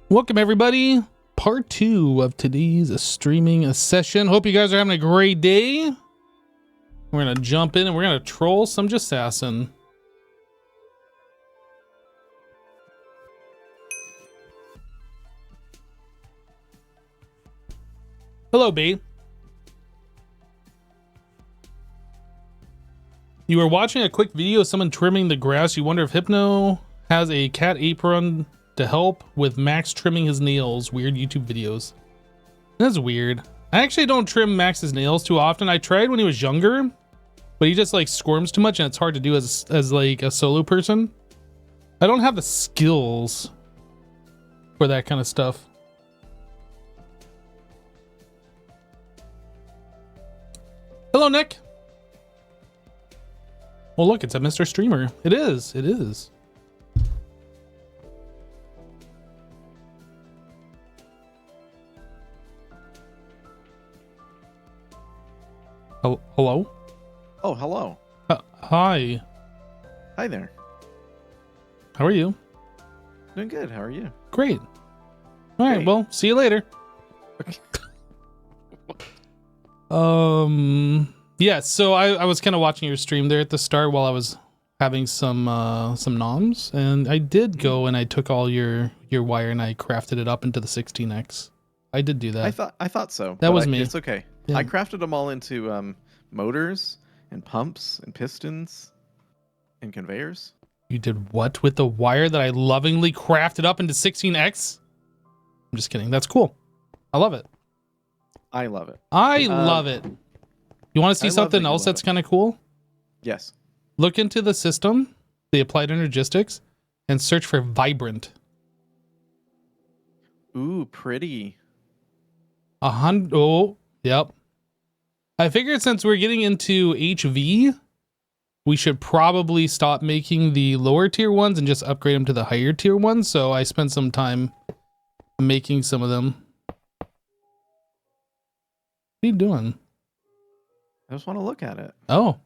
Welcome everybody. Part 2 of today's streaming session. Hope you guys are having a great day. We're gonna jump in and we're gonna troll some Jassassin. Hello, B. You were watching a quick video of someone trimming the grass. You wonder if Hypno has a cat apron to help with Max trimming his nails. Weird YouTube videos. That's weird. I actually don't trim Max's nails too often. I tried when he was younger, but he just like squirms too much and it's hard to do as like a solo person. I don't have the skills for that kind of stuff. Hello, Nick. Well, look, it's a Mr. Streamer. It is. It is. Hello? Oh, hello. Hi. Hi there. How are you? Doing good. How are you? Great. All right, Great. well, see you later. Yeah, so I was kind of watching your stream there at the start while I was having some noms, and I did go and I took all your wire and I crafted it up into the 16x. I did do that. I thought so. That was me. It's okay. Yeah. I crafted them all into motors and pumps and pistons and conveyors. You did what with the wire that I lovingly crafted up into 16x? I'm just kidding. That's cool. I love it. I love it. I love it. You want to see I love something that you else love that's it. kind of cool? Yes. Look into the system, the applied energistics, and search for vibrant. Ooh, pretty. 100. Oh, yep. I figured since we're getting into HV, we should probably stop making the lower tier ones and just upgrade them to the higher tier ones. So I spent some time making some of them. What are you doing? I just want to look at it. Oh,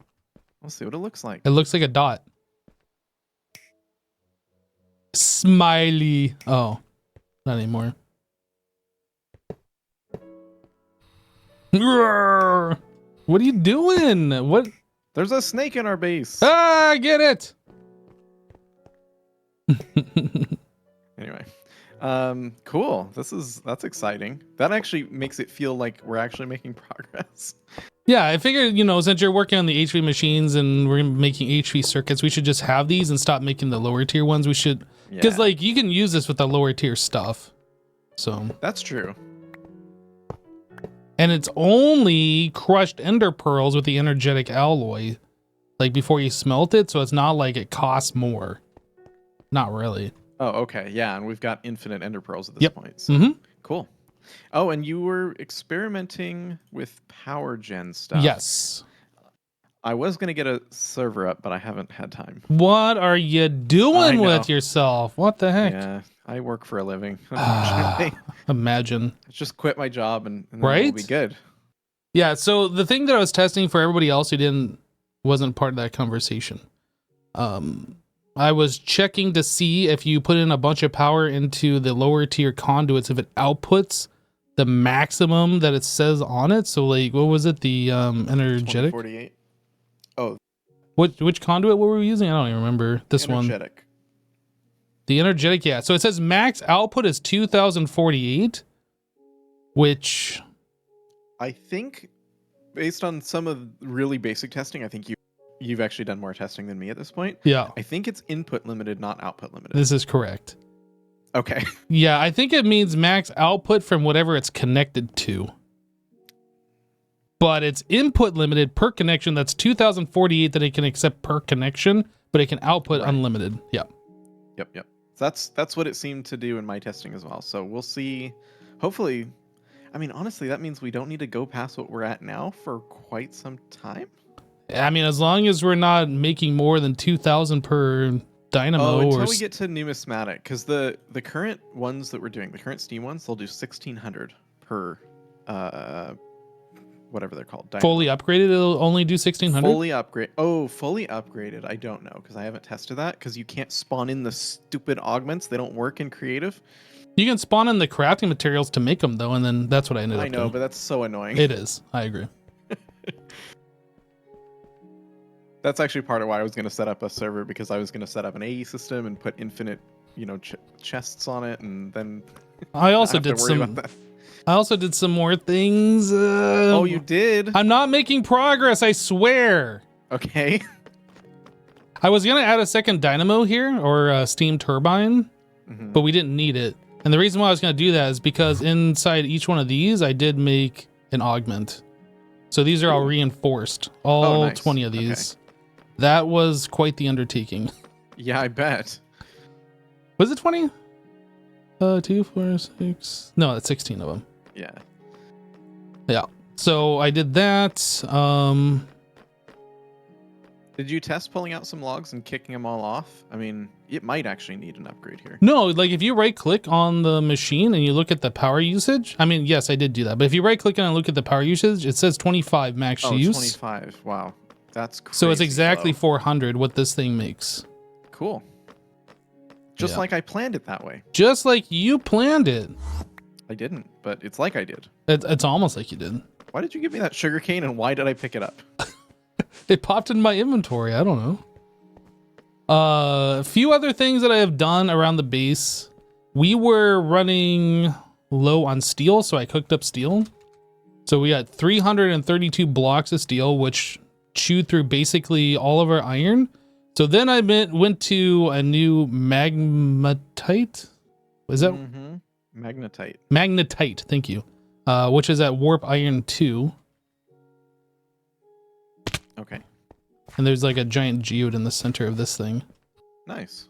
Let's see what it looks like. it looks like a dot. Smiley. Oh, not anymore. Roar! What are you doing? What? There's a snake in our base. Ah, get it. Anyway. Cool. That's exciting. That actually makes it feel like we're actually making progress. Yeah, I figured, you know, since you're working on the HV machines and we're making HV circuits, we should just have these and stop making the lower tier ones. We should, because Yeah. like you can use this with the lower tier stuff. So, That's true. and it's only crushed ender pearls with the energetic alloy, like before you smelt it. So it's not like it costs more. Not really. Oh, okay. Yeah, and we've got infinite ender pearls at this Yep. point. So. Mm-hmm. Cool. Oh, and you were experimenting with power gen stuff. Yes. I was going to get a server up, but I haven't had time. What are you doing know. with yourself? What the heck? Yeah, I work for a living. Imagine. Just quit my job and then Right? it'll be good. Yeah, so the thing that I was testing for everybody else who wasn't part of that conversation, I was checking to see if you put in a bunch of power into the lower tier conduits, if it outputs the maximum that it says on it. So like, what was it? The energetic? 2048. Oh, Which conduit were we using? I don't even remember. This one. energetic. The energetic, yeah. So it says max output is 2048, which... I think based on some of really basic testing, I think you've actually done more testing than me at this point. Yeah, I think it's input limited, not output limited. this is correct. Okay. Yeah, I think it means max output from whatever it's connected to. But it's input limited per connection. That's 2048 that it can accept per connection, but it can output Right. unlimited. Yeah. Yep. That's what it seemed to do in my testing as well. So we'll see. Hopefully, I mean, honestly, that means we don't need to go past what we're at now for quite some time. I mean, as long as we're not making more than 2,000 per Dynamo. Oh, until or we get to Numismatic, because the current ones that we're doing, the current Steam ones, they'll do 1,600 per whatever they're called. Dynamo. Fully upgraded, it'll only do 1600. Fully upgrade. Oh, fully upgraded. I don't know because I haven't tested that because you can't spawn in the stupid augments. They don't work in creative. You can spawn in the crafting materials to make them though, and then that's what I ended up doing. I know, but that's so annoying. It is. I agree. That's actually part of why I was going to set up a server, because I was going to set up an AE system and put infinite, chests on it, and then I also did some more things. Oh, you did? I'm not making progress, I swear. Okay. I was gonna add a second dynamo here, or a steam turbine, but we didn't need it. And the reason why I was gonna do that is because inside each one of these, I did make an augment. So these are all reinforced, all nice. 20 of these. Okay. That was quite the undertaking. Yeah, I bet. Was it 20? 2, 4, 6. No, that's 16 of them. Yeah. Yeah. So I did that. Did you test pulling out some logs and kicking them all off? I mean, it might actually need an upgrade here. No, like if you right click on the machine and you look at the power usage, I mean, yes, I did do that. But if you right click on and look at the power usage, it says 25 max use. 25. Wow. That's crazy. So it's exactly 400 what this thing makes. Cool. Just like I planned it that way. Just like you planned it. I didn't, but it's like I did. It's almost like you did. Why did you give me that sugarcane, and why did I pick it up? It popped in my inventory. I don't know. A few other things that I have done around the base. We were running low on steel, so I cooked up steel. So we got 332 blocks of steel, which chewed through basically all of our iron. So then I went to a new magnetite. Was that magnetite? Magnetite, thank you. Which is at warp iron 2. Okay. And there's like a giant geode in the center of this thing. Nice.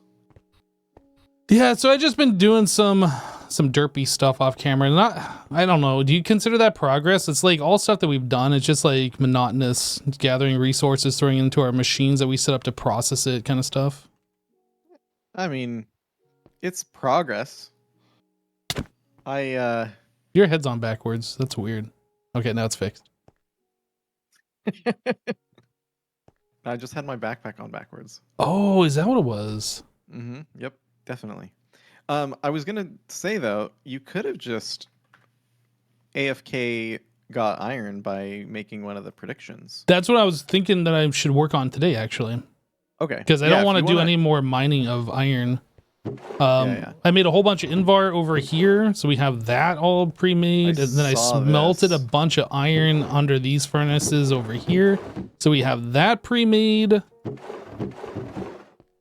Yeah, so I've just been doing some derpy stuff off camera. I don't know. Do you consider that progress? It's like all stuff that we've done. It's just like monotonous, gathering resources, throwing into our machines that we set up to process it, kind of stuff. I mean, it's progress. Your head's on backwards. That's weird. Okay, now it's fixed. I just had my backpack on backwards. Oh, is that what it was? Yep, definitely. I was gonna say though, you could have just AFK got iron by making one of the predictions. That's what I was thinking that I should work on today, actually. Okay. Because I don't want to do any more mining of iron. Yeah. I made a whole bunch of Invar over here, so we have that all pre-made, and then I smelted a bunch of iron under these furnaces over here, so we have that pre-made.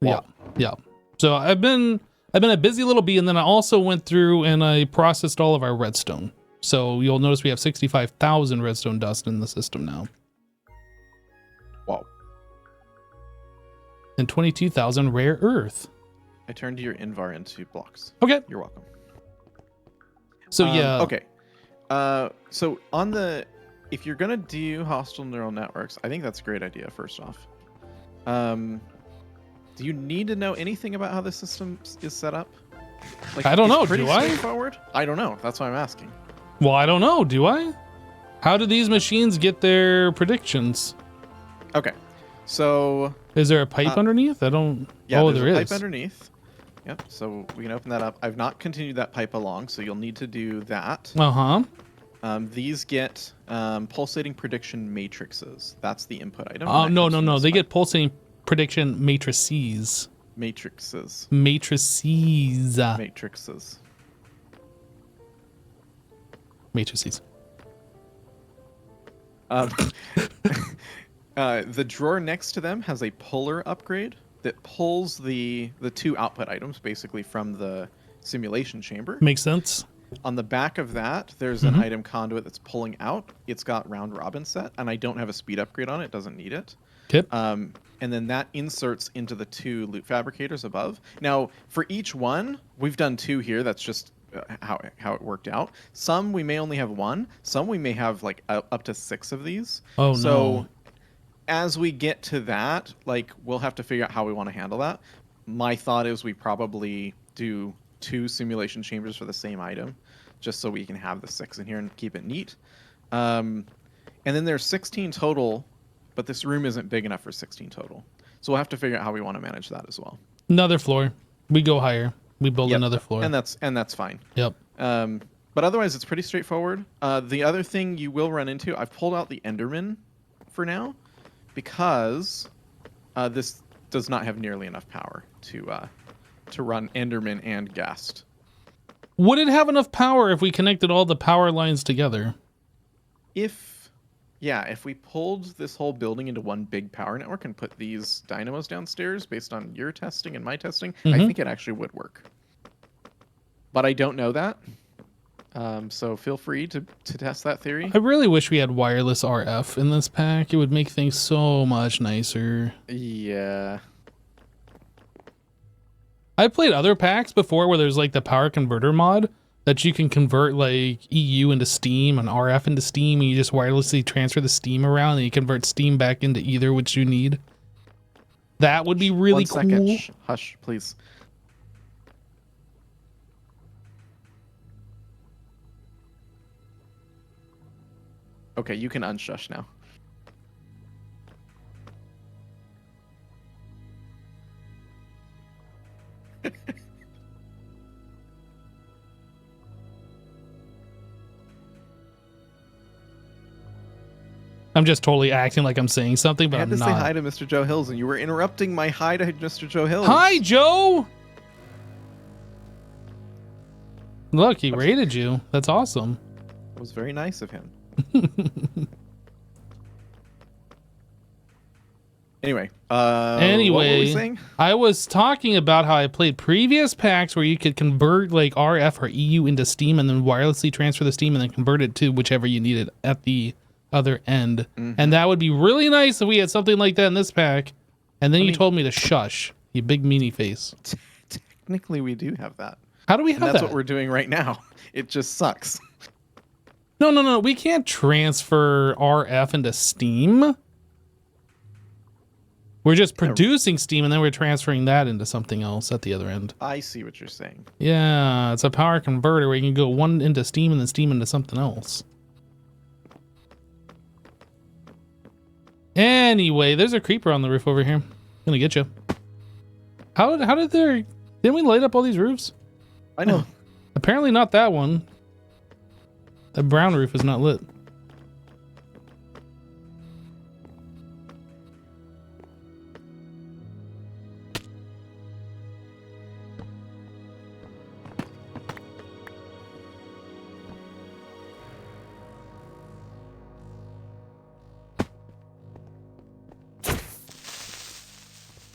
Wow. Yeah. So I've been a busy little bee, and then I also went through and I processed all of our redstone. So you'll notice we have 65,000 redstone dust in the system now. Wow. And 22,000 rare earth. I turned your Invar into blocks. Okay. You're welcome. So yeah. Okay. So on the, if you're gonna do hostile neural networks, I think that's a great idea. First off, do you need to know anything about how the system is set up? Like, I don't know. Pretty do I? straightforward? I don't know. That's why I'm asking. Well, I don't know. Do I? How do these machines get their predictions? Okay. So is there a pipe underneath? I don't. Yeah, oh, there's there a is. pipe underneath. Yep. So we can open that up. I've not continued that pipe along, so you'll need to do that. These get pulsating prediction matrices. That's the input item. Oh, no. They get pulsating prediction matrices. Matrices. Matrices. Matrices. Matrices. The drawer next to them has a puller upgrade that pulls the two output items basically from the simulation chamber. Makes sense. On the back of that, there's an item conduit that's pulling out. It's got round robin set, and I don't have a speed upgrade on it. It doesn't need it. Okay. And then that inserts into the two loot fabricators above. Now, for each one, we've done two here. That's just how it worked out. Some we may only have one. Some we may have like up to 6 of these. Oh, so, no. As we get to that, like, we'll have to figure out how we want to handle that. My thought is we probably do 2 simulation chambers for the same item, just so we can have the 6 in here and keep it neat. And then there's 16 total, but this room isn't big enough for 16 total. So we'll have to figure out how we want to manage that as well. Another floor. We go higher. We build another floor. And that's fine. Yep. But otherwise, it's pretty straightforward. The other thing you will run into, I've pulled out the Enderman for now, because this does not have nearly enough power to run Enderman and Ghast. Would it have enough power if we connected all the power lines together? If we pulled this whole building into one big power network and put these dynamos downstairs based on your testing and my testing, I think it actually would work. But I don't know that. So feel free to test that theory. I really wish we had wireless RF in this pack. It would make things so much nicer. Yeah. I played other packs before where there's like the power converter mod that you can convert like EU into Steam and RF into Steam, and you just wirelessly transfer the Steam around and you convert Steam back into either which you need. That would be really cool. 1 second. Hush, please. Okay, you can unshush now. I'm just totally acting like I'm saying something, but I had I'm to not. say hi to Mr. Joe Hills, and you were interrupting my hi to Mr. Joe Hills. Hi, Joe! Look, he rated you. That's awesome. It was very nice of him. Anyway, what were we saying? I was talking about how I played previous packs where you could convert like RF or EU into Steam and then wirelessly transfer the Steam and then convert it to whichever you needed at the other end. And that would be really nice if we had something like that in this pack. And then you told me to shush, you big meanie face. Technically, we do have that. How do we have that? That's what we're doing right now. It just sucks. No. We can't transfer RF into Steam. We're just producing Steam and then we're transferring that into something else at the other end. I see what you're saying. Yeah, it's a power converter where you can go one into Steam and then Steam into something else. Anyway, there's a creeper on the roof over here. Gonna get you. How did didn't we light up all these roofs? I know. Apparently not that one. The brown roof is not lit.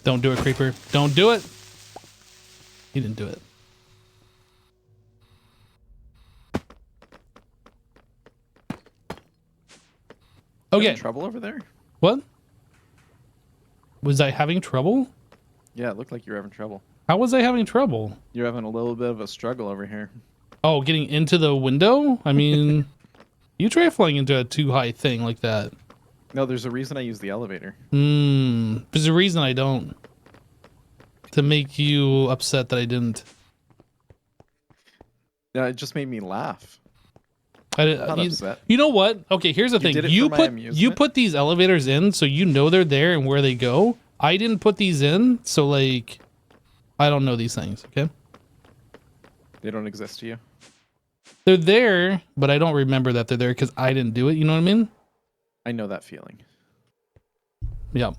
Don't do it, creeper. Don't do it. He didn't do it. Okay. Trouble over there? What? Was I having trouble? Yeah, it looked like you were having trouble. How was I having trouble? You're having a little bit of a struggle over here. Oh, getting into the window? I mean, you try flying into a too high thing like that. No, there's a reason I use the elevator. There's a reason I don't. To make you upset that I didn't. Yeah, it just made me laugh. Upset. You know what? Okay, here's the thing. You put these elevators in so you know they're there and where they go. I didn't put these in, so like I don't know these things, okay? They don't exist to you? They're there, but I don't remember that they're there because I didn't do it, you know what I mean? I know that feeling. Yeah. Is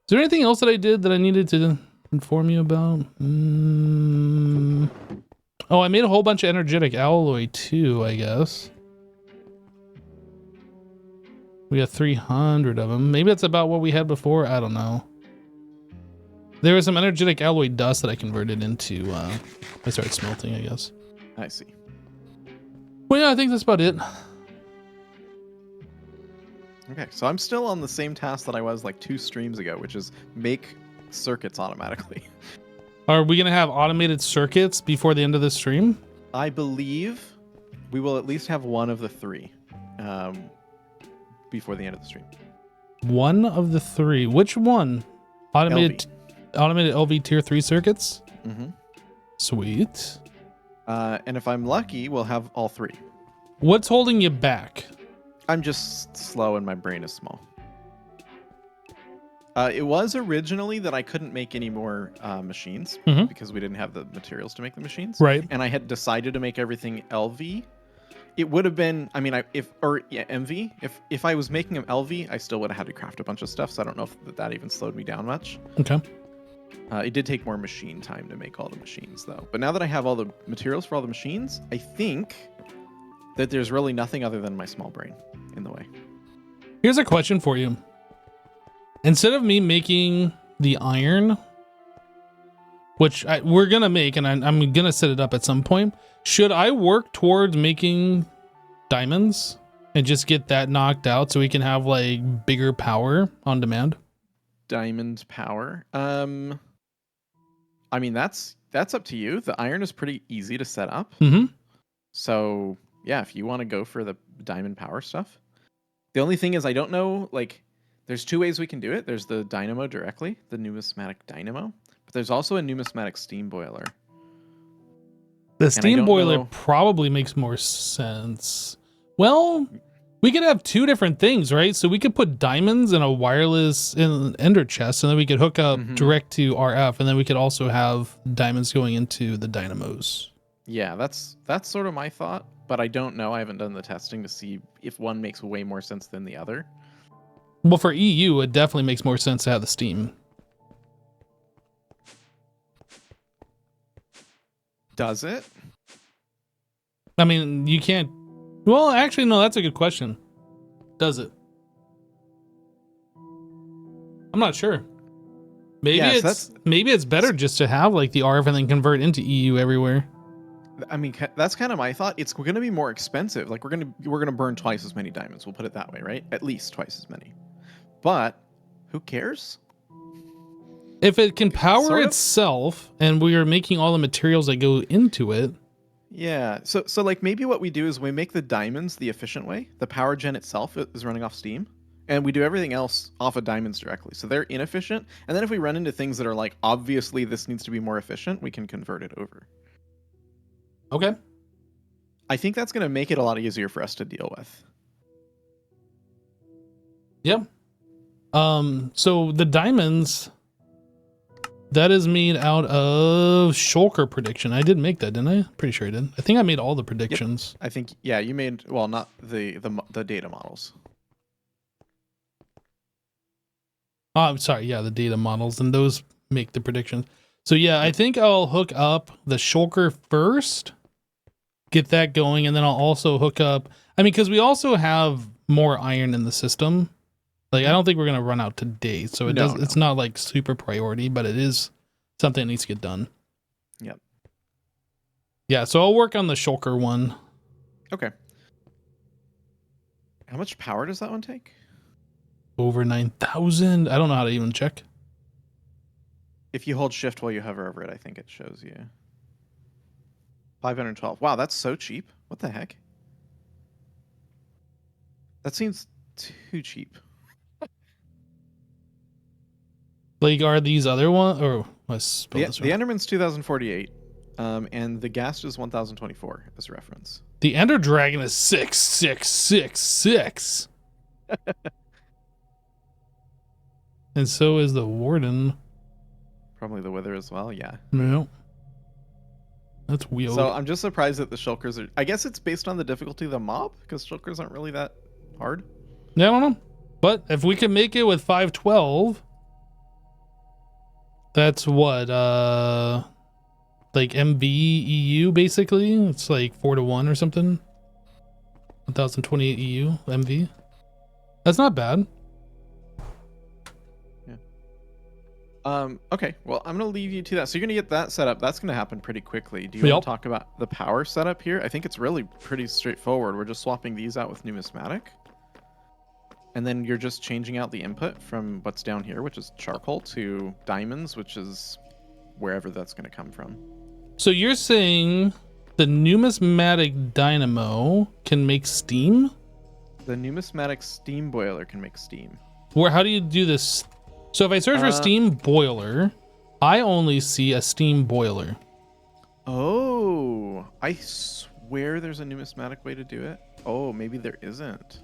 there anything else that I did that I needed to inform you about? Oh, I made a whole bunch of energetic alloy too, I guess. We got 300 of them. Maybe that's about what we had before. I don't know. There was some energetic alloy dust that I converted into. I started smelting, I guess. I see. Well, yeah, I think that's about it. Okay, so I'm still on the same task that I was like 2 streams ago, which is make circuits automatically. Are we going to have automated circuits before the end of the stream? I believe we will at least have one of the 3 before the end of the stream. One of the 3. Which one? Automated LV tier 3 circuits? Mm-hmm. Sweet. And if I'm lucky, we'll have all 3. What's holding you back? I'm just slow and my brain is small. It was originally that I couldn't make any more machines because we didn't have the materials to make the machines. Right. And I had decided to make everything LV. It would have been, I mean, MV. If I was making them LV, I still would have had to craft a bunch of stuff. So I don't know if that even slowed me down much. Okay. It did take more machine time to make all the machines, though. But now that I have all the materials for all the machines, I think that there's really nothing other than my small brain in the way. Here's a question for you. Instead of me making the iron, which we're going to make, and I'm going to set it up at some point, should I work towards making diamonds and just get that knocked out so we can have like bigger power on demand? Diamond power. I mean, that's up to you. The iron is pretty easy to set up. So yeah, if you want to go for the diamond power stuff. The only thing is I don't know, like, there's two ways we can do it. There's the Dynamo directly, the Numismatic Dynamo, but there's also a Numismatic steam boiler. The steam boiler probably makes more sense. Well, we could have two different things, right? So we could put diamonds in a wireless ender chest, and then we could hook up direct to RF, and then we could also have diamonds going into the dynamos. Yeah, that's sort of my thought, but I don't know. I haven't done the testing to see if one makes way more sense than the other. Well, for EU, it definitely makes more sense to have the steam. Does it? I mean, you can't... Well, actually, no, that's a good question. Does it? I'm not sure. Maybe maybe it's better just to have like the RF and then convert into EU everywhere. I mean, that's kind of my thought. It's going to be more expensive. Like we're going to burn twice as many diamonds. We'll put it that way, right? At least twice as many. But who cares? If it can power itself and we are making all the materials that go into it. Yeah. So like maybe what we do is we make the diamonds the efficient way. The power gen itself is running off steam. And we do everything else off of diamonds directly. So they're inefficient. And then if we run into things that are like, obviously this needs to be more efficient, we can convert it over. Okay. I think that's going to make it a lot easier for us to deal with. Yep. So the diamonds, that is made out of shulker prediction. I did make that, didn't I? Pretty sure I did. I think I made all the predictions. Yep. I think, yeah, you made, well, not the data models. Oh, I'm sorry. Yeah, the data models, and those make the predictions. So yeah, I think I'll hook up the shulker first, get that going, and then I'll also hook up, I mean, because we also have more iron in the system. Like, I don't think we're going to run out today, so it's not like super priority, but it is something that needs to get done. Yep. Yeah, so I'll work on the shulker one. Okay. How much power does that one take? Over 9,000. I don't know how to even check. If you hold shift while you hover over it, I think it shows you. 512. Wow, that's so cheap. What the heck? That seems too cheap. Like, are these other ones? Or let's spell the this right. Enderman's 2048, and the Ghast is 1024 as reference. The Ender Dragon is 6666. And so is the Warden. Probably the Wither as well, yeah. No. That's weird. So I'm just surprised that the shulkers are... I guess it's based on the difficulty of the mob, because shulkers aren't really that hard. Yeah, I don't know. But if we can make it with 512... That's what, like MV EU basically? It's like 4-1 or something. 1028 EU MV. That's not bad. Yeah. Okay, well, I'm going to leave you to that. So you're going to get that set up. That's going to happen pretty quickly. Do you want to talk about the power setup here? I think it's really pretty straightforward. We're just swapping these out with Numismatic. And then you're just changing out the input from what's down here, which is charcoal, to diamonds, which is wherever that's going to come from. So you're saying the Numismatic Dynamo can make steam? The Numismatic steam boiler can make steam. How do you do this? So if I search for steam boiler, I only see a steam boiler. Oh, I swear there's a Numismatic way to do it. Oh, maybe there isn't.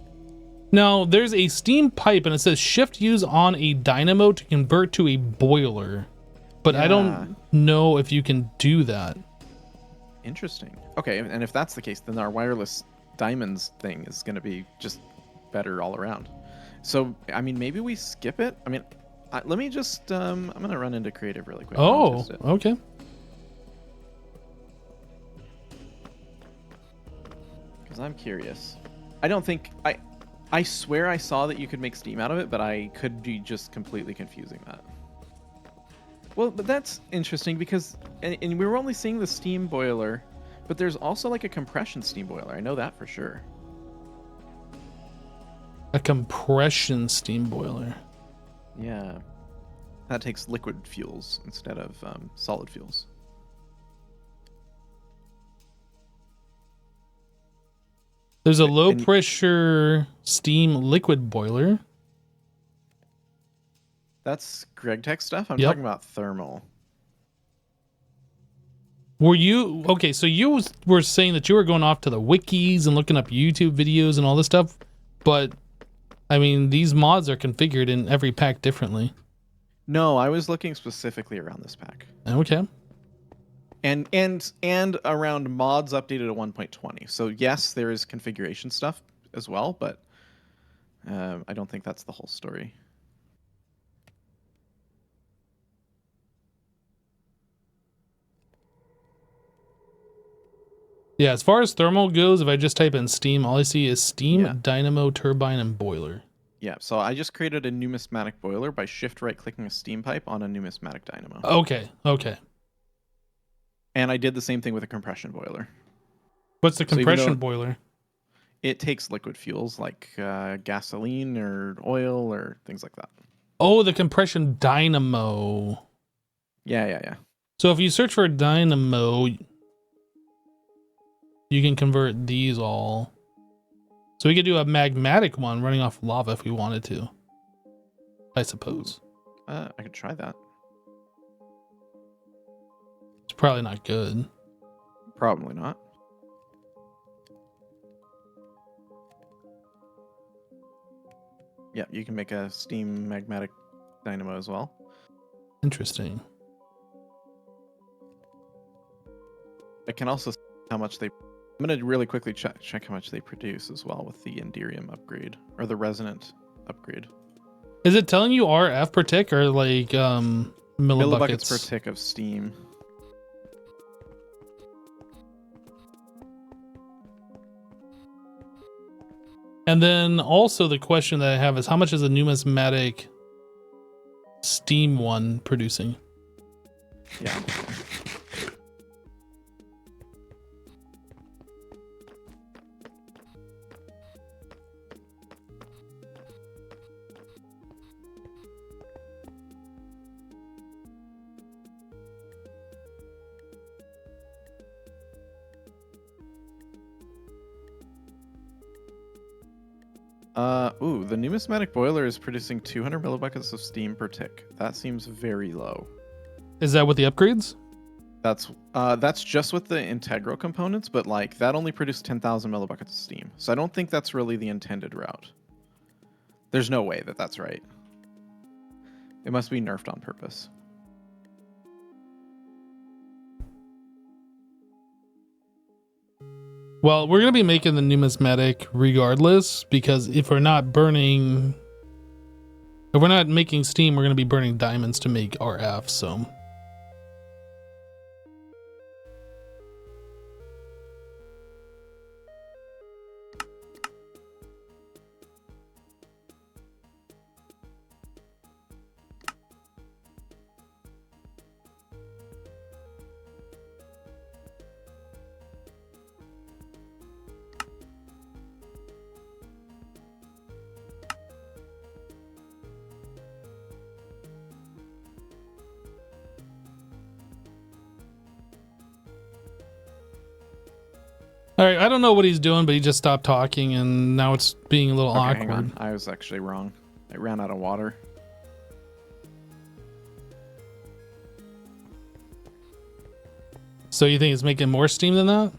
Now, there's a steam pipe, and it says shift use on a dynamo to convert to a boiler. But I don't know if you can do that. Interesting. Okay, and if that's the case, then our wireless diamonds thing is going to be just better all around. So, I mean, maybe we skip it? I mean, let me just... I'm going to run into creative really quick. Oh, okay. Because I'm curious. I don't think... I swear I saw that you could make steam out of it, but I could be just completely confusing that. Well, but that's interesting because... And we were only seeing the steam boiler, but there's also like a compression steam boiler. I know that for sure. A compression steam boiler. Yeah. That takes liquid fuels instead of solid fuels. There's a low pressure steam liquid boiler. That's Greg Tech stuff? I'm talking about thermal. Were you... Okay, so you were saying that you were going off to the wikis and looking up YouTube videos and all this stuff, but, I mean, these mods are configured in every pack differently. No, I was looking specifically around this pack. Okay. And around mods updated to 1.20. So yes, there is configuration stuff as well, but I don't think that's the whole story. Yeah, as far as thermal goes, if I just type in steam, all I see is steam, dynamo, turbine, and boiler. Yeah, so I just created a numismatic boiler by shift right clicking a steam pipe on a numismatic dynamo. Okay, okay. And I did the same thing with a compression boiler. What's the compression boiler? It takes liquid fuels like gasoline or oil or things like that. Oh, the compression dynamo. Yeah. So if you search for dynamo, you can convert these all. So we could do a magmatic one running off lava if we wanted to, I suppose. I could try that. It's probably not good. Probably not. Yeah, you can make a steam magmatic dynamo as well. Interesting. I can also see how much they... I'm going to really quickly check how much they produce as well with the Enderium upgrade, or the Resonant upgrade. Is it telling you RF per tick or like millibuckets per tick of steam. And then also the question that I have is how much is a numismatic steam one producing? Yeah. Ooh, the numismatic boiler is producing 200 millibuckets of steam per tick. That seems very low. Is that with the upgrades? That's just with the Integral components, but like that only produced 10,000 millibuckets of steam. So I don't think that's really the intended route. There's no way that that's right. It must be nerfed on purpose. Well, we're going to be making the numismatic regardless, because if we're not making steam, we're going to be burning diamonds to make RF, so... All right, I don't know what he's doing, but he just stopped talking, and now it's being a little awkward. Hang on. I was actually wrong. It ran out of water. So you think it's making more steam than that?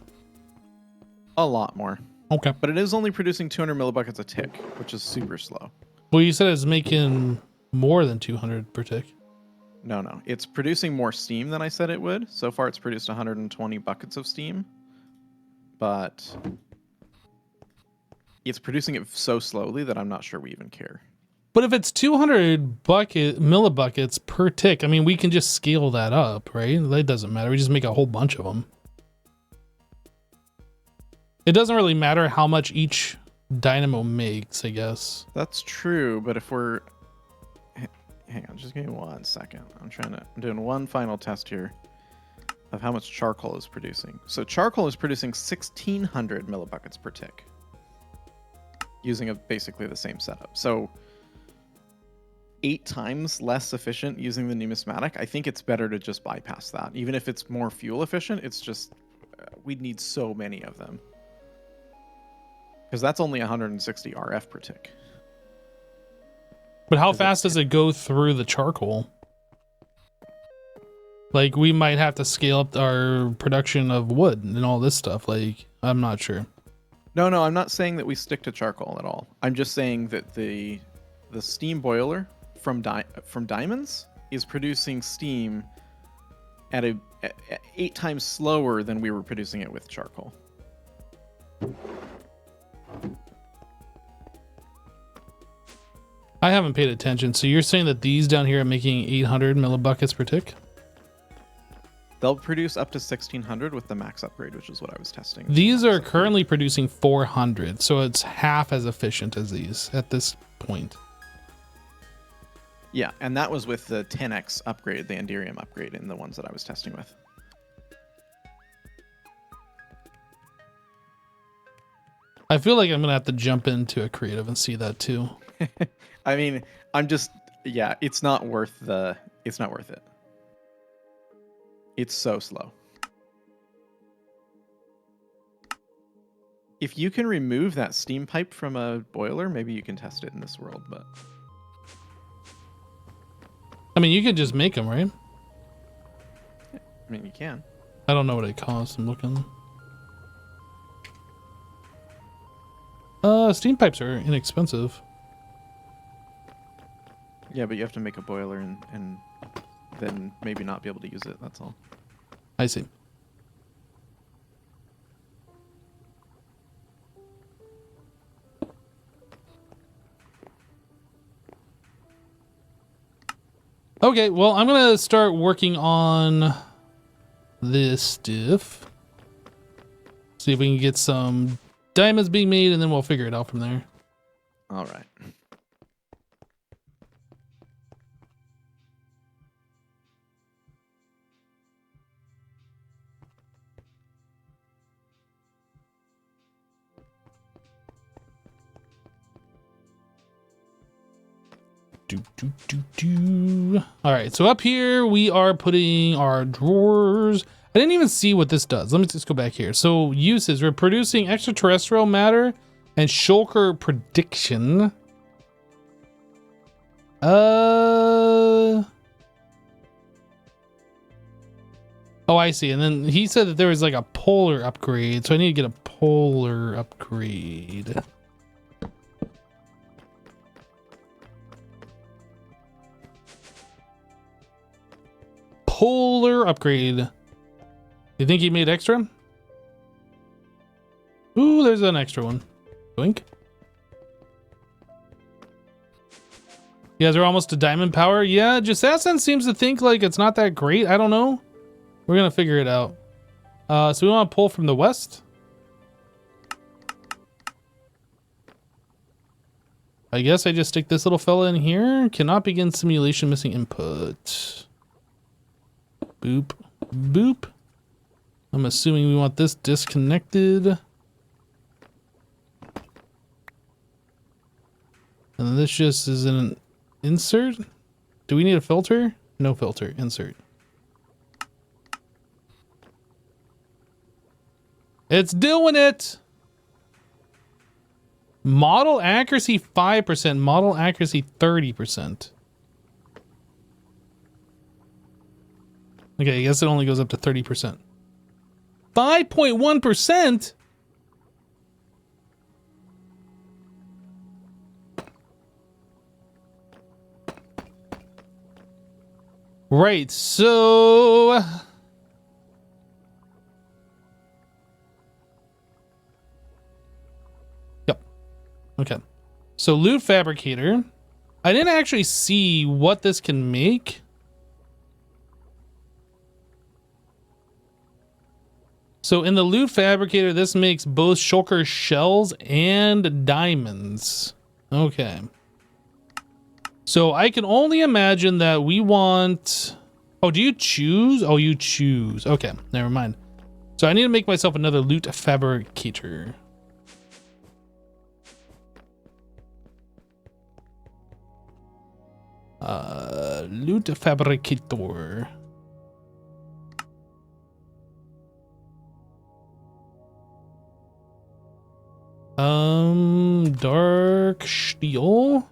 A lot more. Okay. But it is only producing 200 millibuckets a tick, which is super slow. Well, you said it's making more than 200 per tick. No. It's producing more steam than I said it would. So far, it's produced 120 buckets of steam. But it's producing it so slowly that I'm not sure we even care. But if it's 200 millibuckets per tick, I mean, we can just scale that up, right? That doesn't matter. We just make a whole bunch of them. It doesn't really matter how much each dynamo makes, I guess. That's true, but if we're... Hang on, just give me 1 second. I'm doing one final test here of how much charcoal is producing. So charcoal is producing 1,600 millibuckets per tick using basically the same setup. So 8 times less efficient using the Numismatic. I think it's better to just bypass that. Even if it's more fuel efficient, it's just... we'd need so many of them. Because that's only 160 RF per tick. But how fast does it go through the charcoal? Like, we might have to scale up our production of wood and all this stuff. Like, I'm not sure. No, I'm not saying that we stick to charcoal at all. I'm just saying that the steam boiler from diamonds is producing steam at 8 times slower than we were producing it with charcoal. I haven't paid attention. So you're saying that these down here are making 800 millibuckets per tick? They'll produce up to 1,600 with the max upgrade, which is what I was testing. These are currently producing 400, so it's half as efficient as these at this point. Yeah, and that was with the 10x upgrade, the Enderium upgrade in the ones that I was testing with. I feel like I'm gonna have to jump into a creative and see that too. I mean, yeah, it's not worth it. It's so slow. If you can remove that steam pipe from a boiler, maybe you can test it in this world, but... I mean, you could just make them, right? I mean, you can. I don't know what it costs. I'm looking. Steam pipes are inexpensive. Yeah, but you have to make a boiler and then maybe not be able to use it, that's all. I see. Okay, well, I'm gonna start working on this stuff. See if we can get some diamonds being made, and then we'll figure it out from there. All right. All right, so up here we are putting our drawers. I didn't even see what this does. Let me just go back here. So uses, we're producing extraterrestrial matter and shulker prediction. Oh, I see. And then he said that there was like a polar upgrade, so I need to get a polar upgrade. Polar upgrade. You think he made extra? Ooh, there's an extra one. Blink. You guys are almost to diamond power. Yeah, Jusassin seems to think like it's not that great. I don't know. We're gonna figure it out. So we want to pull from the west. I guess I just stick this little fella in here. Cannot begin simulation, missing input. Boop, boop. I'm assuming we want this disconnected. And then this just is an insert. Do we need a filter? No filter, insert. It's doing it. Model accuracy 5%, model accuracy 30%. Okay, I guess it only goes up to 30%. 5.1%? Right, so yep. Okay. So loot fabricator. I didn't actually see what this can make. So in the loot fabricator, this makes both shulker shells and diamonds. Okay. So I can only imagine that we want... Oh, do you choose? Oh, you choose. Okay, never mind. So I need to make myself another loot fabricator. Loot fabricator. Dark steel.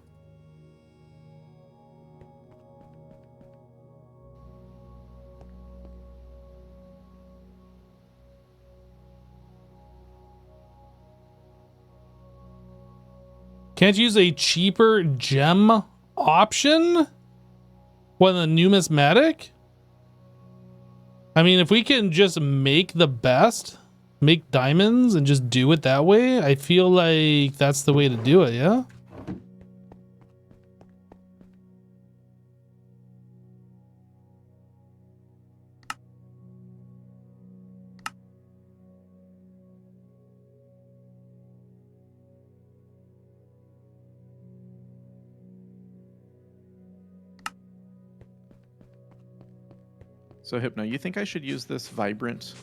Can't use a cheaper gem option? What, the numismatic? I mean, if we can just make the best, make diamonds and just do it that way, I feel like that's the way to do it, yeah? So Hypno, you think I should use this vibrant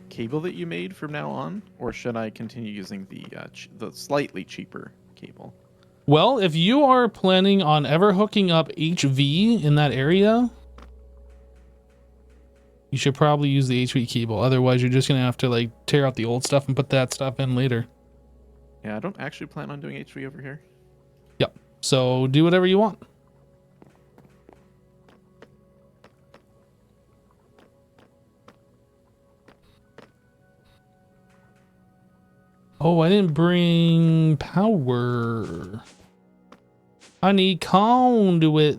cable that you made from now on, or should I continue using the slightly cheaper cable? Well, if you are planning on ever hooking up HV in that area, you should probably use the HV cable. Otherwise, you're just going to have to like tear out the old stuff and put that stuff in later. Yeah, I don't actually plan on doing HV over here. Yep. So do whatever you want. Oh, I didn't bring power. I need conduit.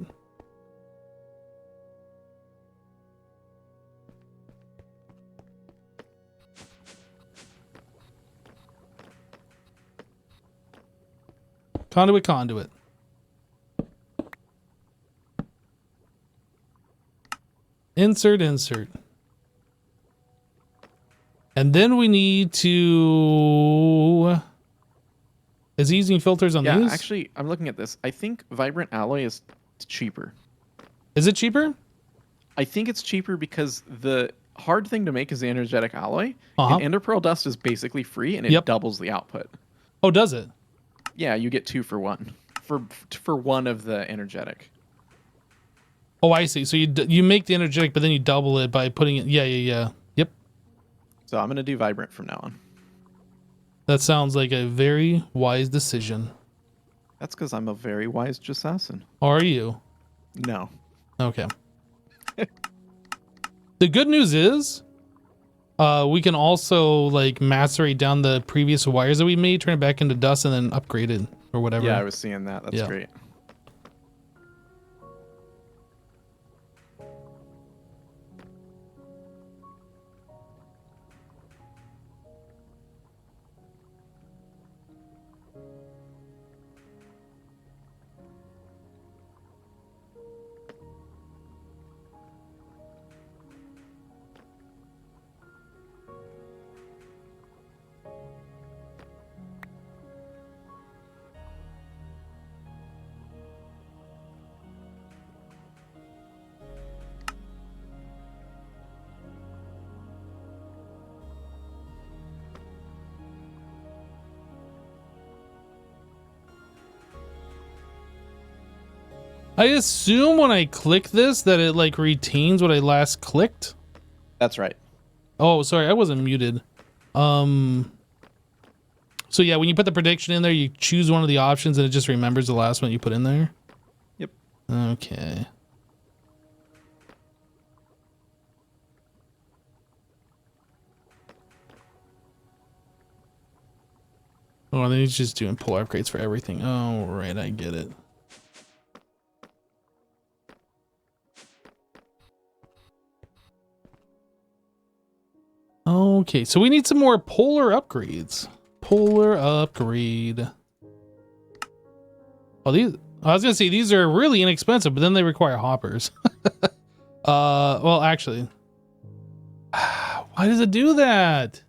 Conduit. Insert. And then we need to... Is he using filters on these? Yeah, actually, I'm looking at this. I think Vibrant Alloy is cheaper. Is it cheaper? I think it's cheaper because the hard thing to make is the energetic alloy. And Ender Pearl Dust is basically free, and it doubles the output. Oh, does it? Yeah, you get 2 for 1. For one of the energetic. Oh, I see. So you make the energetic, but then you double it by putting it... Yeah. Yep. So I'm going to do Vibrant from now on. That sounds like a very wise decision. That's because I'm a very wise assassin. Are you? No. Okay. The good news is we can also like macerate down the previous wires that we made, turn it back into dust, and then upgrade it or whatever. Yeah, I was seeing that. That's great. I assume when I click this that it like retains what I last clicked. That's right. Oh, sorry, I wasn't muted. So yeah, when you put the prediction in there, you choose one of the options and it just remembers the last one you put in there. Yep. Okay. Oh, then he's just doing pull upgrades for everything. Oh, right, I get it. Okay, so we need some more polar upgrades. Polar upgrade. Oh, these, I was gonna say these are really inexpensive, but then they require hoppers. Well, actually, why does it do that?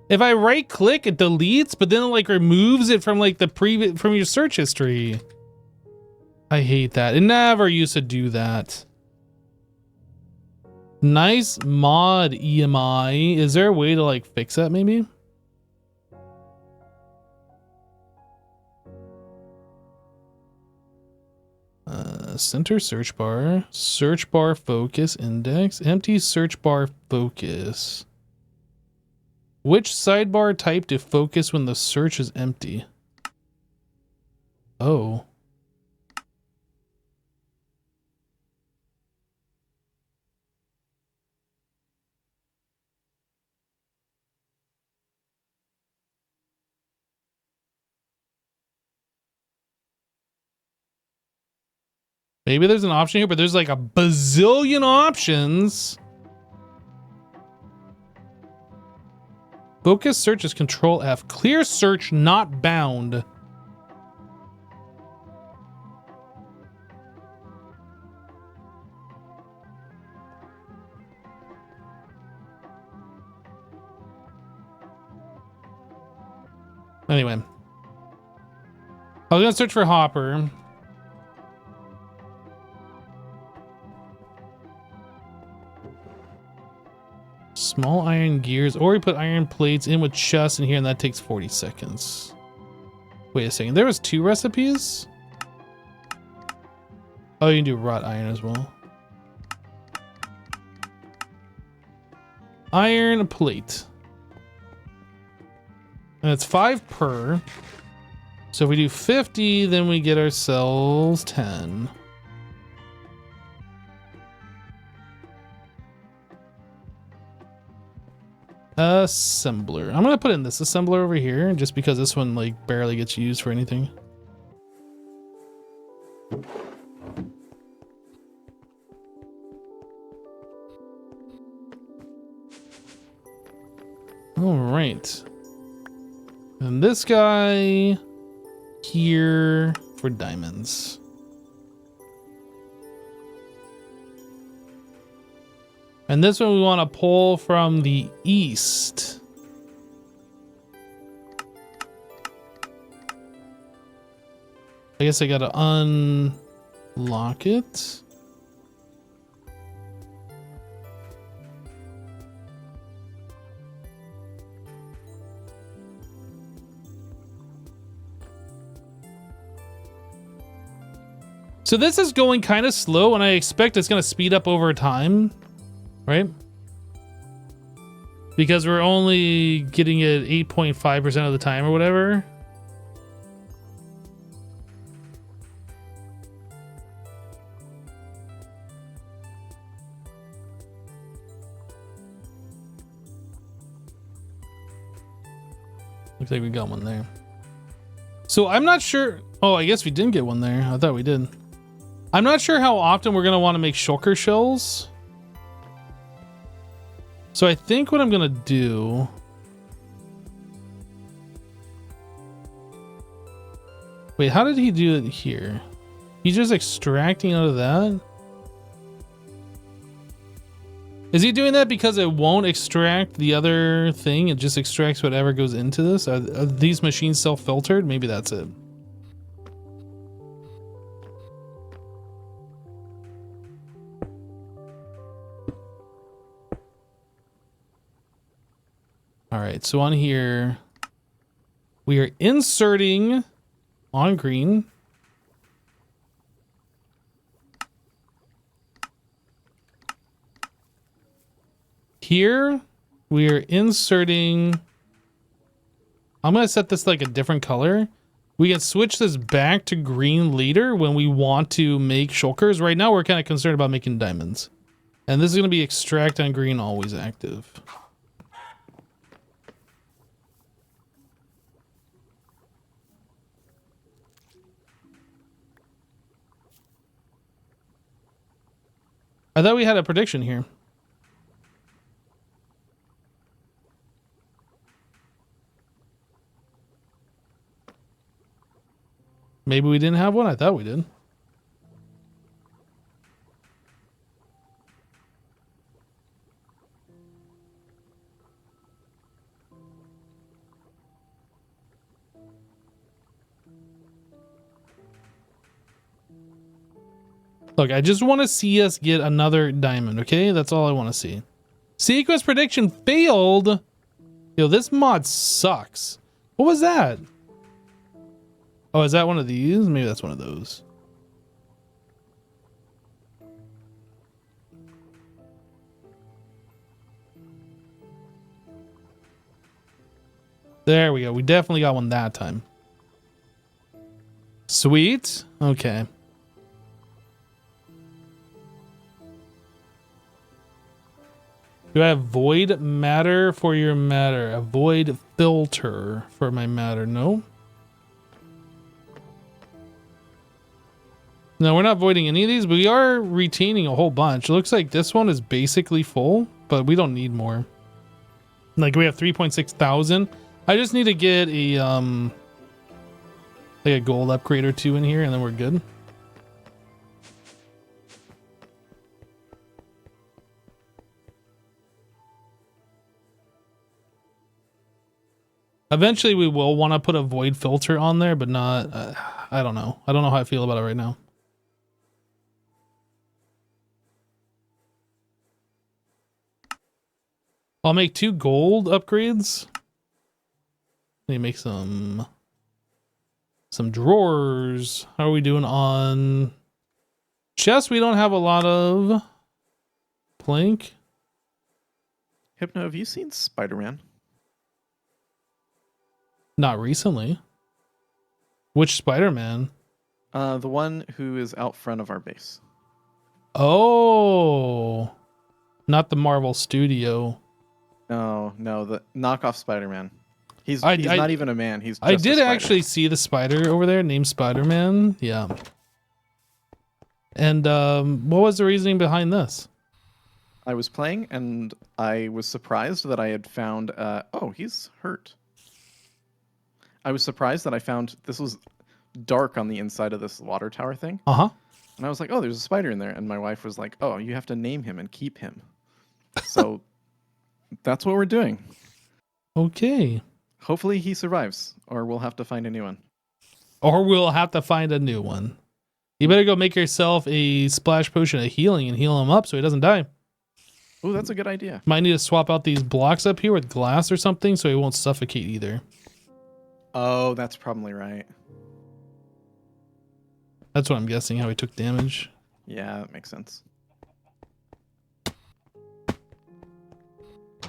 If I right click, it deletes, but then it like removes it from like the previous, from your search history. I hate that. It never used to do that. Nice mod EMI. Is there a way to like fix that maybe? Center search bar focus index, empty search bar focus. Which sidebar type to focus when the search is empty? Oh. Maybe there's an option here, but there's like a bazillion options. Focus search is Control F. Clear search not bound. Anyway. I was gonna search for Hopper. Small iron gears, or we put iron plates in with chests in here, and that takes 40 seconds. Wait a second, there was 2 recipes? Oh, you can do wrought iron as well. Iron plate. And it's 5 per. So if we do 50, then we get ourselves 10. Assembler. I'm gonna put in this assembler over here just because this one like barely gets used for anything. All right. And this guy here for diamonds. And this one we want to pull from the east. I guess I got to unlock it. So this is going kind of slow, and I expect it's going to speed up over time. Right? Because we're only getting it 8.5% of the time or whatever. Looks like we got one there. So I'm not sure. Oh, I guess we didn't get one there. I thought we did. I'm not sure how often we're going to want to make shulker shells. So I think what I'm gonna do. Wait, how did he do it here? He's just extracting out of that? Is he doing that because it won't extract the other thing? It just extracts whatever goes into this? Are these machines self-filtered? Maybe that's it. All right, so on here, we are inserting on green. Here, we are inserting, I'm gonna set this like a different color. We can switch this back to green later when we want to make shulkers. Right now, we're kind of concerned about making diamonds. And this is gonna be extract on green, always active. I thought we had a prediction here. Maybe we didn't have one. I thought we did. Look, I just want to see us get another diamond, okay? That's all I want to see. Sequence prediction failed. Yo, this mod sucks. What was that? Oh, is that one of these? Maybe that's one of those. There we go. We definitely got one that time. Sweet. Okay. Do I have void matter for your matter? A void filter for my matter? No. No, we're not voiding any of these, but we are retaining a whole bunch. It looks like this one is basically full, but we don't need more. Like we have 3.6 thousand. I just need to get a like a gold upgrade or two in here, and then we're good. Eventually we will want to put a void filter on there, but not, I don't know. I don't know how I feel about it right now. I'll make 2 gold upgrades. Let me make some drawers. How are we doing on chests? We don't have a lot of plank. Hypno, have you seen Spider-Man? Not recently. Which Spider-Man? The one who is out front of our base. Oh, not the Marvel Studio. No, the knockoff Spider-Man. He's not even a man. He's just I did a spider. actually see the spider over there named Spider-Man. Yeah. And what was the reasoning behind this? I was playing and I was surprised that I had found oh, he's hurt. I was surprised that I found this was dark on the inside of this water tower thing. Uh-huh. And I was like, oh, there's a spider in there. And my wife was like, oh, you have to name him and keep him. So that's what we're doing. Okay. Hopefully he survives, or we'll have to find a new one. Or we'll have to find a new one. You better go make yourself a splash potion of healing and heal him up so he doesn't die. Oh, that's a good idea. Might need to swap out these blocks up here with glass or something so he won't suffocate either. Oh, that's probably right. That's what I'm guessing, how he took damage. Yeah, that makes sense.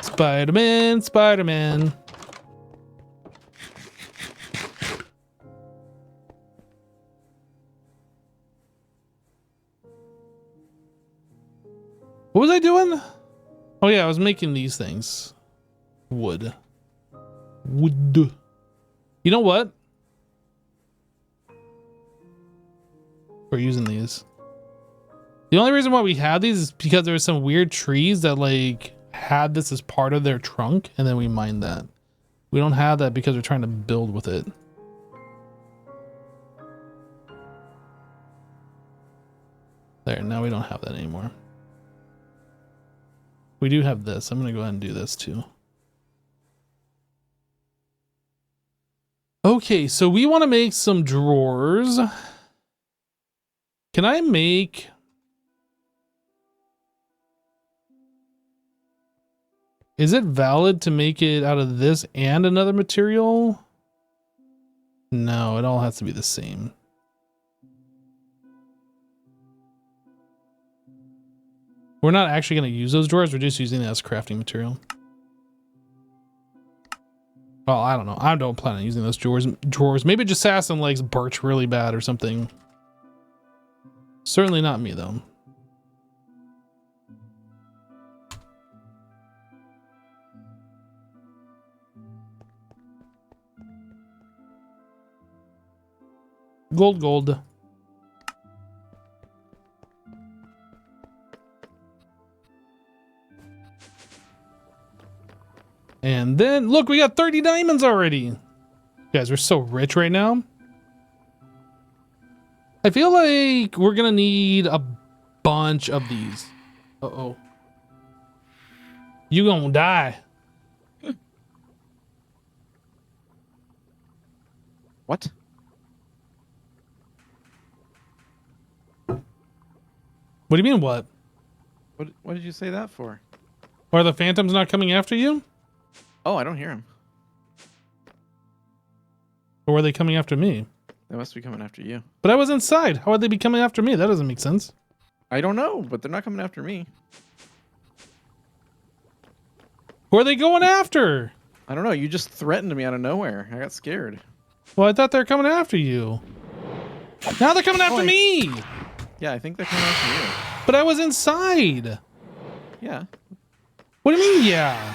Spider-Man, Spider-Man. What was I doing? Oh yeah, I was making these things. Wood. You know what? We're using these. The only reason why we had these is because there were some weird trees that like had this as part of their trunk, and then we mined that. We don't have that because we're trying to build with it. There, now we don't have that anymore. We do have this. I'm gonna go ahead and do this too. Okay, so we want to make some drawers. Can I make... Is it valid to make it out of this and another material? No, it all has to be the same. We're not actually going to use those drawers. We're just using it as crafting material. Well, I don't know. I don't plan on using those drawers. Maybe just Assassin likes birch really bad or something. Certainly not me, though. Gold. And then, look, we got 30 diamonds already. Guys, we're so rich right now. I feel like we're gonna need a bunch of these. Uh-oh. You gonna die. What? What do you mean, what? What did you say that for? Are the phantoms not coming after you? Oh, I don't hear him. Or are they coming after me? They must be coming after you. But I was inside. How would they be coming after me? That doesn't make sense. I don't know, but they're not coming after me. Who are they going after? I don't know. You just threatened me out of nowhere. I got scared. Well, I thought they were coming after you. Now they're coming after me! Yeah, I think they're coming after you. But I was inside. Yeah. What do you mean, yeah?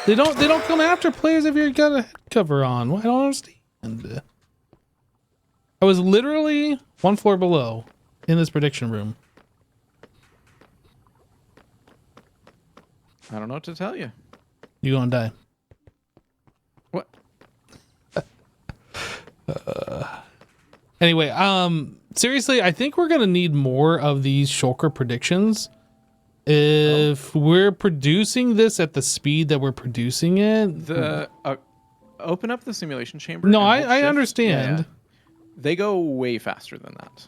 They don't come after players if you've got a head cover on. I don't understand. I was literally one floor below in this prediction room. I don't know what to tell you. You gonna die. What? Anyway, seriously, I think we're gonna need more of these shulker predictions. If we're producing this at the speed that we're producing it, The open up the simulation chamber. no, and hold I shift. understand. Yeah. They go way faster than that.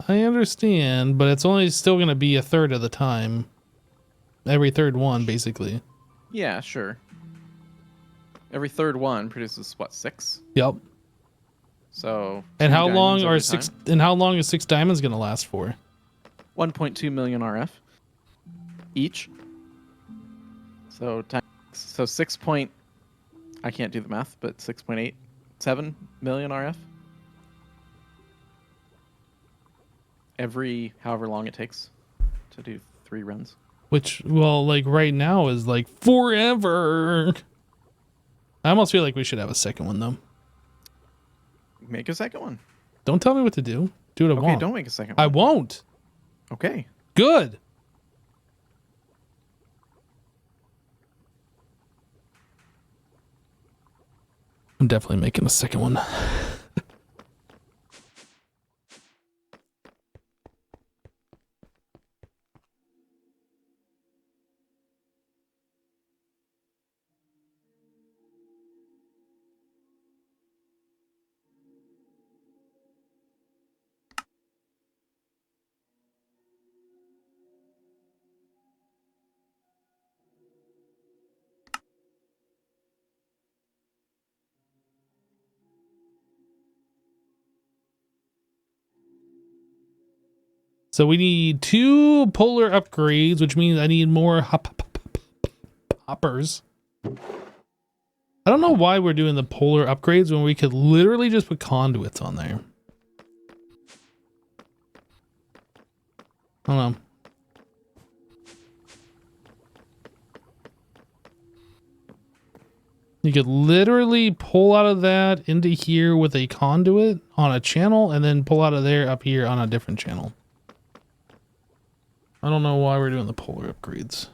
I understand, but it's only still gonna be a third of the time. Every third one, basically. Yeah, sure. Every third one produces what, 6? Yep. So. And 2 how long diamonds are every 6? time. And how long is 6 diamonds gonna last for? 1.2 million RF each. So times 6 point. I can't do the math, but 6.87 million RF. Every however long it takes to do 3 runs. Which, well, like right now is like forever. I almost feel like we should have a second one though. Make a second one. Don't tell me what to do. Do what I Okay, want. don't make a second I one. won't. Okay. Good. I'm definitely making a second one. So we need 2 polar upgrades, which means I need more hoppers. I don't know why we're doing the polar upgrades when we could literally just put conduits on there. I don't know. You could literally pull out of that into here with a conduit on a channel and then pull out of there up here on a different channel. I don't know why we're doing the polar upgrades.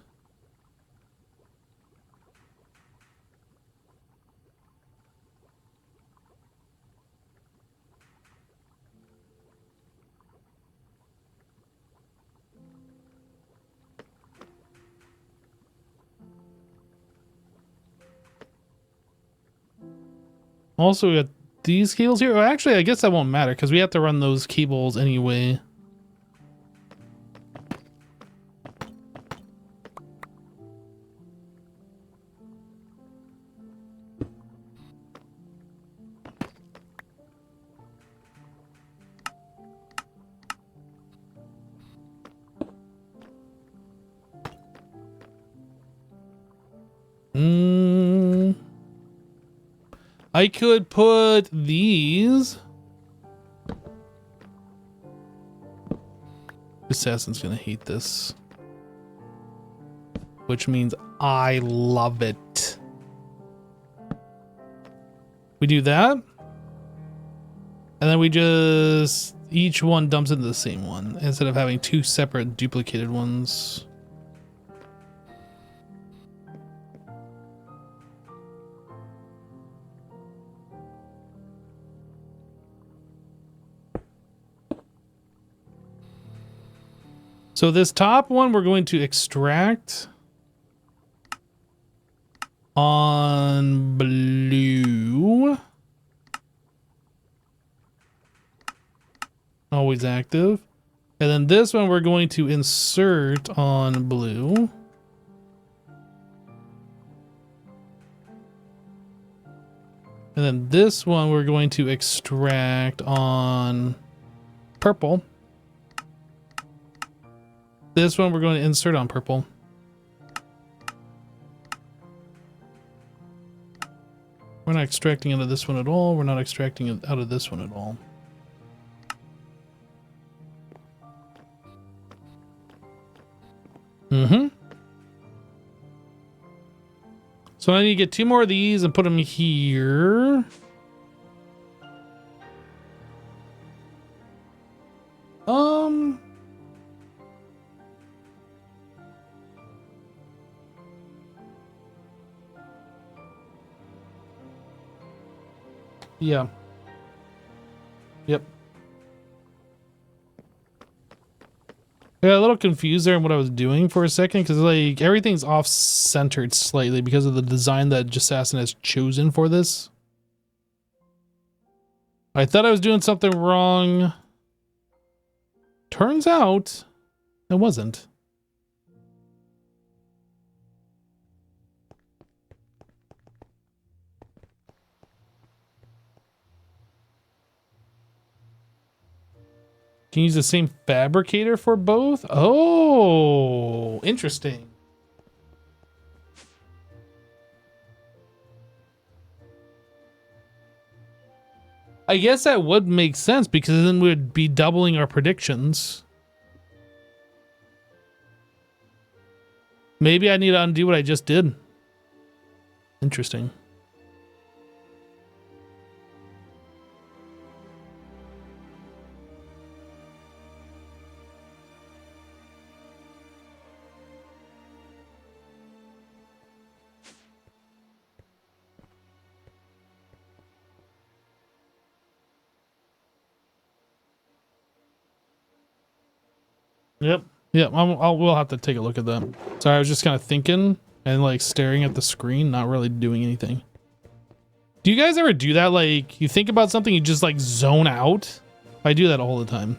Also, we got these cables here. Well, actually, I guess that won't matter because we have to run those cables anyway. I could put these. Assassin's gonna hate this. Which means I love it. We do that. And then we just, each one dumps into the same one instead of having 2 separate duplicated ones. So this top one we're going to extract on blue. Always active. And then this one we're going to insert on blue. And then this one we're going to extract on purple. This one we're going to insert on purple. We're not extracting out of this one at all. We're not extracting it out of this one at all. Mm-hmm. So I need to get 2 more of these and put them here. Yeah. Yep. I got a little confused there in what I was doing for a second, because like everything's off-centered slightly because of the design that Jassassin has chosen for this. I thought I was doing something wrong. Turns out it wasn't. Can you use the same fabricator for both? Oh, interesting. I guess that would make sense, because then we'd be doubling our predictions. Maybe I need to undo what I just did. Interesting. Yep. Yeah, we'll have to take a look at that. Sorry, I was just kind of thinking and like staring at the screen, not really doing anything. Do you guys ever do that? Like you think about something, you just like zone out? I do that all the time.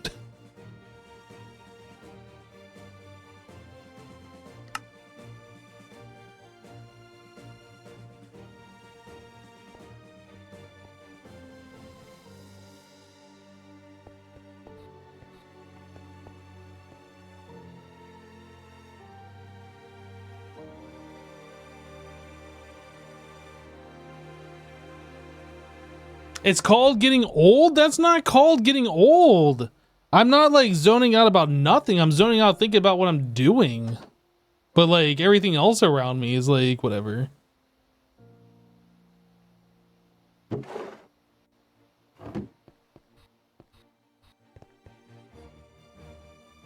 It's called getting old? That's not called getting old. I'm not like zoning out about nothing. I'm zoning out thinking about what I'm doing. But like everything else around me is like whatever.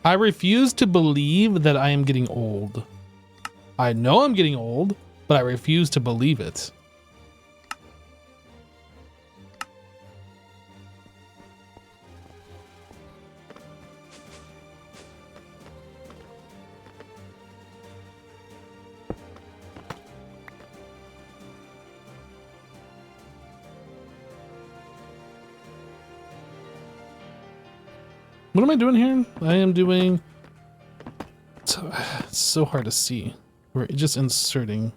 I refuse to believe that I am getting old. I know I'm getting old, but I refuse to believe it. What am I doing here? I am doing... It's so hard to see. We're just inserting.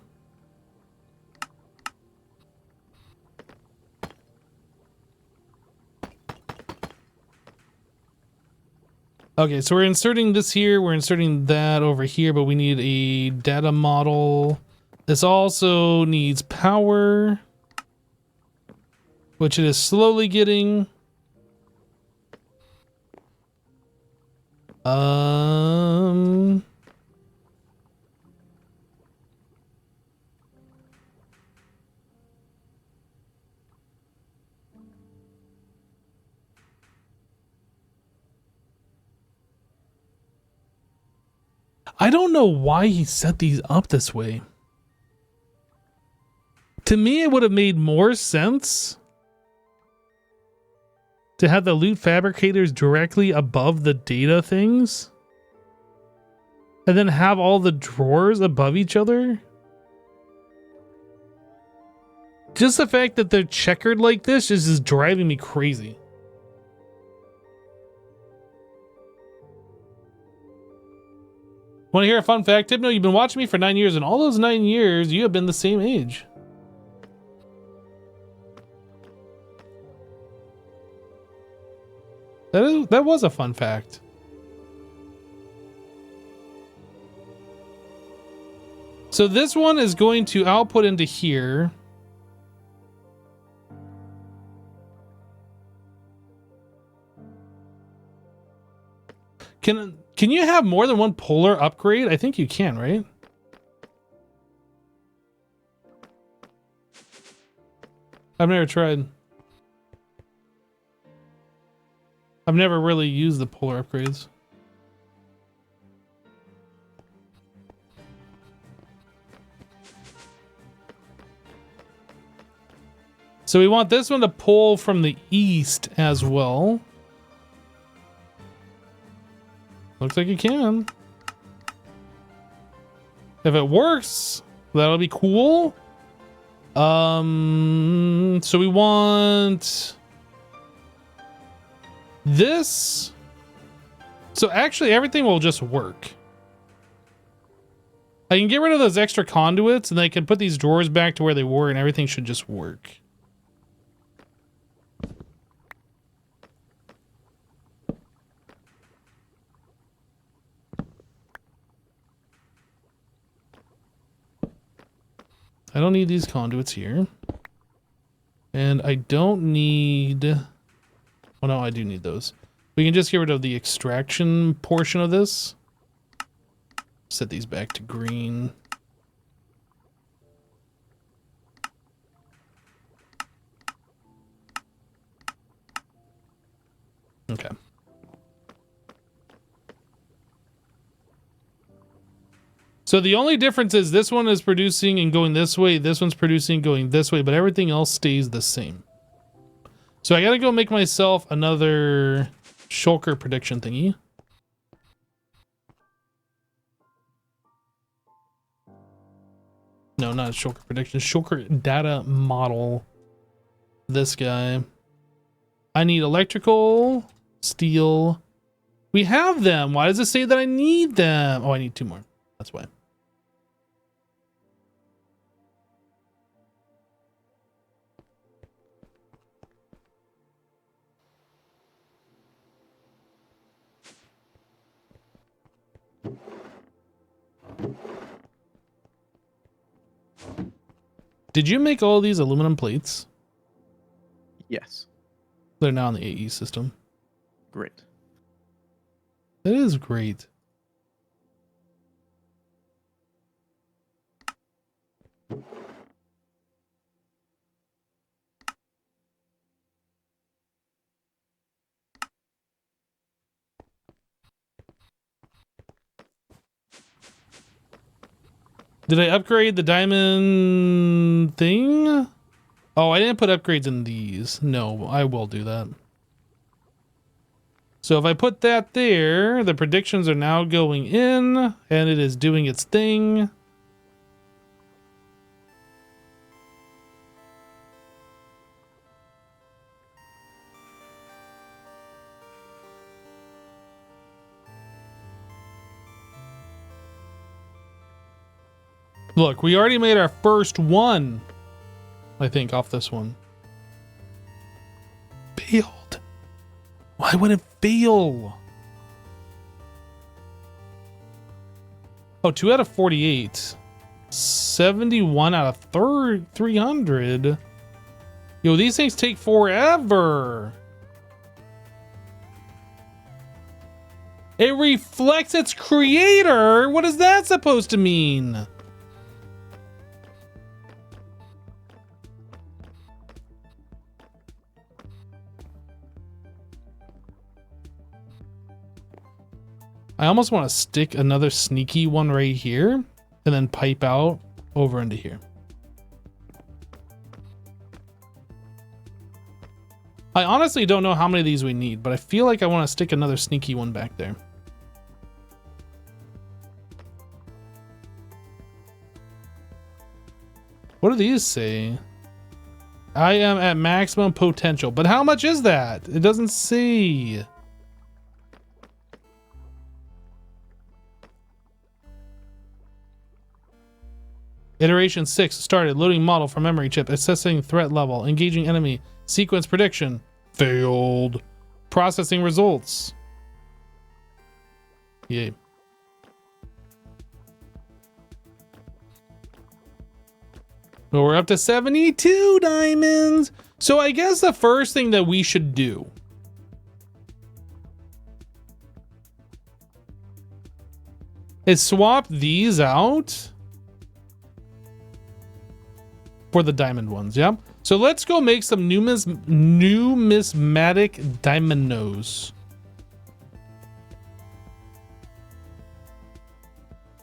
Okay, so we're inserting this here. We're inserting that over here, but we need a data model. This also needs power, which it is slowly getting. I don't know why he set these up this way. To me, it would have made more sense to have the loot fabricators directly above the data things. and then have all the drawers above each other. Just the fact that they're checkered like this is driving me crazy. Want to hear a fun fact, Hypno? You've been watching me for 9 years, and all those 9 years, you have been the same age. That was a fun fact. So this one is going to output into here. Can you have more than one polar upgrade? I think you can, right? I've never tried. I've never really used the polar upgrades. So we want this one to pull from the east as well. Looks like you can. If it works, that'll be cool. So we want this. So actually everything will just work. I can get rid of those extra conduits and I can put these drawers back to where they were and everything should just work. I don't need these conduits here. And I don't need... Oh no, I do need those. We can just get rid of the extraction portion of this. Set these back to green. Okay. So the only difference is this one is producing and going this way, this one's producing and going this way, but everything else stays the same. So I gotta go make myself another shulker prediction thingy. No, not a shulker prediction, shulker data model. This guy. I need electrical, steel. We have them. Why does it say that I need them? Oh, I need 2 more. That's why. Did you make all these aluminum plates? Yes. They're now in the AE system. Great. That is great. Did I upgrade the diamond thing? Oh, I didn't put upgrades in these. No, I will do that. So if I put that there, the predictions are now going in, and it is doing its thing. Look, we already made our first one, I think, off this one. Failed. Why would it fail? Oh, 2 out of 48. 71 out of 300. Yo, these things take forever. It reflects its creator? What is that supposed to mean? I almost want to stick another sneaky one right here and then pipe out over into here. I honestly don't know how many of these we need, but I feel like I want to stick another sneaky one back there. What do these say? I am at maximum potential. But how much is that? It doesn't say. Iteration 6 started. Loading model from memory chip. Assessing threat level. Engaging enemy. Sequence prediction. Failed. Processing results. Yay. Well, we're up to 72 diamonds. So I guess the first thing that we should do is swap these out for the diamond ones. Yeah. So let's go make some numismatic diamondos.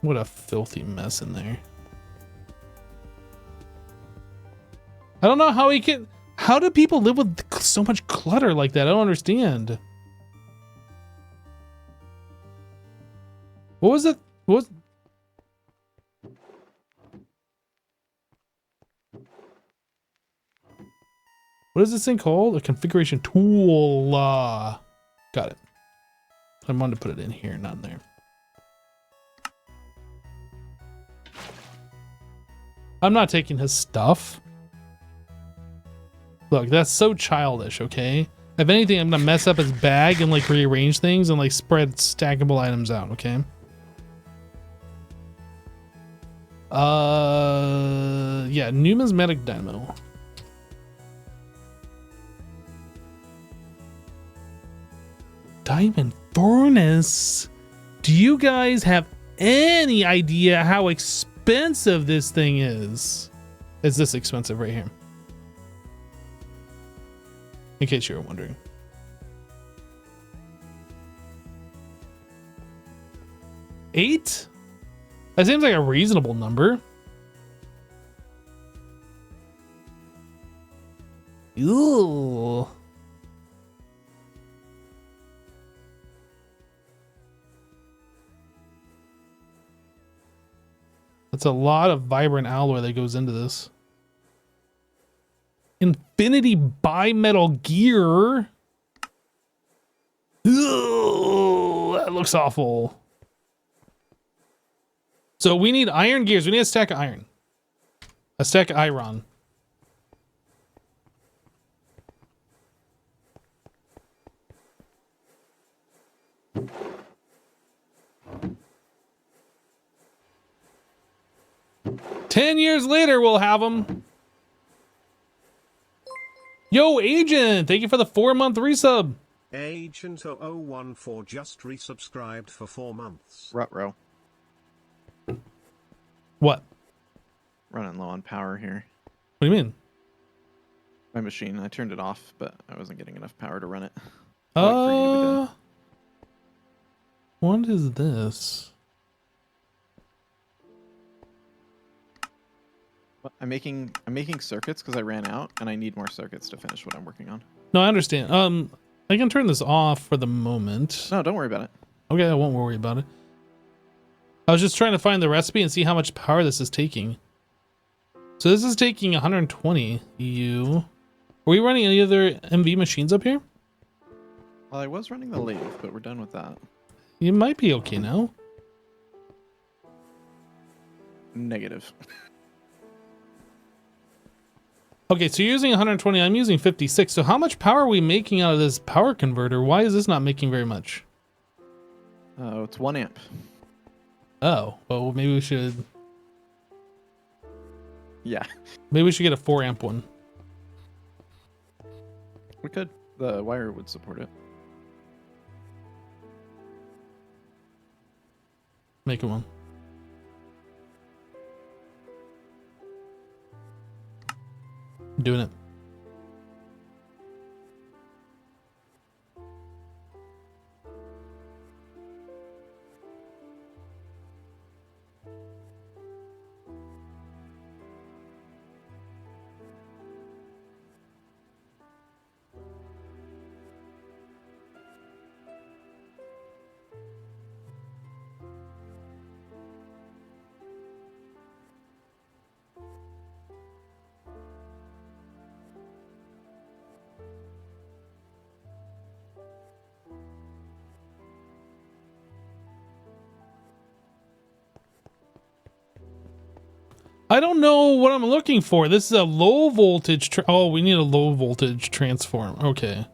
What a filthy mess in there. I don't know how he can. How do people live with so much clutter like that? I don't understand. What was it? What is this thing called? A configuration tool. Got it. I wanted to put it in here, not in there. I'm not taking his stuff. Look, that's so childish, okay? If anything, I'm gonna mess up his bag and like rearrange things and like spread stackable items out, okay? Yeah, numismatic dynamo. Diamond furnace? Do you guys have any idea how expensive this thing is? It's this expensive right here. In case you were wondering. $8? That seems like a reasonable number. Ooh. That's a lot of vibrant alloy that goes into this. Infinity bimetal gear. Ooh, that looks awful. So we need iron gears. We need a stack of iron. A stack of iron. "10 years later, we'll have them." Yo, Agent, thank you for the 4-month resub. Agent 0014 just resubscribed for 4 months. Ruh-roh. What? Running low on power here. What do you mean? My machine, I turned it off, but I wasn't getting enough power to run it. I'll wait for you to be done. What is this? I'm making circuits because I ran out and I need more circuits to finish what I'm working on. No, I understand. I can turn this off for the moment. No, don't worry about it. Okay, I won't worry about it. I was just trying to find the recipe and see how much power this is taking. So this is taking 120 EU. Are we running any other MV machines up here? Well, I was running the lathe, but we're done with that. You might be okay now. Negative. Okay, so you're using 120, I'm using 56. So how much power are we making out of this power converter? Why is this not making very much? Oh, it's 1 amp. Oh, well, maybe we should... Yeah. Maybe we should get a 4 amp one. We could. The wire would support it. Make it one. Doing it. I don't know what I'm looking for. This is a low voltage. Oh, we need a low voltage transform. Okay.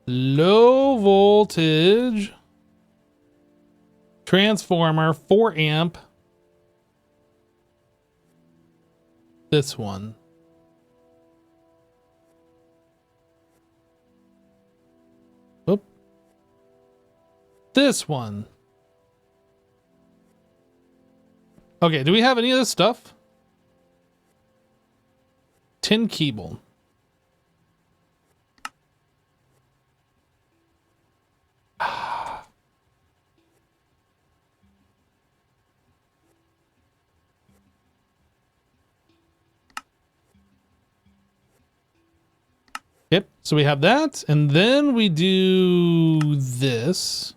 Low voltage transformer, 4 amp. This one. Oop. This one. Okay, do we have any of this stuff? Tin cable. Yep, so we have that, and then we do this.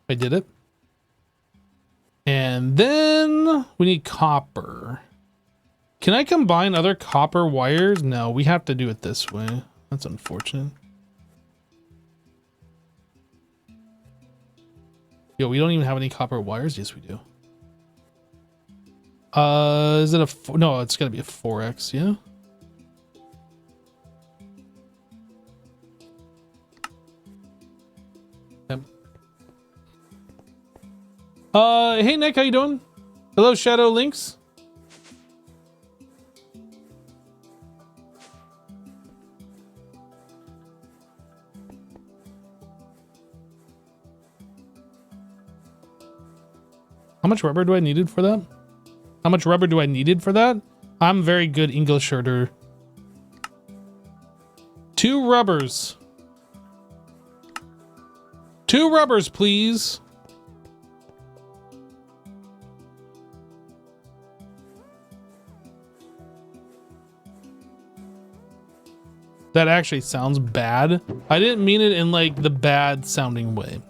I did it. And then we need copper. Can I combine other copper wires? No, we have to do it this way. That's unfortunate. Yo, we don't even have any copper wires. Yes, we do. Is it a... No, it's gotta be a 4X, yeah? Yep. Hey Nick, how you doing? Hello, Shadow Links. How much rubber do I needed for that? How much rubber do I needed for that? I'm very good English order. 2 rubbers. 2 rubbers, please. That actually sounds bad. I didn't mean it in like the bad sounding way.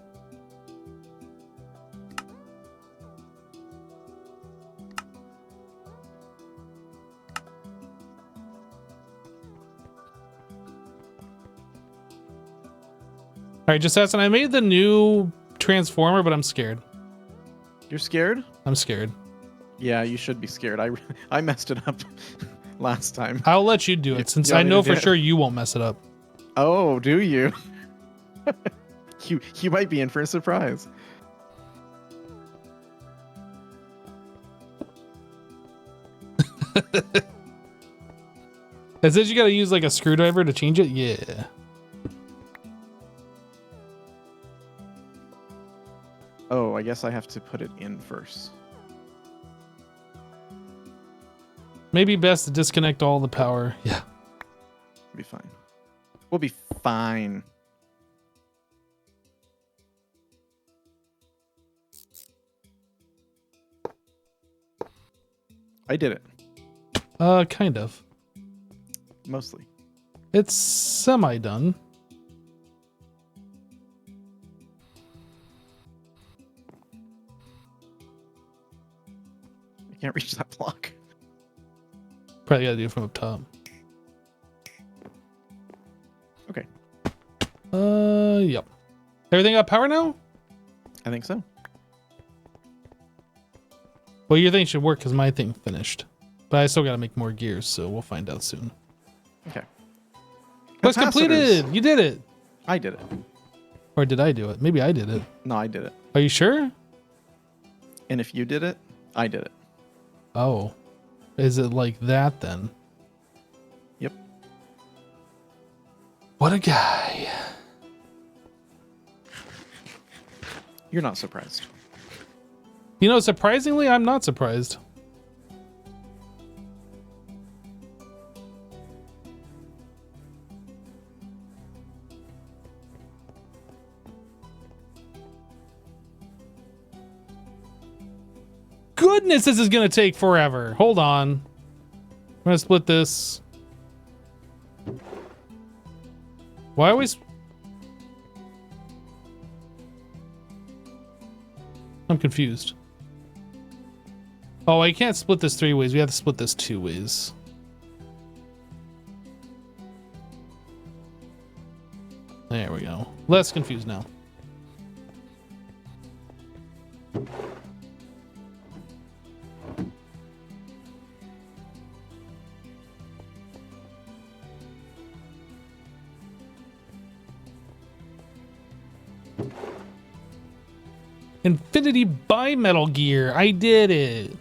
All right, just asking. I made the new transformer, but I'm scared. You're scared? I'm scared. Yeah, you should be scared. I messed it up last time. I'll let you do it since I know for sure you won't mess it up. Oh, do you? you might be in for a surprise. It says you gotta use like a screwdriver to change it? Yeah. Oh, I guess I have to put it in first. Maybe best to disconnect all the power. Yeah. Be fine. We'll be fine. I did it. Kind of. Mostly. It's semi-done. I can't reach that block. Probably gotta do it from up top. Okay. Yep. Everything got power now? I think so. Well, your thing should work because my thing finished. But I still gotta make more gears, so we'll find out soon. Okay. Quest completed! You did it! I did it. Or did I do it? Maybe I did it. No, I did it. Are you sure? And if you did it, I did it. Oh. Is it like that then? Yep. What a guy. You're not surprised. You know, surprisingly, I'm not surprised. Goodness, this is gonna take forever. Hold on. I'm gonna split this. Why always... I'm confused. Oh, I can't split this 3 ways. We have to split this 2 ways. There we go. Less confused now. Infinity bimetal gear. I did it.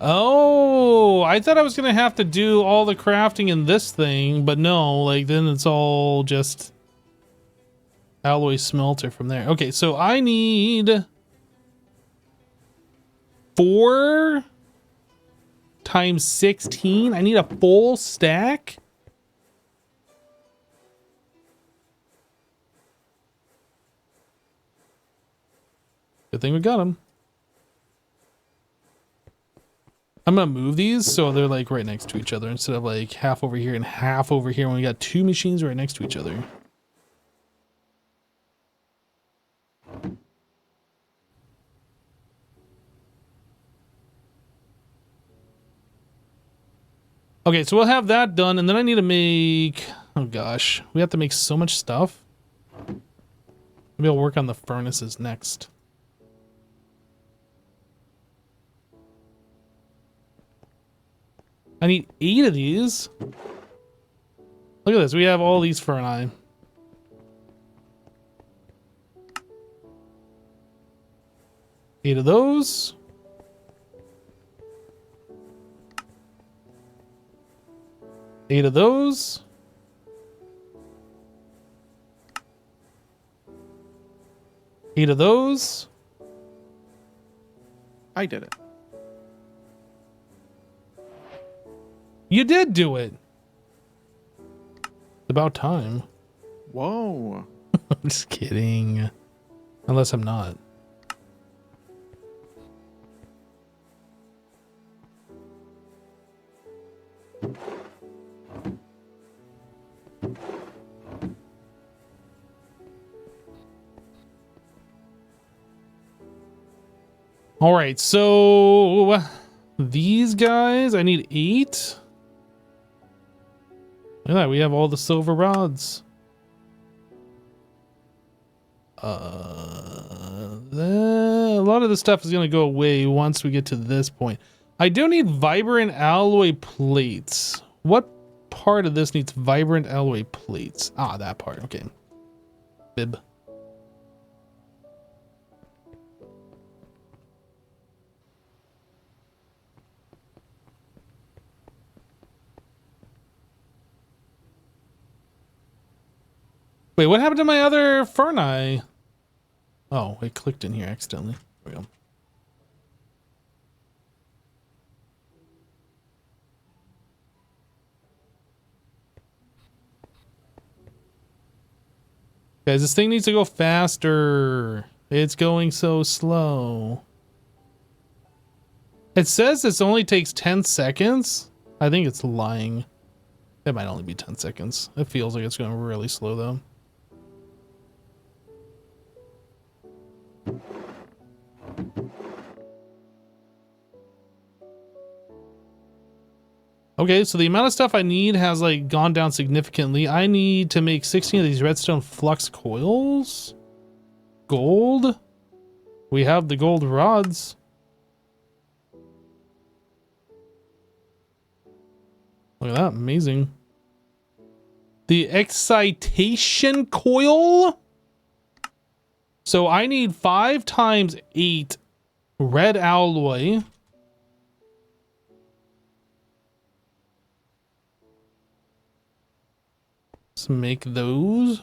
Oh, I thought I was going to have to do all the crafting in this thing, but no, like then it's all just alloy smelter from there. Okay, so I need 4 times 16. I need a full stack. Good thing we got them. I'm gonna move these so they're like right next to each other instead of like half over here and half over here when we got 2 machines right next to each other. Okay, so we'll have that done, and then I need to make... Oh gosh, we have to make so much stuff. Maybe I'll work on the furnaces next. I need 8 of these. Look at this, we have all these furnace. 8 of those. Eight of those. Eight of those. I did it. You did do it. It's about time. Whoa. I'm just kidding. Unless I'm not. All right, so these guys, I need 8. Look at that, we have all the silver rods. A lot of the stuff is going to go away once we get to this point. I do need vibrant alloy plates. What part of this needs vibrant alloy plates? Ah, that part. Okay. Bib. Wait, what happened to my other furnace? Oh, it clicked in here accidentally. There we go. Guys, this thing needs to go faster. It's going so slow. It says this only takes 10 seconds. I think it's lying. It might only be 10 seconds. It feels like it's going really slow though. Okay, so the amount of stuff I need has like gone down significantly. I need to make 16 of these redstone flux coils. Gold. We have the gold rods. Look at that, amazing. The excitation coil. So I need 5 times 8 red alloy. Let's make those.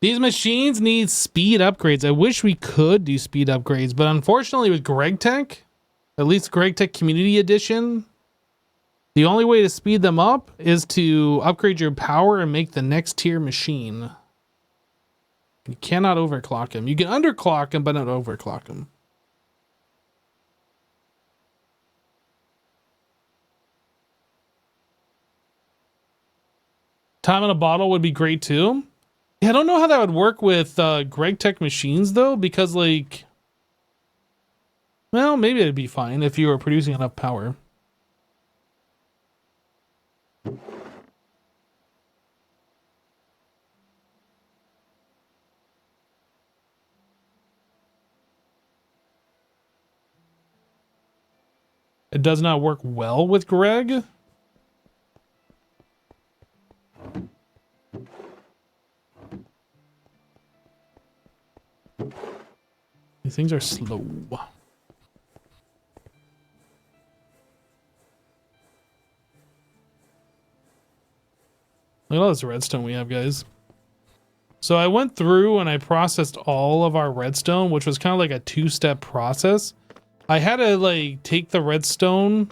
These machines need speed upgrades. I wish we could do speed upgrades, but unfortunately with GregTech, at least GregTech Community Edition, the only way to speed them up is to upgrade your power and make the next tier machine. You cannot overclock them. You can underclock them, but not overclock them. Time in a bottle would be great too. Yeah, I don't know how that would work with GregTech machines though, because like, well, maybe it'd be fine if you were producing enough power. It does not work well with Greg. These things are slow. Look at all this redstone we have, guys. So I went through and I processed all of our redstone, which was kind of like a two-step process. I had to like take the redstone,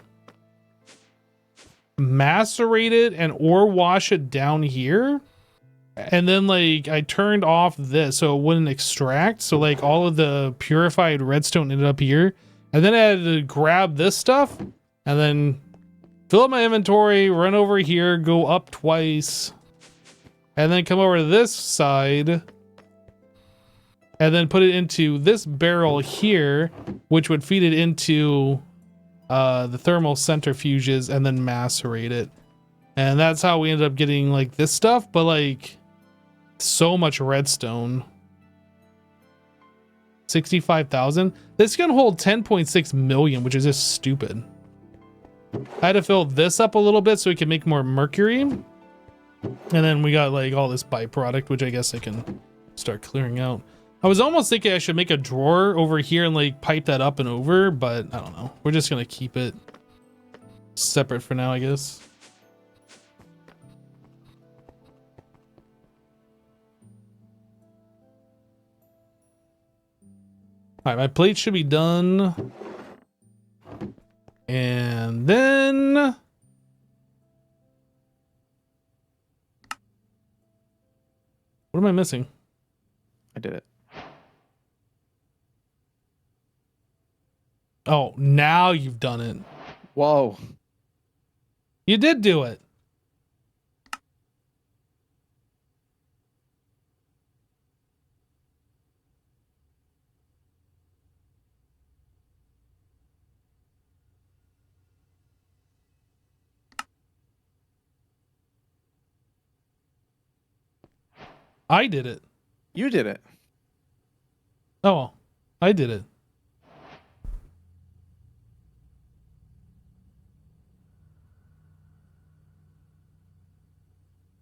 macerate it, and ore wash it down here. And then like I turned off this so it wouldn't extract. So like all of the purified redstone ended up here. And then I had to grab this stuff and then fill up my inventory, run over here, go up twice, and then come over to this side and then put it into this barrel here, which would feed it into the thermal centrifuges and then macerate it. And that's how we ended up getting like this stuff, but like so much redstone. 65,000. This can hold 10.6 million, which is just stupid. I had to fill this up a little bit so we can make more mercury. And then we got like all this byproduct, which I guess I can start clearing out. I was almost thinking I should make a drawer over here and like pipe that up and over, but I don't know. We're just gonna keep it separate for now, I guess. All right, my plate should be done. And then what am I missing? I did it. Oh, now you've done it. Whoa. You did do it. I did it. You did it. Oh, I did it.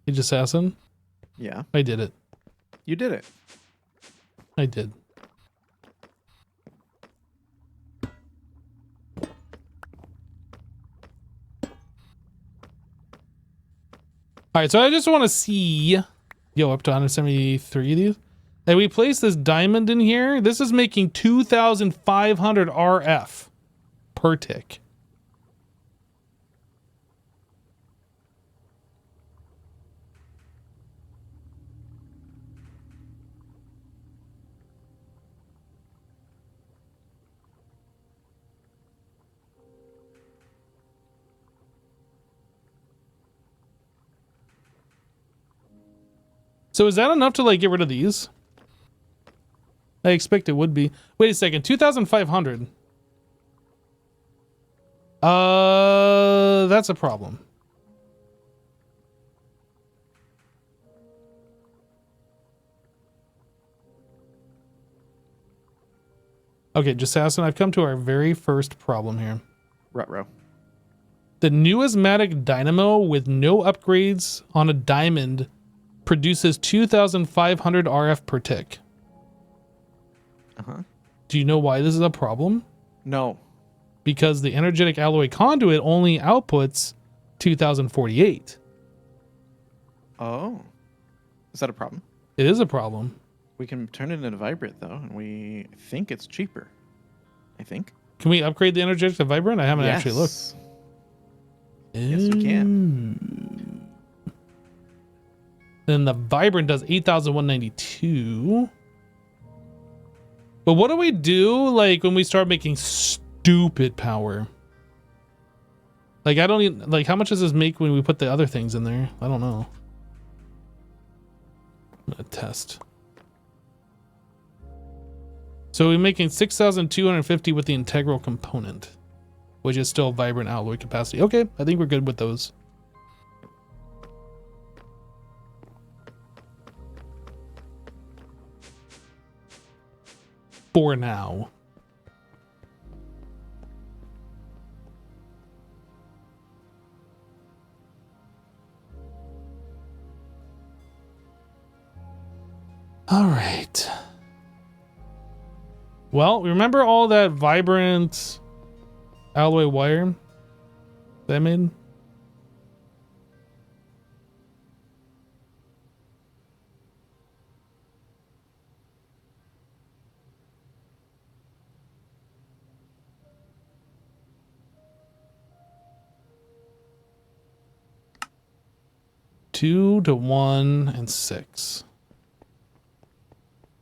Age Assassin? Yeah. I did it. You did it. I did. All right, so I just want to see, up to 173 of these. And we place this diamond in here. This is making 2,500 RF per tick. So is that enough to like get rid of these? I expect it would be. Wait a second, 2,500. That's a problem. Okay, Jassassin, I've come to our very first problem here. Ruh-roh. The Numismatic Dynamo with no upgrades on a diamond produces 2,500 RF per tick. Uh-huh. Do you know why this is a problem? No. Because the energetic alloy conduit only outputs 2,048. Oh. Is that a problem? It is a problem. We can turn it into vibrant, though, and we think it's cheaper. I think. Can we upgrade the energetic to vibrant? I haven't actually looked. Yes, we can. Then the vibrant does 8,192. But what do we do like when we start making stupid power? Like I don't even, like how much does this make when we put the other things in there? I don't know. I'm gonna test. So we're making 6,250 with the integral component, which is still vibrant alloy capacity. Okay, I think we're good with those. For now. All right. Well, remember all that vibrant alloy wire that I made? Two to 1 and 6.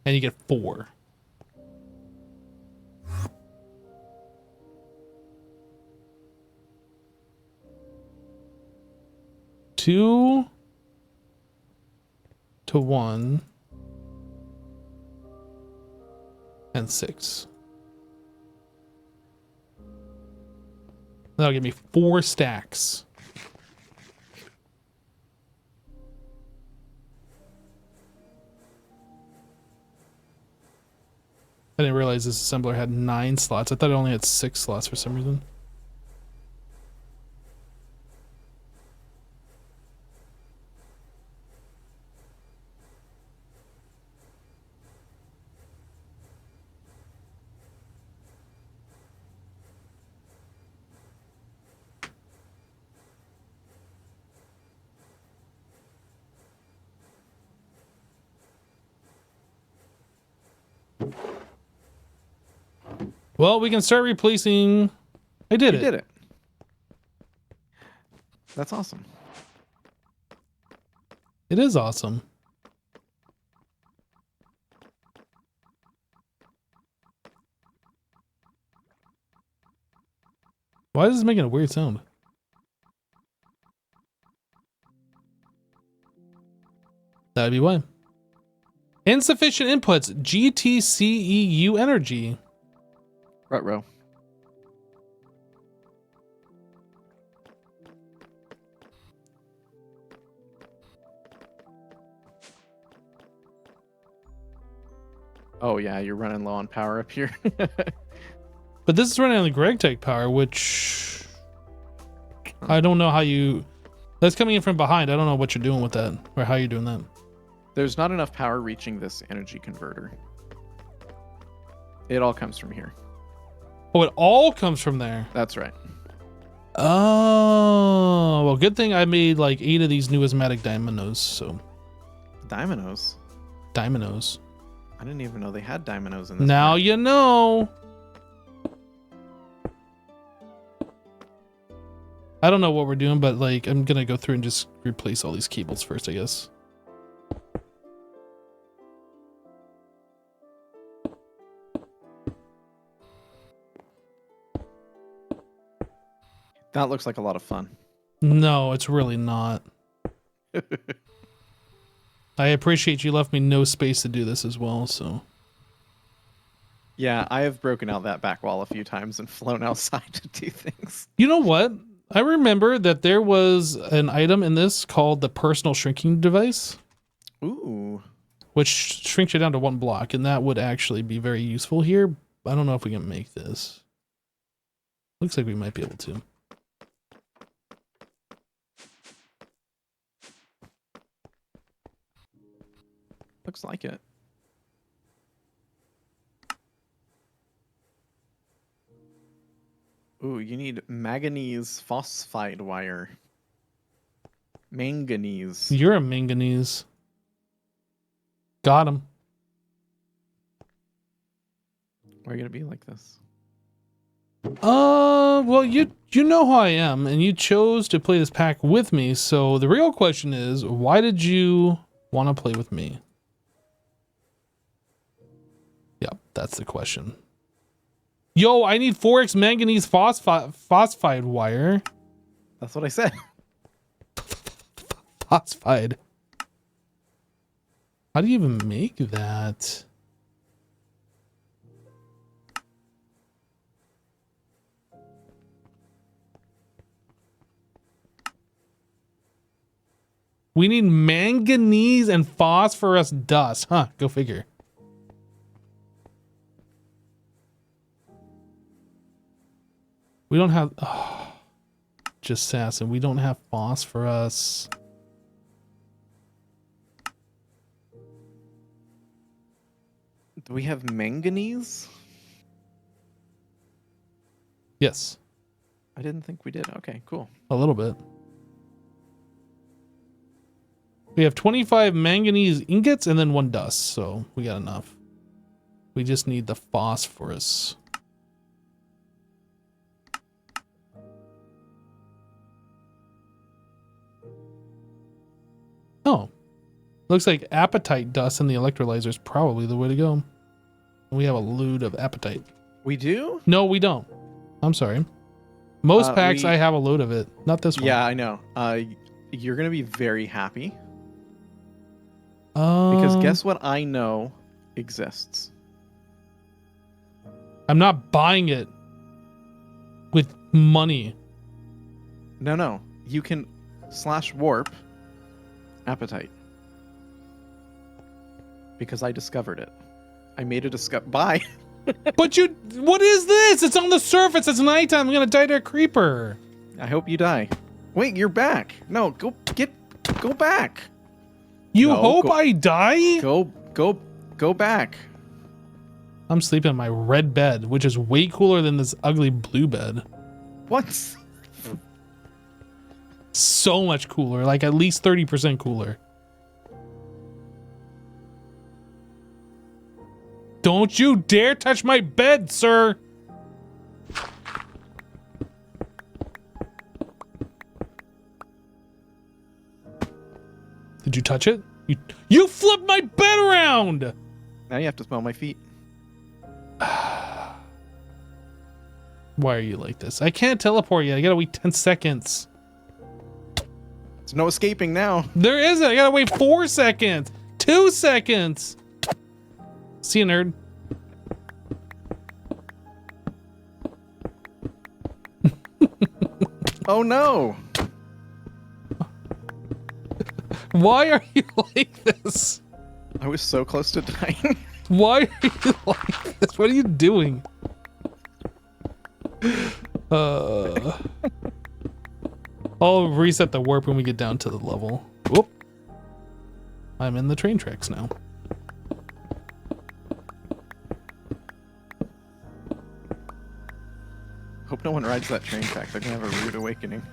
And you get 4. Two to 1 and 6. That'll give me 4 stacks. I didn't realize this assembler had 9 slots. I thought it only had 6 slots for some reason. Well, we can start replacing. I did it. You did it. That's awesome. It is awesome. Why is this making a weird sound? That'd be why. Insufficient inputs. GTCEU energy. Ruh-roh. Oh yeah, you're running low on power up here. But this is running on the GregTech power, which I don't know how you. That's coming in from behind. I don't know what you're doing with that or how you're doing that. There's not enough power reaching this energy converter. It all comes from here. Oh, it all comes from there. That's right. Oh, well, good thing I made like 8 of these Numismatic Dynamo's. So, Dynamo's. Dynamo's. I didn't even know they had Dynamo's in this. Now map. you know. I don't know what we're doing, but like I'm gonna go through and just replace all these cables first, I guess. That looks like a lot of fun. No, it's really not. I appreciate you left me no space to do this as well, so. Yeah, I have broken out that back wall a few times and flown outside to do things. You know what? I remember that there was an item in this called the personal shrinking device. Ooh. Which shrinks you down to 1 block, and that would actually be very useful here. I don't know if we can make this. Looks like we might be able to. Looks like it. Ooh, you need manganese phosphide wire. Manganese. You're a manganese. Got him. Why are you gonna be like this? Well, you know who I am, and you chose to play this pack with me, so the real question is, why did you want to play with me? Yep, that's the question. Yo, I need 4x manganese phosphide wire. That's what I said. Phosphide. How do you even make that? We need manganese and phosphorus dust. Huh, go figure. We don't have... Oh, just sassing. We don't have phosphorus. Do we have manganese? Yes, I didn't think we did. Okay, cool. a little bit. We have 25 manganese ingots and then 1 dust, so we got enough. We just need the phosphorus. Oh, looks like apatite dust in the electrolyzer is probably the way to go. We have a load of apatite. We do? No, we don't. I'm sorry. Most packs, we- I have a load of it. Not this one. Yeah, I know. You're gonna be very happy because guess what? I know exists. I'm not buying it with money. No. You can /warp appetite because I discovered it. I made a Bye. But you, what is this? It's on the surface. It's nighttime. I'm gonna die to a creeper. I hope you die. Wait, you're back. No, go back. You No, hope go- I die? Go back. I'm sleeping in my red bed, which is way cooler than this ugly blue bed. What? So much cooler, like at least 30% cooler. Don't you dare touch my bed, sir. Did you touch it? You flipped my bed around. Now you have to smell my feet. Why are you like this? I can't teleport yet. I gotta wait 10 seconds. There's no escaping now. There isn't. I gotta wait 4 seconds. 2 seconds. See you, nerd. Oh no. Why are you like this? I was so close to dying. Why are you like this? What are you doing? I'll reset the warp when we get down to the level. Whoop. I'm in the train tracks now. Hope no one rides that train track. They're gonna have a rude awakening.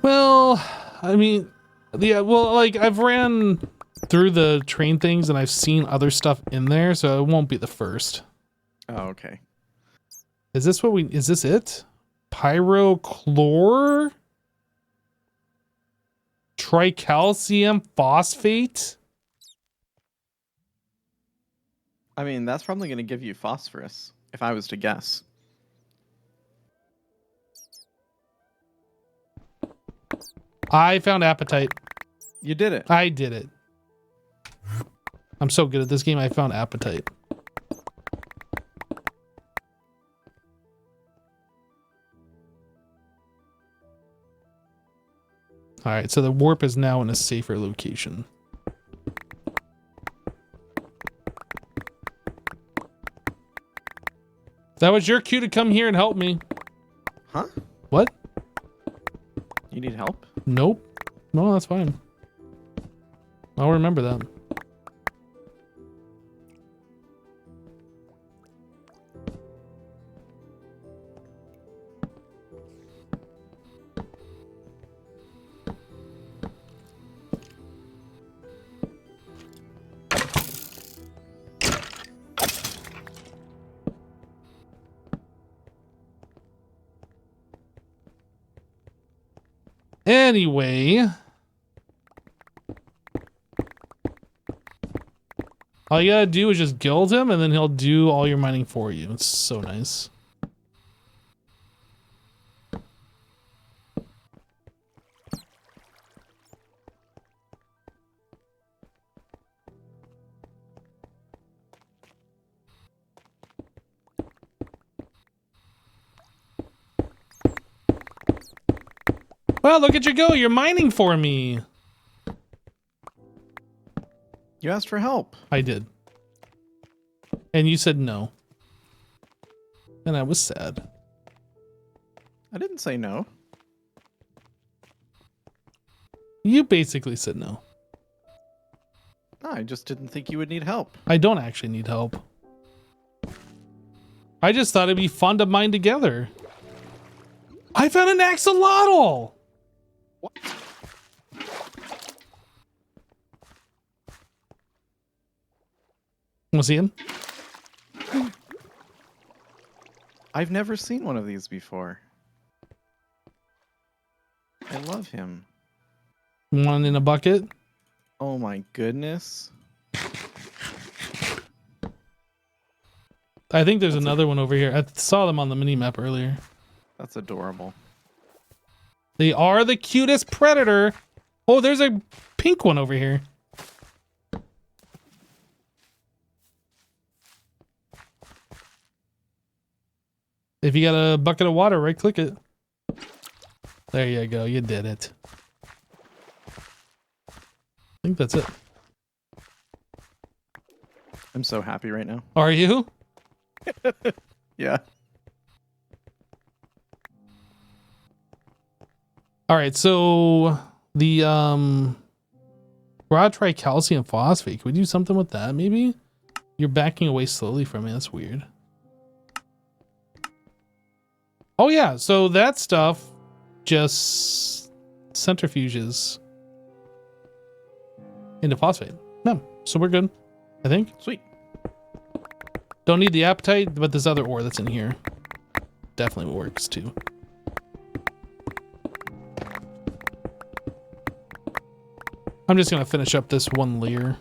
Well, I mean, yeah, well, like I've ran through the train things and I've seen other stuff in there, so it won't be the first. Oh, okay. Is this it? Pyrochlor? Tricalcium phosphate? I mean, that's probably gonna give you phosphorus, if I was to guess. I found appetite. You did it. I did it. I'm so good at this game, I found appetite. Alright, so the warp is now in a safer location. That was your cue to come here and help me. Huh? What? You need help? Nope. No, that's fine. I'll remember that. Anyway, all you gotta do is just guild him and then he'll do all your mining for you. It's so nice. Well, look at you go. You're mining for me. You asked for help. I did. And you said no. And I was sad. I didn't say no. You basically said no. No, I just didn't think you would need help. I don't actually need help. I just thought it'd be fun to mine together. I found an axolotl! What? Want to see him? I've never seen one of these before. I love him. One in a bucket. Oh my goodness. I think there's another one over here. I saw them on the mini map earlier. That's adorable. They are the cutest predator. Oh, there's a pink one over here. If you got a bucket of water, right click it. There you go. You did it. I think that's it. I'm so happy right now. Are you? Yeah. All right, so the raw tricalcium phosphate, can we do something with that maybe? You're backing away slowly from me. That's weird. Oh yeah, so that stuff just centrifuges into phosphate. No, so we're good, I think. Sweet. Don't need the appetite, but this other ore that's in here definitely works too. I'm just gonna finish up this one layer.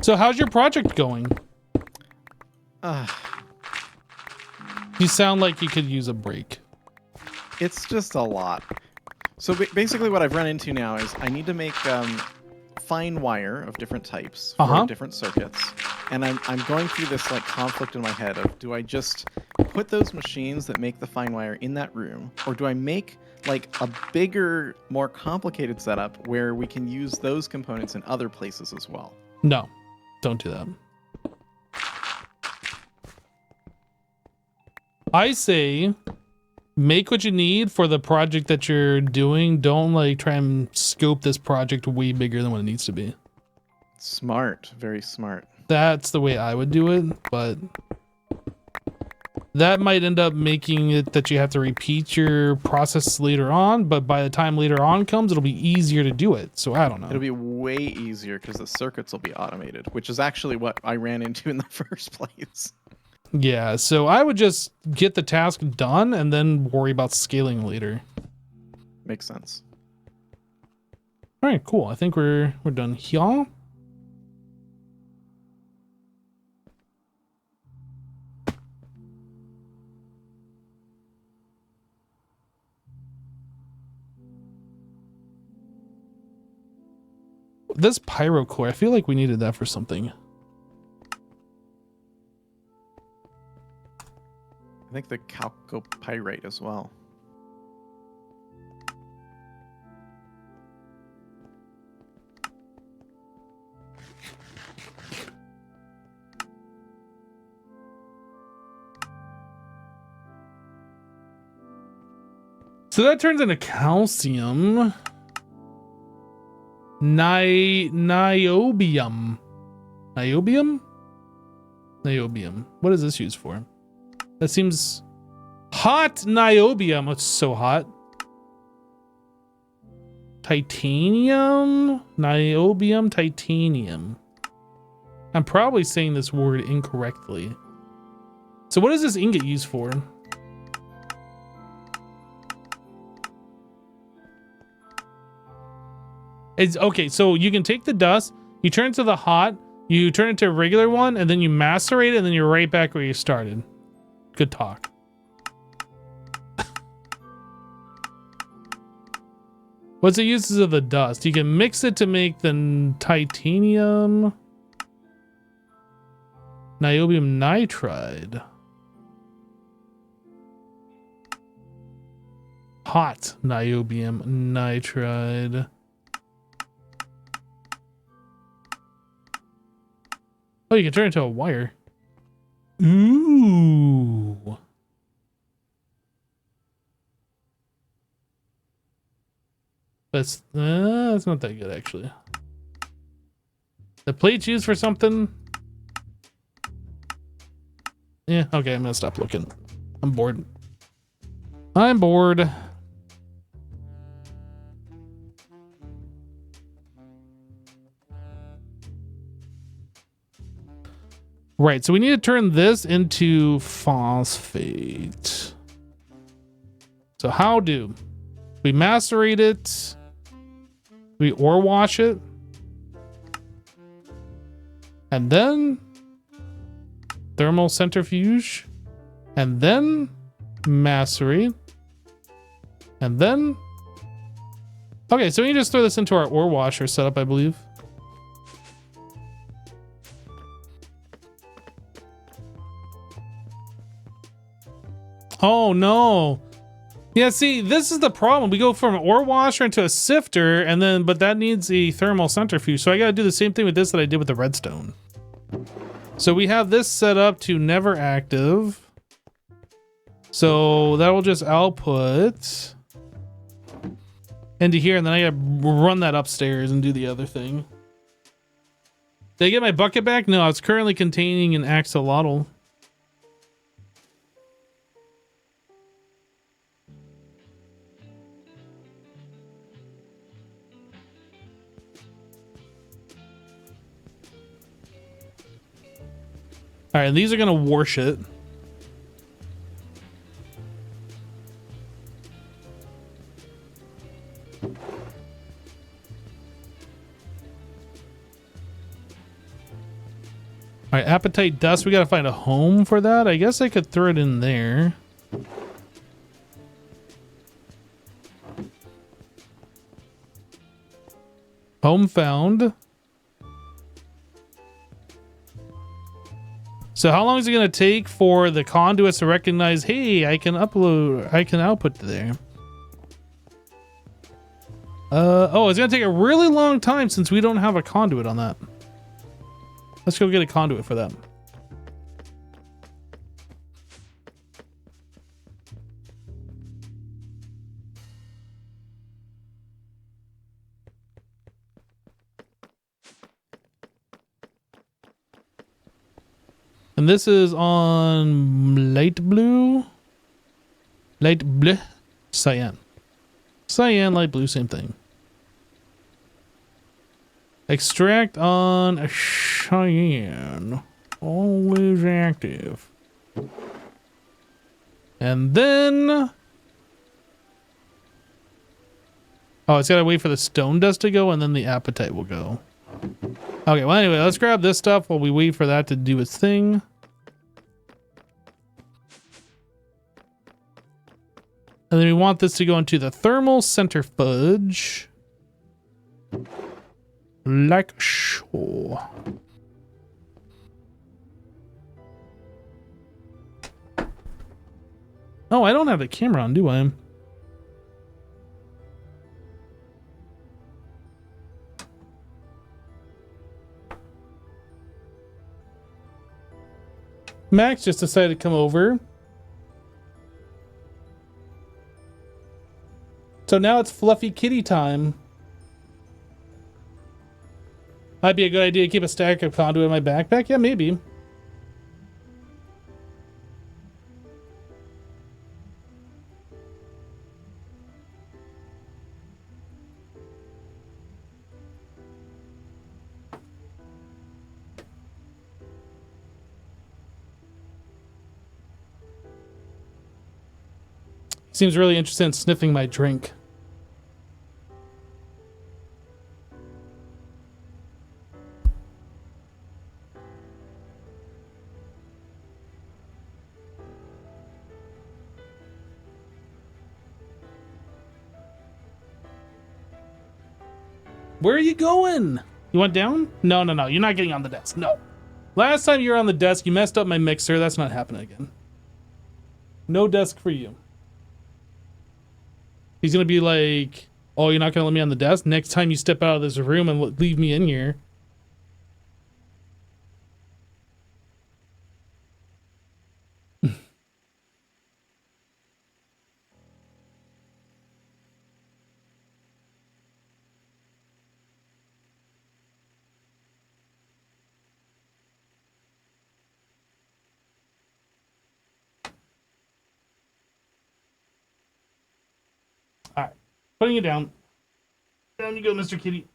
So how's your project going? You sound like you could use a break. It's just a lot. So basically what I've run into now is I need to make fine wire of different types for different circuits. And I'm going through this like conflict in my head of, do I just put those machines that make the fine wire in that room, or do I make like a bigger, more complicated setup where we can use those components in other places as well? No, don't do that. I say make what you need for the project that you're doing. Don't like try and scope this project way bigger than what it needs to be. Smart, very smart. That's the way I would do it, but that might end up making it that you have to repeat your process later on, but by the time later on comes, it'll be easier to do it. So I don't know. It'll be way easier because the circuits will be automated, which is actually what I ran into in the first place. Yeah, so I would just get the task done and then worry about scaling later. Makes sense. All right, cool. I think we're done here. This pyrocore, I feel like we needed that for something. I think the chalcopyrite as well. So that turns into calcium. Niobium. Niobium? Niobium. What is this used for? That seems hot. Niobium. It's so hot. Titanium. Niobium. Titanium. I'm probably saying this word incorrectly. So what is this ingot used for? It's okay. So you can take the dust, you turn it to the hot, you turn it to a regular one, and then you macerate it, and then you're right back where you started. Good talk. What's the uses of the dust? You can mix it to make the titanium, niobium nitride. Hot niobium nitride. Oh, you can turn it into a wire. Ooh. That's not that good, actually. The plate's used for something. Yeah, okay, I'm gonna stop looking. I'm bored. I'm bored. Right, so we need to turn this into phosphate. So how do we macerate it? We ore wash it. And then thermal centrifuge. And then macerate. And then... Okay, so we can just throw this into our ore washer setup, I believe. Oh no. Yeah, see, this is the problem. We go from an ore washer into a sifter, and then, but that needs a thermal centrifuge. So I gotta do the same thing with this that I did with the redstone. So we have this set up to never active. So that will just output into here, and then I gotta run that upstairs and do the other thing. Did I get my bucket back? No, it's currently containing an axolotl. All right, these are gonna wash it. All right, appetite dust. We gotta find a home for that. I guess I could throw it in there. Home found. So how long is it going to take for the conduits to recognize, hey, I can output to there? Oh, it's going to take a really long time since we don't have a conduit on that. Let's go get a conduit for that. And this is on light blue, cyan. Cyan, light blue, same thing. Extract on cyan, always active. And then, oh, it's gotta wait for the stone dust to go, and then the appetite will go. Okay, well anyway, let's grab this stuff while we wait for that to do its thing. And then we want this to go into the thermal centrifuge. Like so. Oh, I don't have the camera on, do I? Max just decided to come over. So now it's fluffy kitty time. Might be a good idea to keep a stack of conduit in my backpack. Yeah, maybe. Seems really interested in sniffing my drink. Where are you going? You went down? No, no, no. You're not getting on the desk. No. Last time you were on the desk, you messed up my mixer. That's not happening again. No desk for you. He's gonna be like, oh, you're not gonna let me on the desk? Next time you step out of this room and leave me in here. Putting it down. Down you go, Mr. Kitty.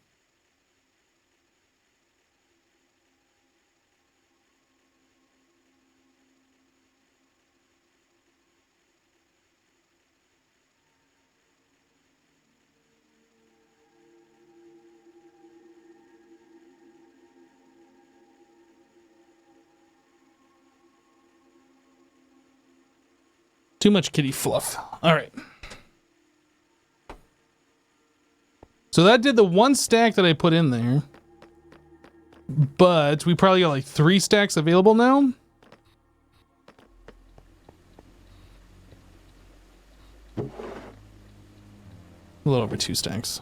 Too much kitty fluff. All right. So that did the one stack that I put in there. But we probably got like 3 stacks available now. A little over 2 stacks.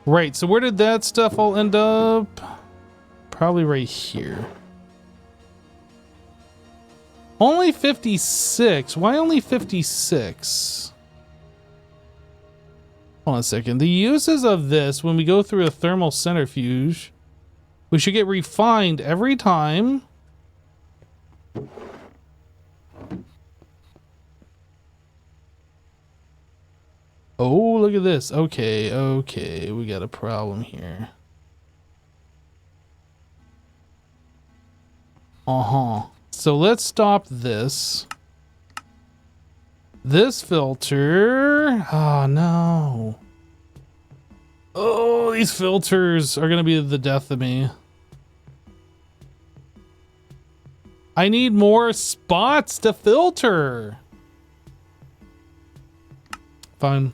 Right, so where did that stuff all end up? Probably right here. Only 56. Why only 56? Hold on a second. The uses of this, when we go through a thermal centrifuge, we should get refined every time. Oh, look at this. Okay, okay. We got a problem here. Uh-huh. So let's stop this. This filter. Oh, no. Oh, these filters are going to be the death of me. I need more spots to filter. Fine.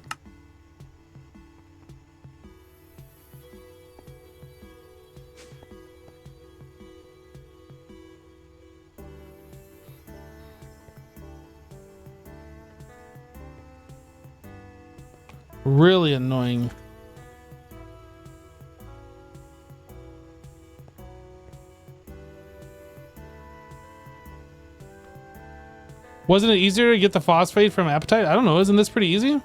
Really annoying. Wasn't it easier to get the phosphate from Appetite? I don't know. Isn't this pretty easy?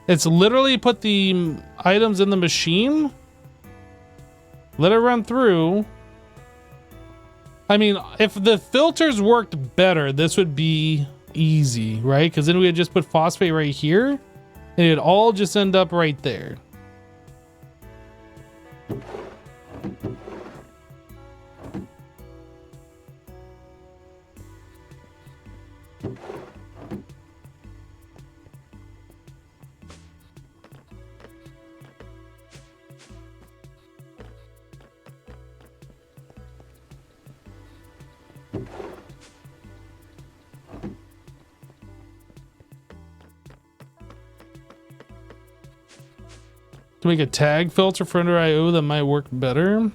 It's literally put the items in the machine, let it run through. I mean, if the filters worked better, this would be easy, right? Because then we would just put phosphate right here, and it'd all just end up right there. To make a tag filter for under IO that might work better.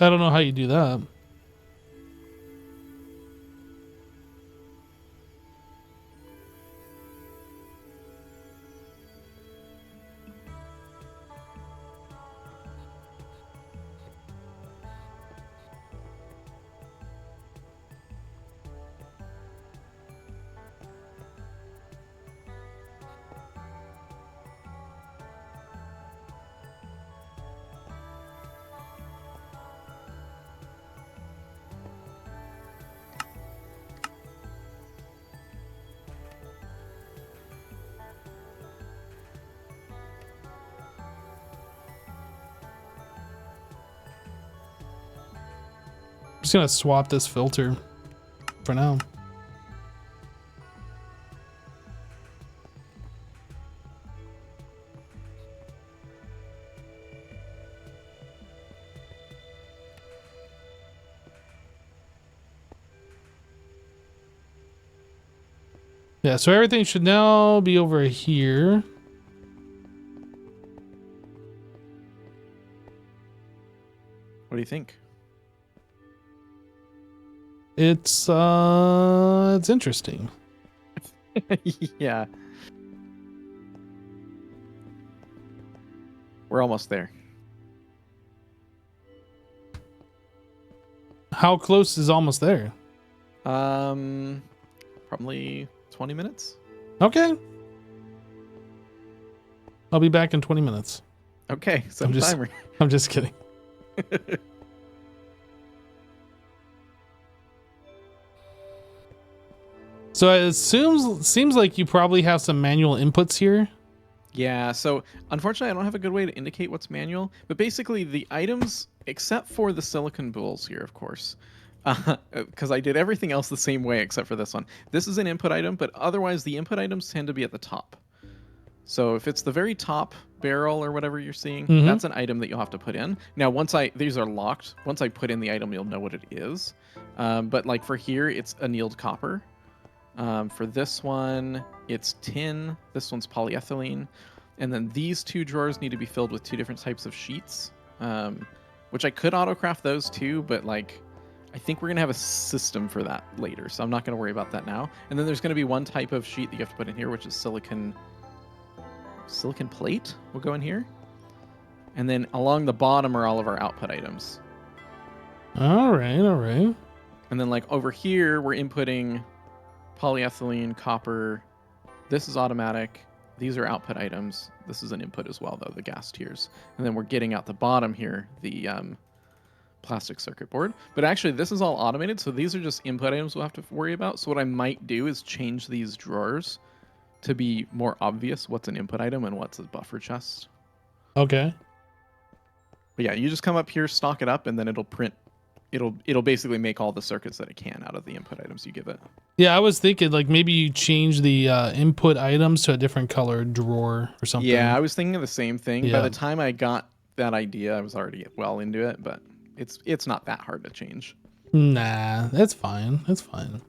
I don't know how you do that. I'm just gonna swap this filter for now. Yeah, so everything should now be over here. What do you think? It's interesting. Yeah. We're almost there. How close is almost there? Probably 20 minutes. Okay. I'll be back in 20 minutes. Okay, set a timer. I'm just kidding. So it seems like you probably have some manual inputs here. Yeah, so unfortunately I don't have a good way to indicate what's manual, but basically the items, except for the silicon bowls here, of course, because I did everything else the same way except for this one. This is an input item, but otherwise the input items tend to be at the top. So if it's the very top barrel or whatever you're seeing, that's an item that you'll have to put in. Now, these are locked. Once I put in the item, you'll know what it is. But like for here, it's annealed copper. For this one, it's tin. This one's polyethylene. And then these two drawers need to be filled with two different types of sheets, which I could autocraft those too, but like I think we're going to have a system for that later, so I'm not going to worry about that now. And then there's going to be one type of sheet that you have to put in here, which is silicon plate will go in here. And then along the bottom are all of our output items. All right. And then like over here, we're inputting polyethylene, copper. This is automatic. These are output items. This is an input as well, though, the gas tiers. And then we're getting out the bottom here, the plastic circuit board. But actually, this is all automated, so these are just input items we'll have to worry about. So what I might do is change these drawers to be more obvious what's an input item and what's a buffer chest. Okay. But yeah, you just come up here, stock it up, and then it'll print. It'll basically make all the circuits that it can out of the input items you give it. Yeah, I was thinking like maybe you change the input items to a different colored drawer or something. Yeah, I was thinking of the same thing. Yeah. By the time I got that idea, I was already well into it, but it's not that hard to change. Nah, that's fine. That's fine.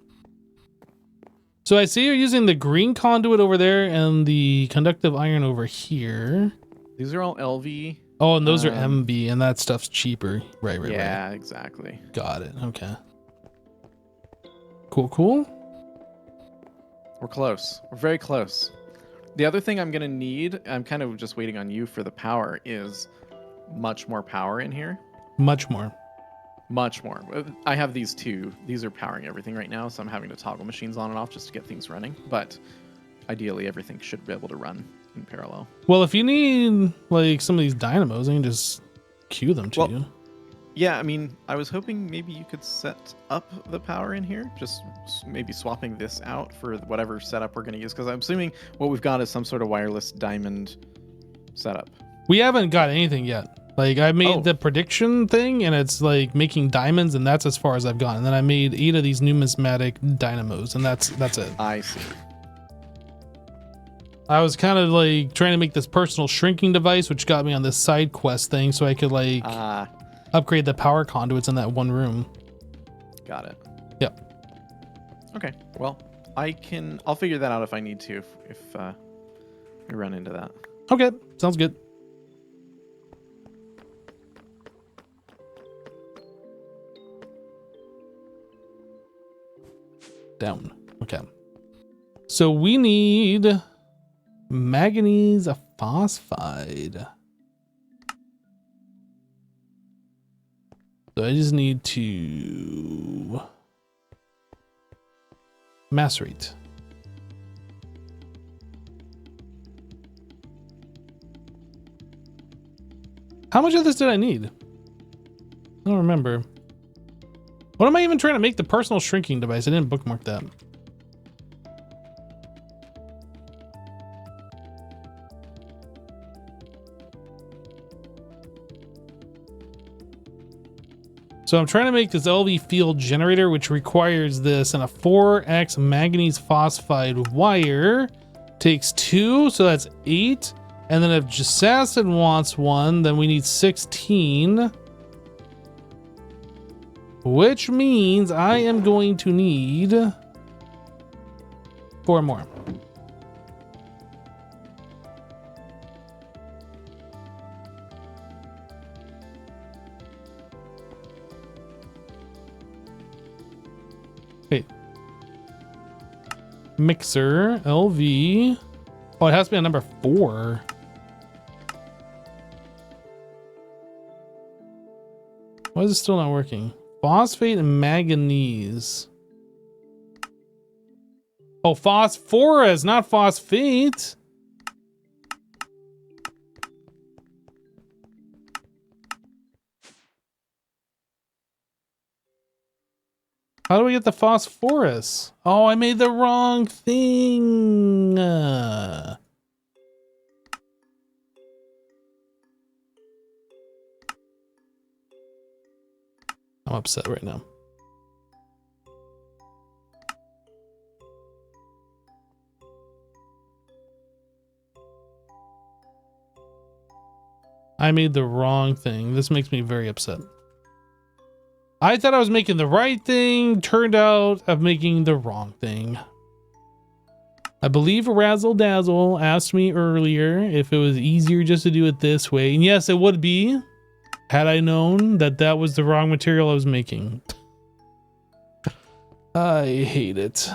So I see you're using the green conduit over there and the conductive iron over here. These are all LV. Oh, and those are MB, and that stuff's cheaper. Right. Yeah, exactly. Got it. Okay. Cool. We're close. We're very close. The other thing I'm going to need, I'm kind of just waiting on you for the power, is much more power in here. Much more. I have these two. These are powering everything right now, so I'm having to toggle machines on and off just to get things running. But ideally, everything should be able to run in parallel. Well, if you need like some of these dynamos, I can just queue them to you. Yeah, I mean, I was hoping maybe you could set up the power in here, just maybe swapping this out for whatever setup we're going to use, because I'm assuming what we've got is some sort of wireless diamond setup. We haven't got anything yet. Like I made the prediction thing, and it's like making diamonds, and that's as far as I've gone. And then I made 8 of these numismatic dynamos, and that's it. I see. I was kind of like trying to make this personal shrinking device, which got me on this side quest thing, so I could like upgrade the power conduits in that one room. Got it. Yep. Okay. Well, I'll figure that out if I need to, if we run into that. Okay, sounds good. Down. Okay. So we need manganese phosphide. So I just need to macerate. How much of this did I need? I don't remember. What am I even trying to make the personal shrinking device? I didn't bookmark that. So I'm trying to make this LV field generator, which requires this, and a 4x manganese phosphide wire. Takes 2, so that's 8. And then if Jasassin wants one, then we need 16. Which means I am going to need 4 more. Wait. Mixer, LV. Oh, it has to be on number 4. Why is it still not working? Phosphate and manganese. Oh, phosphorus, not phosphate. How do we get the phosphorus? Oh, I made the wrong thing. I'm upset right now. I made the wrong thing. This makes me very upset. I thought I was making the right thing. Turned out I'm making the wrong thing. I believe Razzle Dazzle asked me earlier if it was easier just to do it this way. And yes, it would be, had I known that that was the wrong material I was making. I hate it.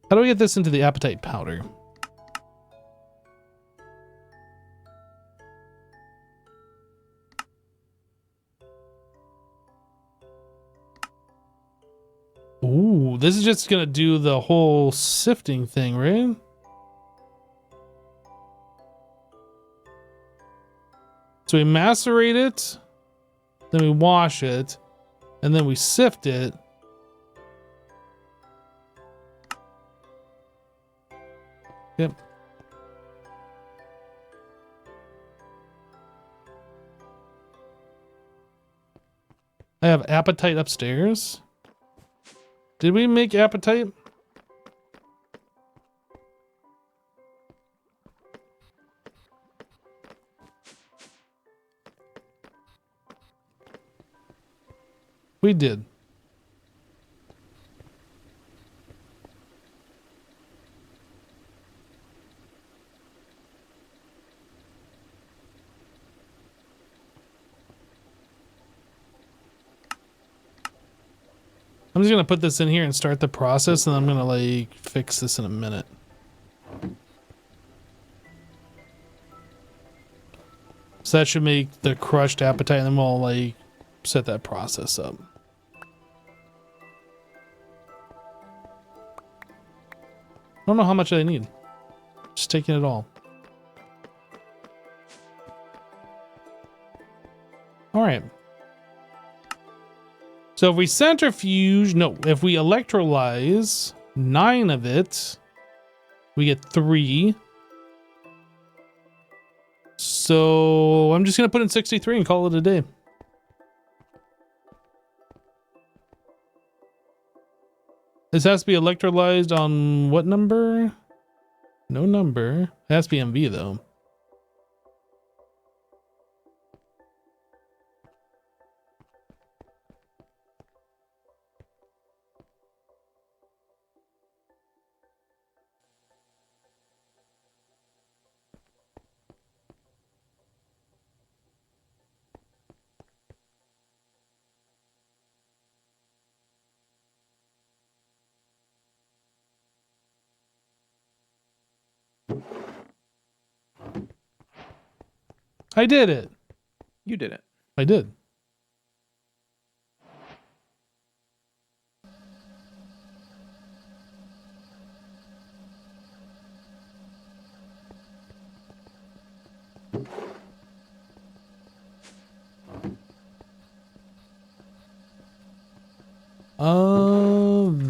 How do I get this into the apatite powder? Ooh, this is just gonna do the whole sifting thing, right? So we macerate it, then we wash it, and then we sift it. Yep. I have apatite upstairs. Did we make apatite? We did. I'm just gonna put this in here and start the process, and I'm gonna like fix this in a minute. So that should make the crushed apatite, and then we'll like set that process up. I don't know how much I need. Just taking it all. All right. So if we centrifuge, no, if we electrolyze 9 of it, we get 3. So I'm just going to put in 63 and call it a day. This has to be electrolyzed on what number? No number. It has to be MV though. I did it. You did it. I did.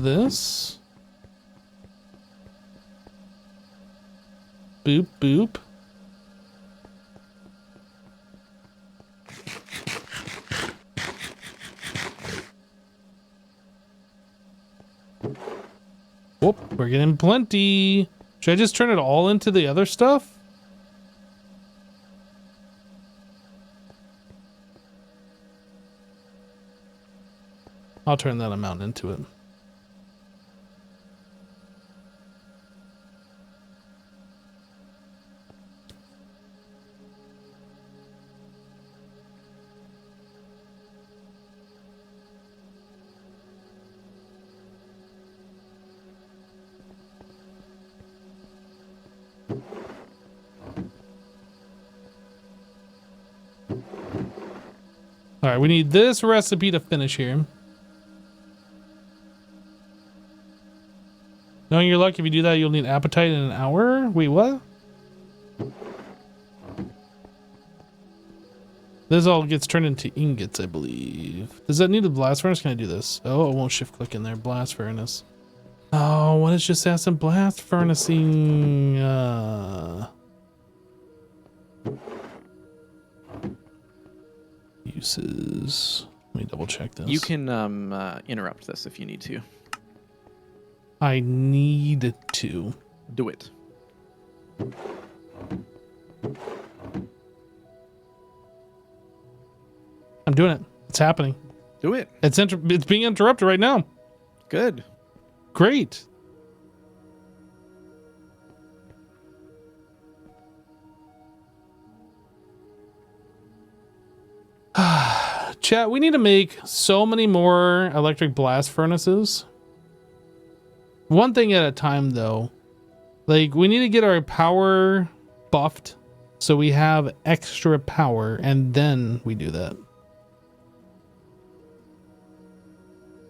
This. Boop, boop. Whoop, we're getting plenty. Should I just turn it all into the other stuff? I'll turn that amount into it. All right, we need this recipe to finish here. Knowing your luck, if you do that, you'll need appetite in an hour. Wait, what? This all gets turned into ingots, I believe. Does that need a blast furnace? Can I do this? Oh, it won't shift click in there. Blast furnace. Oh, what is just asking blast furnacing? Uses. Let me double check this. You can interrupt this if you need to. I need to. Do it. I'm doing it. It's happening. Do it. It's being interrupted right now. Good. Great. Chat, we need to make so many more electric blast furnaces. One thing at a time, though. Like, we need to get our power buffed so we have extra power, and then we do that.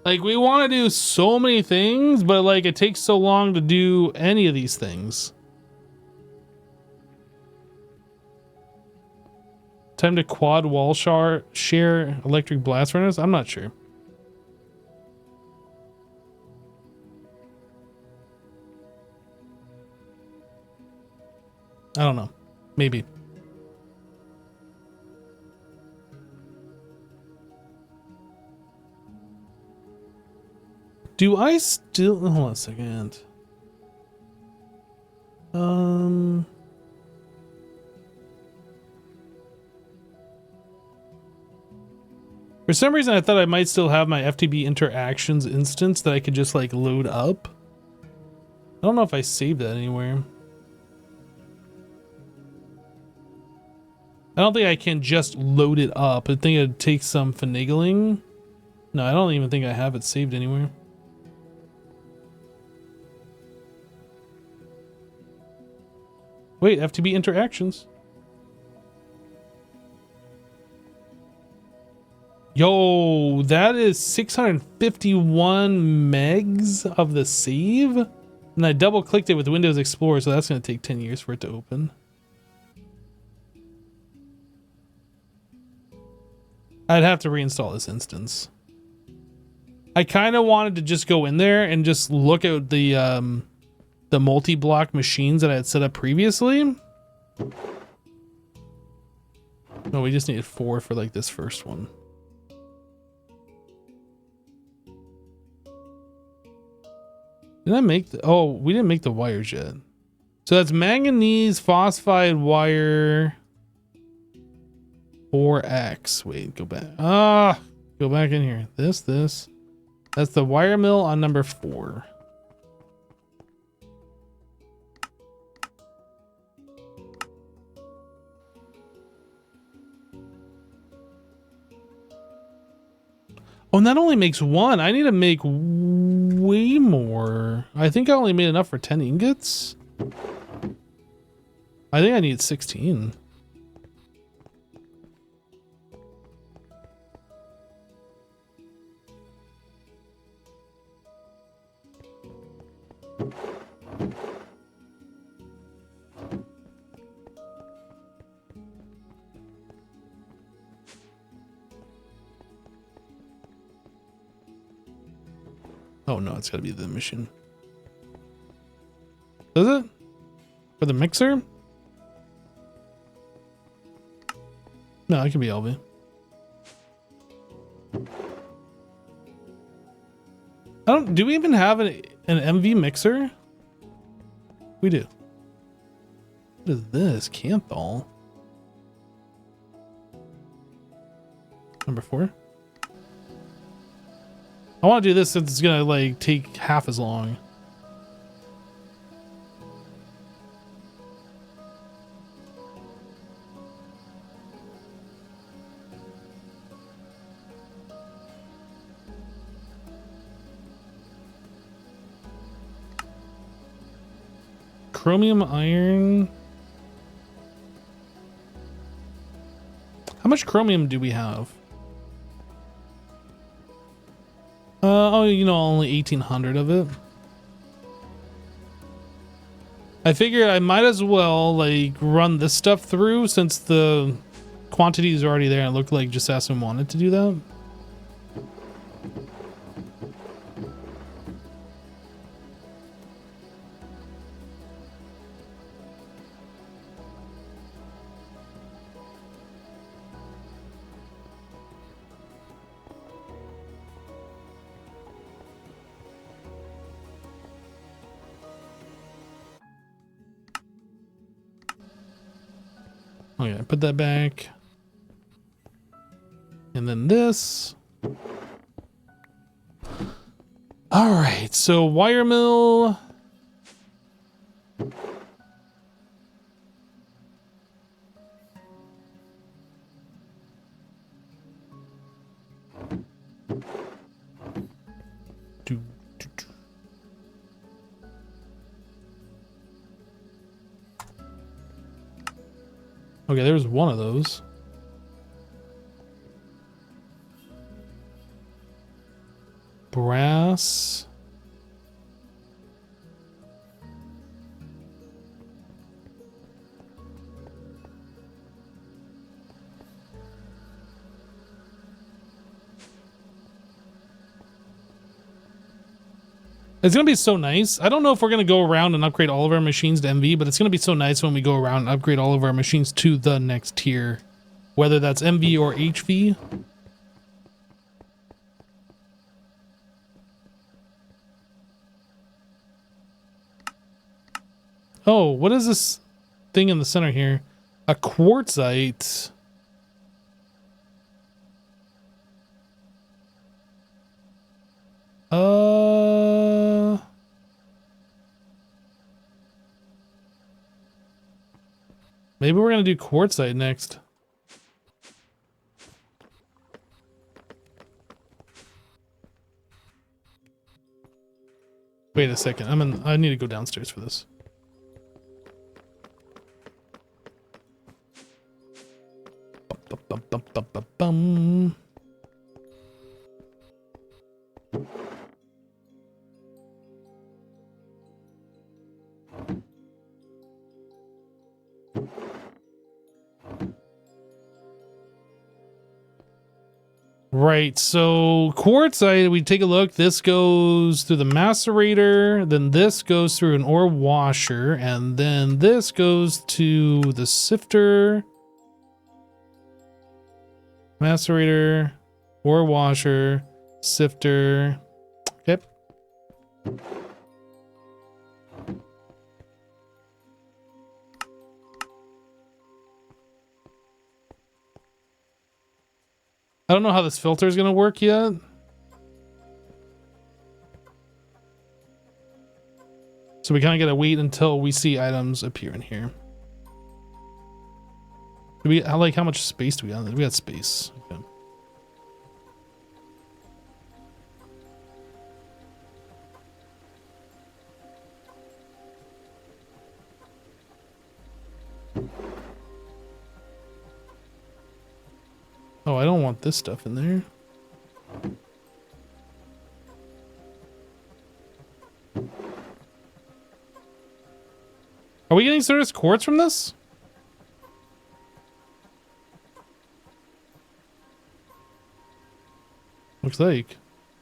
Like, we want to do so many things, but, like, it takes so long to do any of these things. Time to quad wall share electric blast furnace? I'm not sure. I don't know. Maybe. Do I still... Hold on a second. For some reason, I thought I might still have my FTB interactions instance that I could just, like, load up. I don't know if I saved that anywhere. I don't think I can just load it up. I think it'd take some finagling. No, I don't even think I have it saved anywhere. Wait, FTB interactions. Yo, that is 651 megs of the save. And I double clicked it with Windows Explorer, so that's going to take 10 years for it to open. I'd have to reinstall this instance. I kind of wanted to just go in there and just look at the multi-block machines that I had set up previously. No, we just needed 4 for like this first one. Did I make the... Oh, we didn't make the wires yet. So that's manganese phosphide wire 4X. Wait, go back. Go back in here. This. That's the wire mill on number 4. Oh, and that only makes 1. I need to make way more. I think I only made enough for 10 ingots. I think I need 16. Oh no, it's gotta be the machine. Does it? For the mixer? No, it can be LV. Do we even have an MV mixer? We do. What is this? Canthol. Number 4. I want to do this since it's gonna like take half as long. Chromium iron. How much chromium do we have? Oh, you know, only 1,800 of it. I figured I might as well like run this stuff through since the quantities are already there. It looked like just Assassin wanted to do that. Okay, put that back. And then this. All right, so wire mill. Okay, there's one of those. Brass. It's going to be so nice. I don't know if we're going to go around and upgrade all of our machines to MV, but it's going to be so nice when we go around and upgrade all of our machines to the next tier, whether that's MV or HV. Oh, what is this thing in the center here? A quartzite. Maybe we're gonna do quartzite next. Wait a second. I need to go downstairs for this. Bum. Right, so quartzite, we take a look. This goes through the macerator, then this goes through an ore washer, and then this goes to the sifter. Macerator, ore washer, sifter. Okay. I don't know how this filter is going to work yet. So we kind of got to wait until we see items appear in here. Do we, like, how much space do we got? We got space. Okay. Oh, I don't want this stuff in there. Are we getting serious quartz from this? Looks like.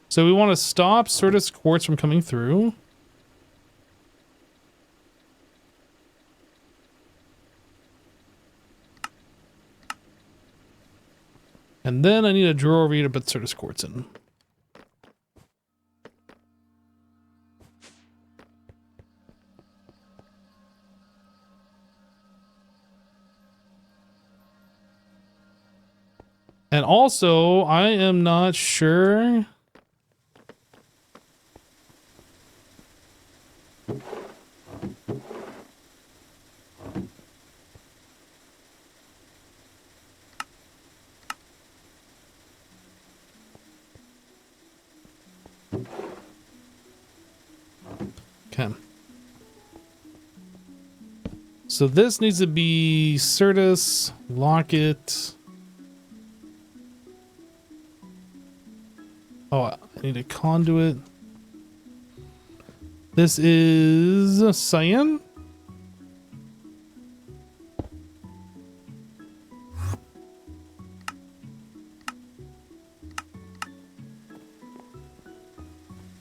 So we want to stop Certus quartz from coming through. And then I need a drawer over here to put Certus quartz in. And also, I am not sure. Okay. So this needs to be Certus, lock it. Oh, I need a conduit. This is cyan.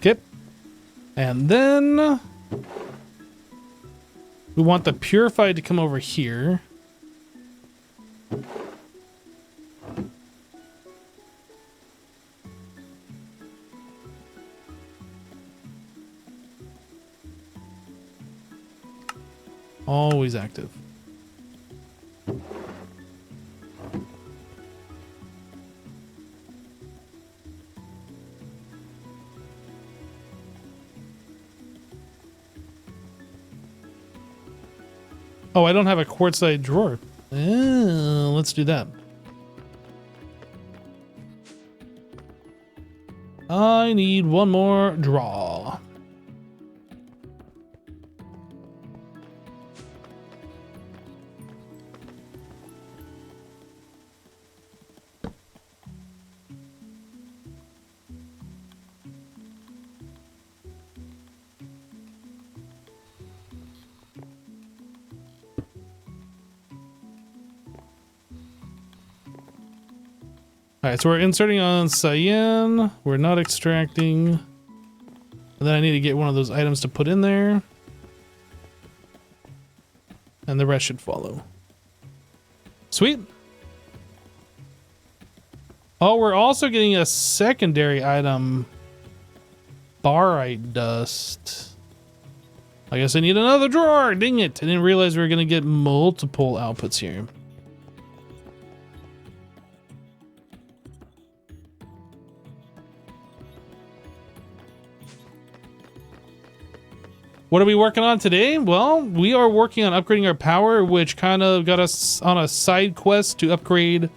Okay. And then we want the purified to come over here. Always active. Oh, I don't have a quartzite drawer. Let's do that. I need one more draw. All right, so we're inserting on cyan. We're not extracting. And then I need to get one of those items to put in there. And the rest should follow. Sweet. Oh, we're also getting a secondary item. Barite dust. I guess I need another drawer. Dang it. I didn't realize we were going to get multiple outputs here. What are we working on today? Well, we are working on upgrading our power, which kind of got us on a side quest to upgrade it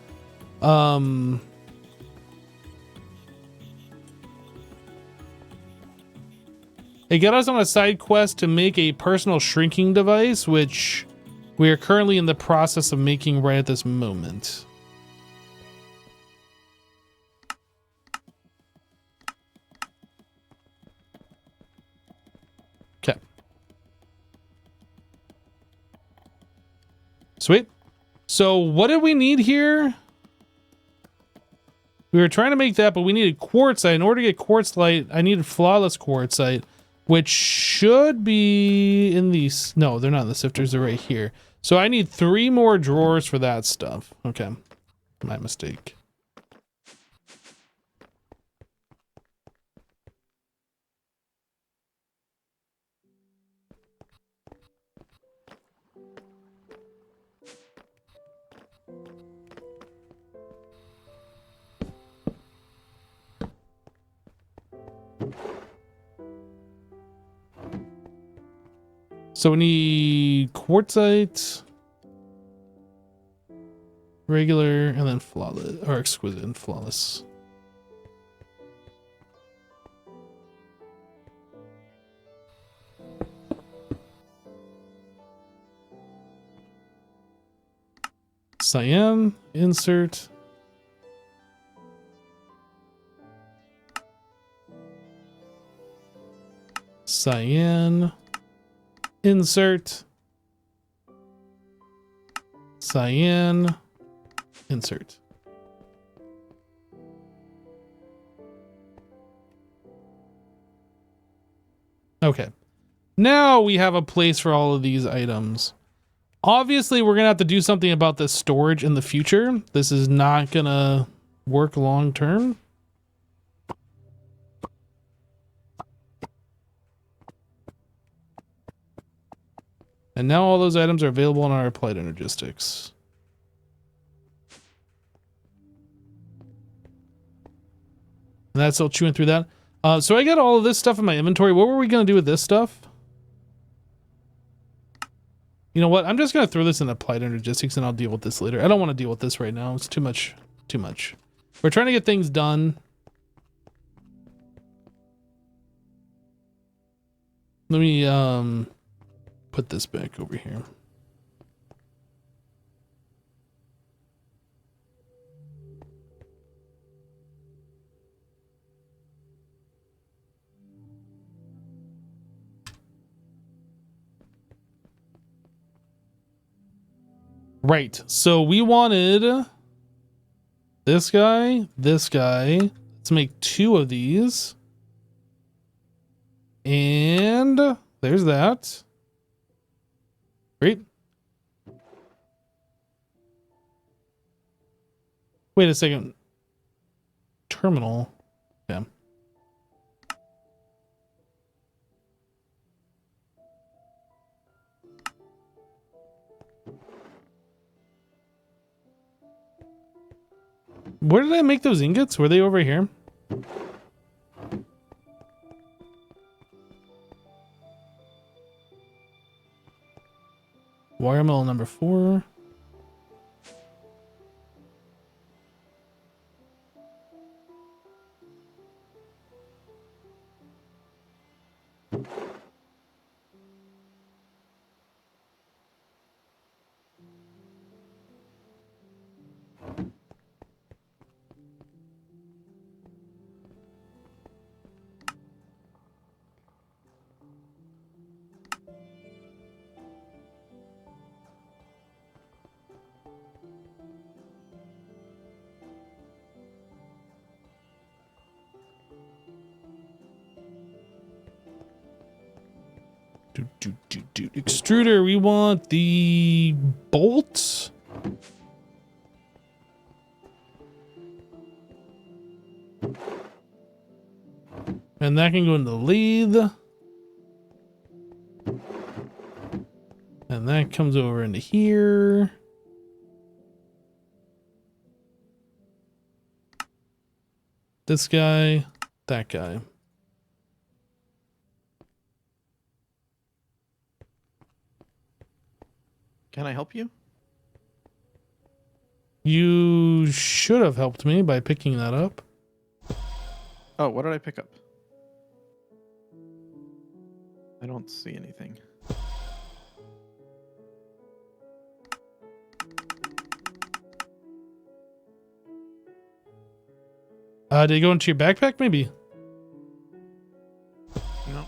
got us on a side quest to make a personal shrinking device, which we are currently in the process of making right at this moment. Okay. Sweet. So what did we need here? We were trying to make that, but we needed quartzite. In order to get quartzite, I needed flawless quartzite, which should be in these. No, they're not in the sifters. They're right here. So I need 3 more drawers for that stuff. Okay. My mistake. So we need quartzite, regular, and then flawless, or exquisite and flawless. Cyan, insert. Cyan, insert. Cyan, insert. Okay. Now we have a place for all of these items. Obviously, we're going to have to do something about this storage in the future. This is not going to work long term. And now all those items are available in our applied energistics. And that's still chewing through that. So I got all of this stuff in my inventory. What were we going to do with this stuff? You know what? I'm just going to throw this in applied energistics and I'll deal with this later. I don't want to deal with this right now. It's too much. Too much. We're trying to get things done. Let me put this back over here. Right. So we wanted this guy, this guy. Let's make 2 of these. And there's that. Great. Wait a second. Terminal. Okay. Where did I make those ingots? Were they over here? Wire mill number 4. Extruder, we want the bolts. And that can go in the lathe. And that comes over into here. This guy, that guy. Can I help you? You should have helped me by picking that up. Oh, what did I pick up? I don't see anything. Did it go into your backpack, maybe? No.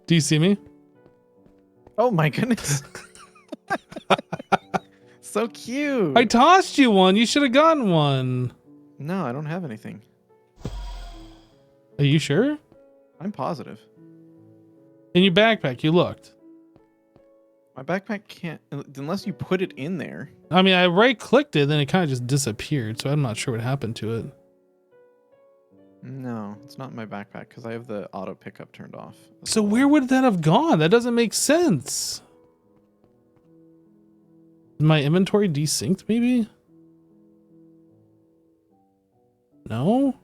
Do you see me? Oh my goodness. So cute. I tossed you one. You should have gotten one. No, I don't have anything. Are you sure? I'm positive. In your backpack, you looked. My backpack can't, unless you put it in there. I mean, I right-clicked it, then it kind of just disappeared, so I'm not sure what happened to it. No, it's not in my backpack because I have the auto pickup turned off. So where would that have gone? That doesn't make sense. Is my inventory desynced, maybe? No?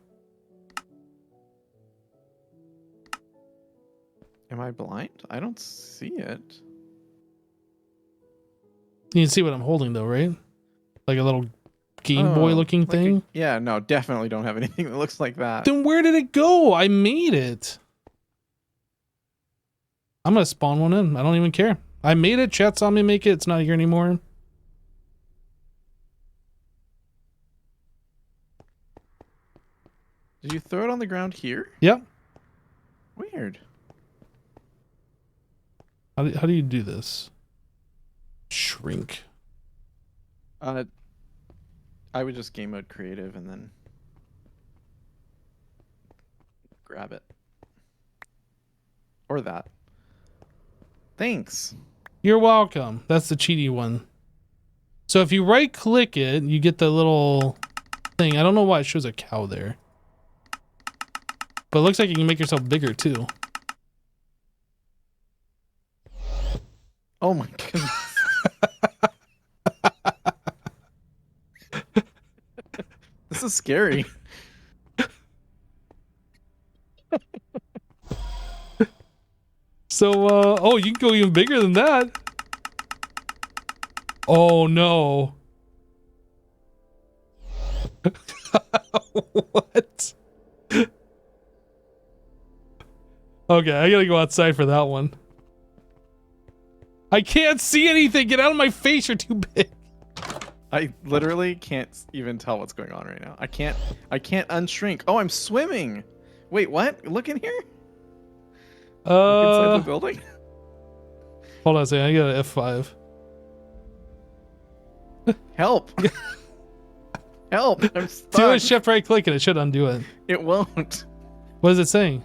Am I blind? I don't see it. You can see what I'm holding, though, right? Like a little Game Boy looking like thing? Yeah, no, definitely don't have anything that looks like that. Then where did it go? I made it. I'm gonna spawn one in. I don't even care. I made it. Chat saw me make it. It's not here anymore. Did you throw it on the ground here? Yep. Weird. How do you do this? Shrink. I would just game mode creative and then grab it. Or that. Thanks. You're welcome. That's the cheaty one. So if you right click it, you get the little thing. I don't know why it shows a cow there. But it looks like you can make yourself bigger too. Oh my goodness. This is scary. So, oh, you can go even bigger than that. Oh no. What? Okay, I gotta go outside for that one. I can't see anything. Get out of my face. You're too big. I literally can't even tell what's going on right now. I can't unshrink. Oh, I'm swimming. Wait, what? Look in here. Look inside the building. Hold on a second. I got an F5. Help! Help! I'm Do stuck. a shift right click and it should undo it. It won't. What is it saying?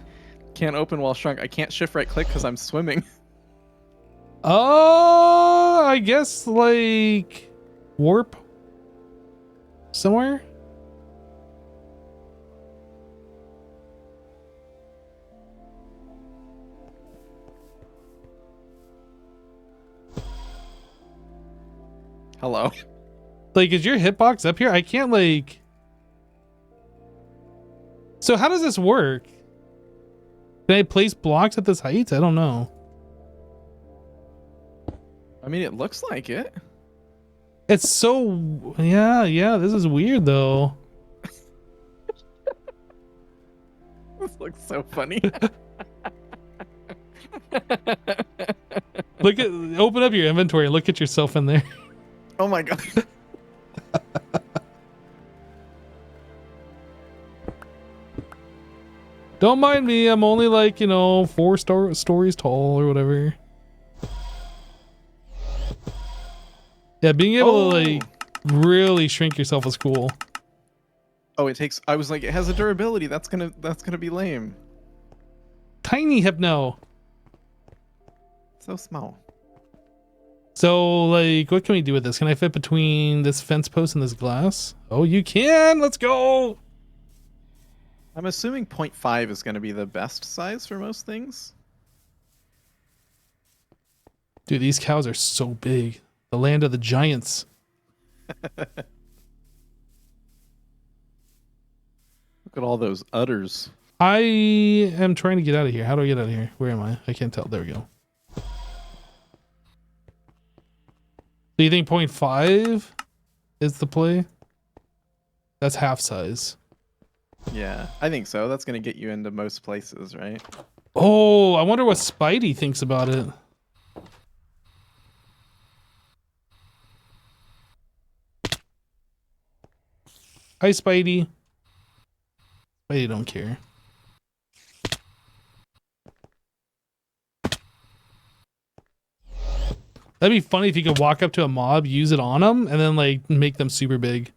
Can't open while shrunk. I can't shift right click because I'm swimming. Oh, I guess like warp somewhere. Hello. Like, is your hitbox up here? I can't like. So how does this work? Can I place blocks at this height? I don't know. I mean, it looks like it. It's so yeah. This is weird though. This looks so funny. Open up your inventory and look at yourself in there. Oh my god. Don't mind me. I'm only like, 4 stories tall or whatever. Yeah, being able to like really shrink yourself is cool. Oh, it takes. I was like, it has a durability. That's gonna be lame. Tiny hypno. So small. So like, what can we do with this? Can I fit between this fence post and this glass? Oh, you can. Let's go. I'm assuming 0.5 is gonna be the best size for most things. Dude, these cows are so big. The land of the giants. Look at all those udders. I am trying to get out of here. How do I get out of here? Where am I? I can't tell. There we go. So you think 0.5 is the play? That's half size. Yeah, I think so. That's gonna get you into most places, right? Oh, I wonder what Spidey thinks about it. Hi, Spidey. Spidey don't care. That'd be funny if you could walk up to a mob, use it on them, and then like make them super big.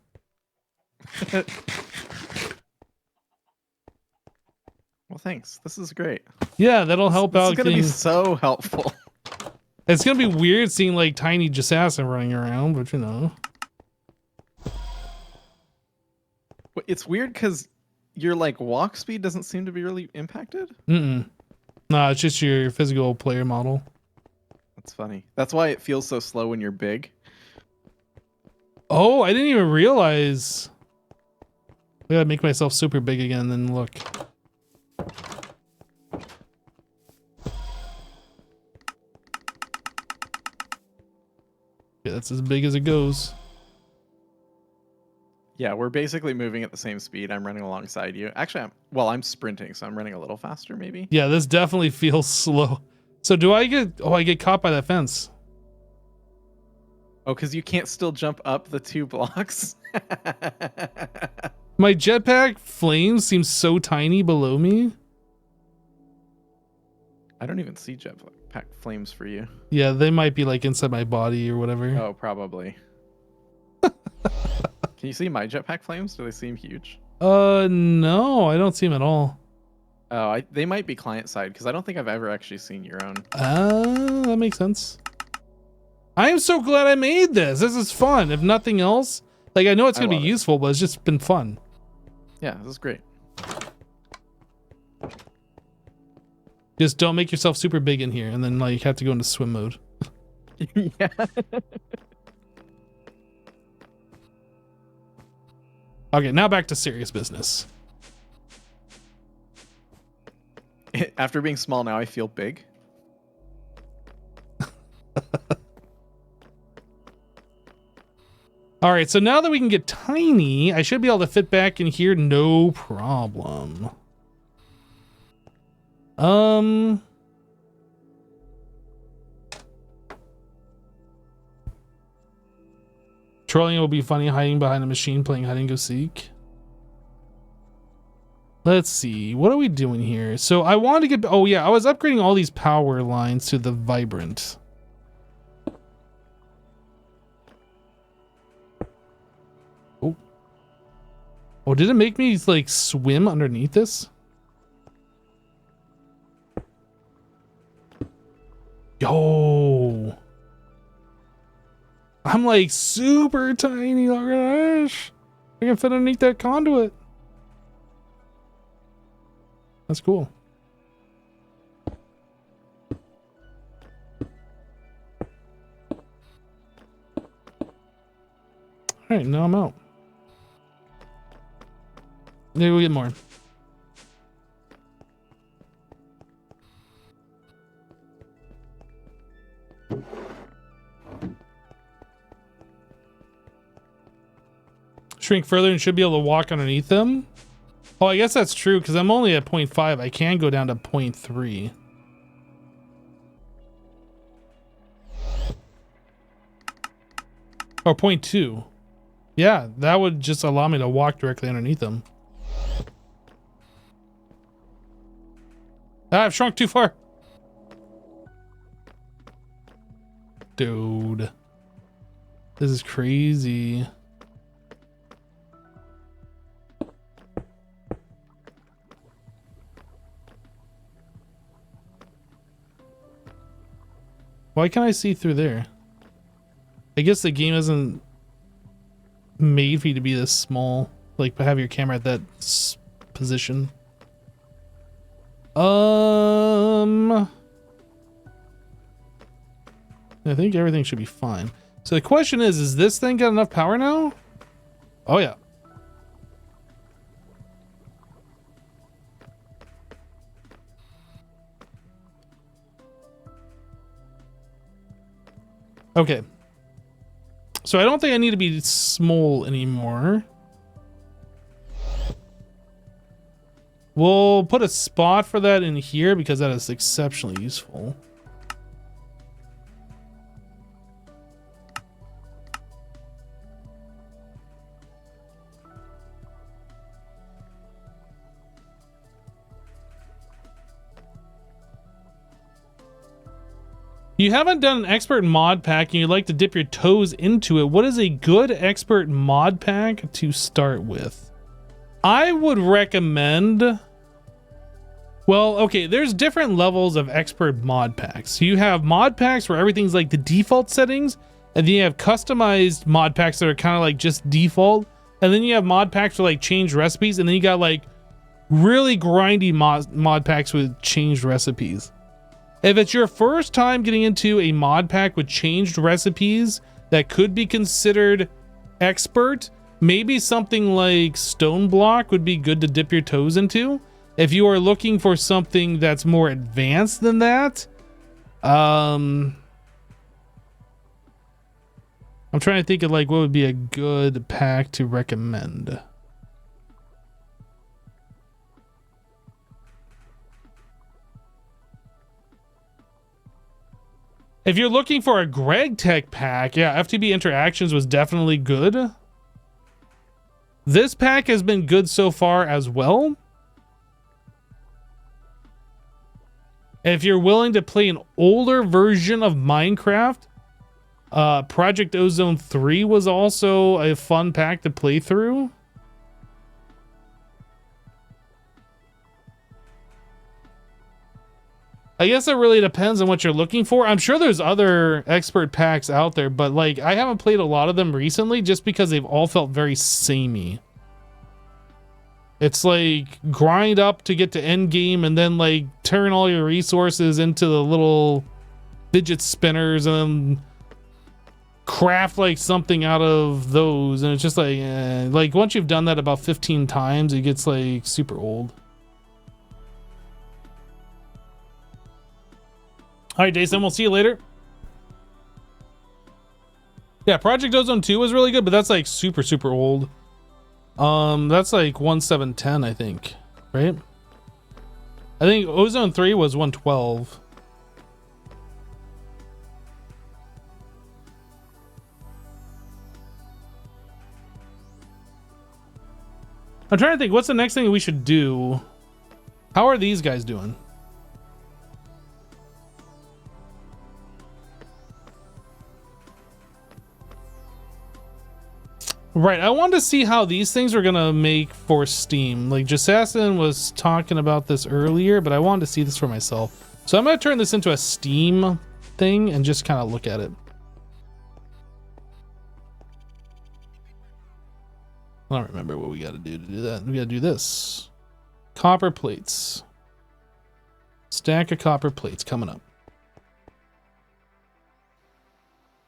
Well, thanks. This is great. Yeah, that'll help out. It's gonna be so helpful. It's gonna be weird seeing like tiny Jassassin running around, but you know. It's weird because your like walk speed doesn't seem to be really impacted. Nah, it's just your physical player model. That's funny. That's why it feels so slow when you're big. Oh, I didn't even realize. I gotta make myself super big again and then look. Yeah, that's as big as it goes. Yeah, we're basically moving at the same speed. I'm running alongside you. Actually, I'm sprinting, so I'm running a little faster, maybe. Yeah, this definitely feels slow. So do I get... Oh, I get caught by that fence. Oh, because you can't still jump up the 2 blocks? My jetpack flames seem so tiny below me. I don't even see jetpack flames for you. Yeah, they might be like inside my body or whatever. Oh, probably. Can you see my jetpack flames? Do they seem huge? No, I don't see them at all. Oh, they might be client side because I don't think I've ever actually seen your own. That makes sense. I am so glad I made this. This is fun. If nothing else, like I know it's gonna be useful, but it's just been fun. Yeah, this is great. Just don't make yourself super big in here, and then like have to go into swim mode. Yeah. Okay, now back to serious business. After being small now, I feel big. All right, so now that we can get tiny, I should be able to fit back in here no problem. Trolling will be funny, hiding behind a machine, playing hide and go seek. Let's see, what are we doing here? So I wanted to get, oh yeah, I was upgrading all these power lines to the vibrant. Oh, did it make me like swim underneath this? Yo. I'm like super tiny. Look at this. I can fit underneath that conduit. That's cool. All right, now I'm out. Maybe we'll get more. Shrink further and should be able to walk underneath them. Oh, I guess that's true because I'm only at 0.5. I can go down to 0.3. Or 0.2. Yeah, that would just allow me to walk directly underneath them. Ah, I've shrunk too far. Dude. This is crazy. Why can't I see through there? I guess the game isn't made for you to be this small. Like, have your camera at that position. I think everything should be fine. So the question is this thing got enough power now? Oh yeah. Okay. So I don't think I need to be small anymore. We'll put a spot for that in here because that is exceptionally useful. You haven't done an expert mod pack and you'd like to dip your toes into it. What is a good expert mod pack to start with? I would recommend... Well, okay, there's different levels of expert mod packs. You have mod packs where everything's like the default settings, and then you have customized mod packs that are kind of like just default, and then you have mod packs for like changed recipes, and then you got like really grindy mod packs with changed recipes. If it's your first time getting into a mod pack with changed recipes that could be considered expert, maybe something like Stone Block would be good to dip your toes into. If you are looking for something that's more advanced than that, I'm trying to think of like what would be a good pack to recommend. If you're looking for a Greg Tech pack, yeah, FTB Interactions was definitely good. This pack has been good so far as well. If you're willing to play an older version of Minecraft, Project Ozone 3 was also a fun pack to play through. I guess it really depends on what you're looking for. I'm sure there's other expert packs out there, but like I haven't played a lot of them recently just because they've all felt very samey. It's like grind up to get to end game and then like turn all your resources into the little fidget spinners and then craft like something out of those. And it's just like once you've done that about 15 times, it gets like super old. All right, Dason, we'll see you later. Yeah, Project Ozone 2 was really good, but that's like super, super old. That's like 1710, I think, right? I think Ozone 3 was 112. I'm trying to think, what's the next thing we should do? How are these guys doing? Right, I wanted to see how these things are gonna make for Steam. Like, Jassassin was talking about this earlier, but I wanted to see this for myself. So I'm gonna turn this into a Steam thing and just kind of look at it. I don't remember what we gotta do to do that. We gotta do this. Copper plates. Stack of copper plates coming up.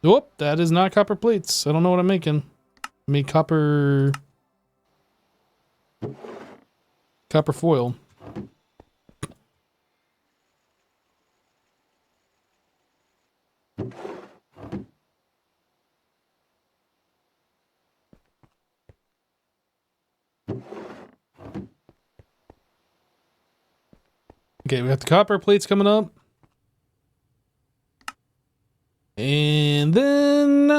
Whoop, that is not copper plates. I don't know what I'm making. I made copper foil. Okay, we got the copper plates coming up. And then...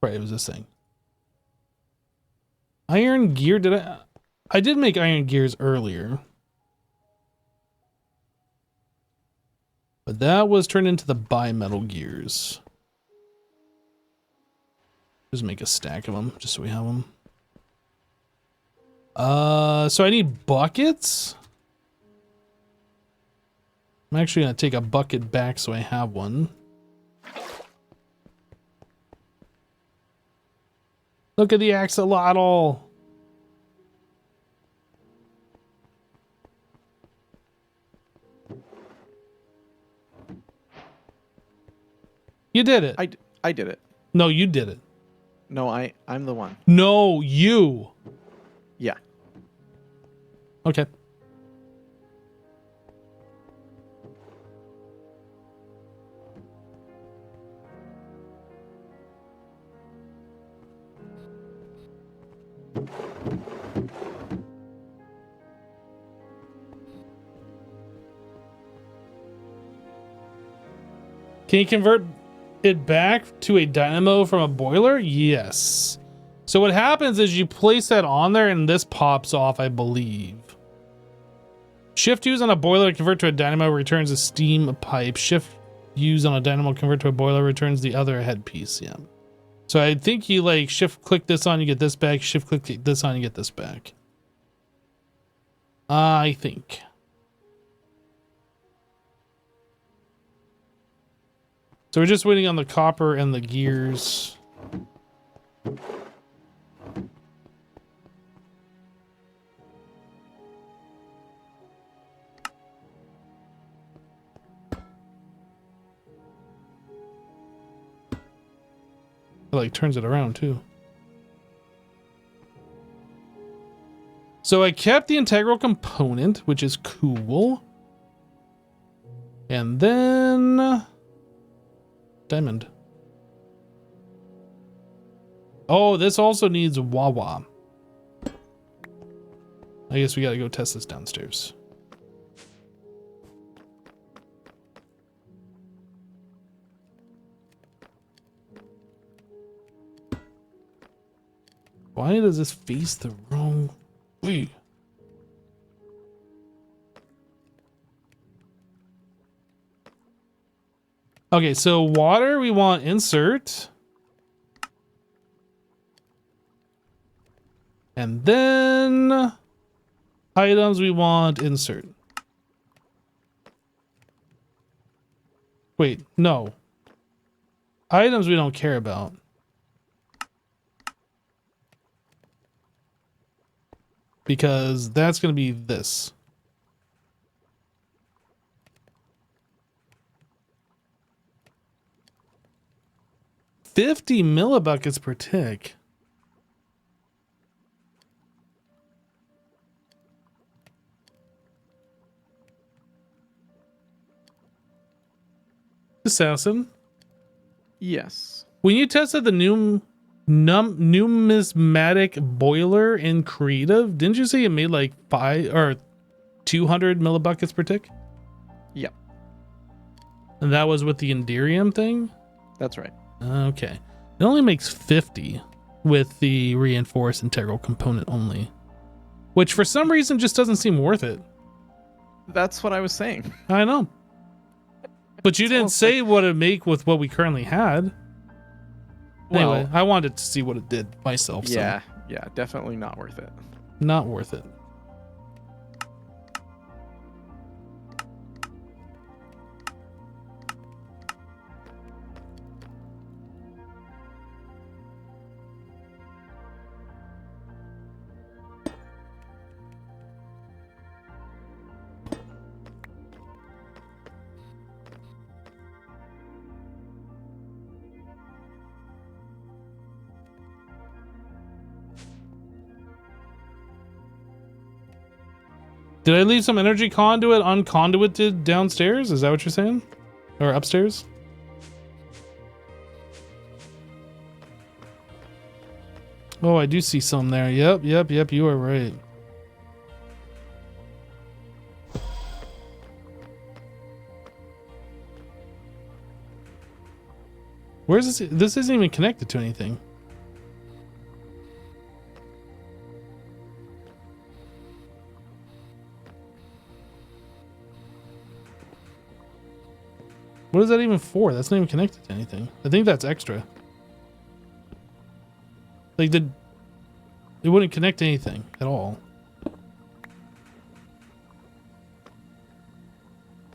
right, it was this thing. Iron gear, I did make iron gears earlier. But that was turned into the bimetal gears. Just make a stack of them, just so we have them. So I need buckets. I'm actually gonna take a bucket back so I have one. Look at the axolotl. You did it. I did it. No, you did it. No, I'm the one. No, you. Yeah. Okay. Can you convert it back to a dynamo from a boiler? Yes. So what happens is you place that on there and this pops off, I believe. Shift use on a boiler to convert to a dynamo returns a steam pipe. Shift use on a dynamo convert to a boiler returns the other headpiece. Yeah. So I think you like shift click this on, you get this back. Shift click this on, you get this back. I think. So we're just waiting on the copper and the gears. It like turns it around too. So I kept the integral component, which is cool. And then diamond. Oh, this also needs wah-wah. I guess we gotta go test this downstairs. Why does this face the wrong way? Okay, so water we want insert. And then items we want insert. Wait, no. Items we don't care about. Because that's going to be this. $50 millibuckets per tick. Assassin? Yes. When you tested the numismatic boiler in creative, didn't you say it made like 200 millibuckets per tick? Yep. And that was with the Enderium thing? That's right. Okay. It only makes 50 with the reinforced integral component only, which for some reason just doesn't seem worth it. That's what I was saying. I know. But you didn't say what it'd make with what we currently had. Well, Anyway, I wanted to see what it did myself. yeah, So yeah, definitely not worth it. not worth it. Did I leave some energy conduit unconduited downstairs? Is that what you're saying? Or upstairs? Oh, I do see some there. Yep, you are right. Where's this? This isn't even connected to anything. What is that even for? That's not even connected to anything. I think that's extra. Like, it wouldn't connect to anything at all.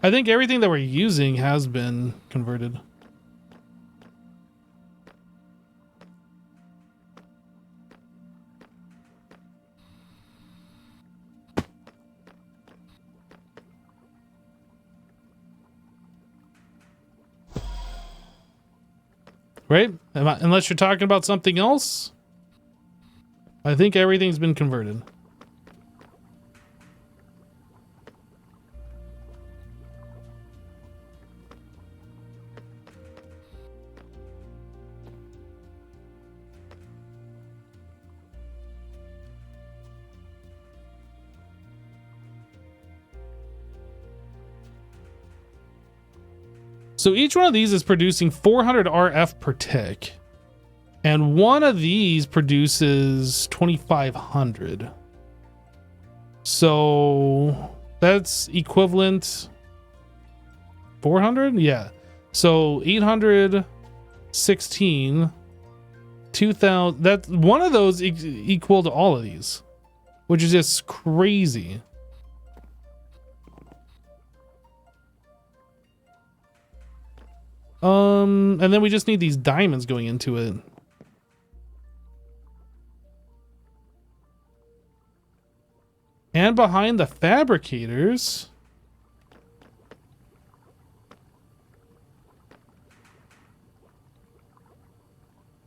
I think everything that we're using has been converted. Right? Unless you're talking about something else. I think everything's been converted. So each one of these is producing 400 RF per tick. And one of these produces 2,500. So that's equivalent 400? Yeah. So 816, 2,000. That one of those equal to all of these, which is just crazy. And then we just need these diamonds going into it. And behind the fabricators.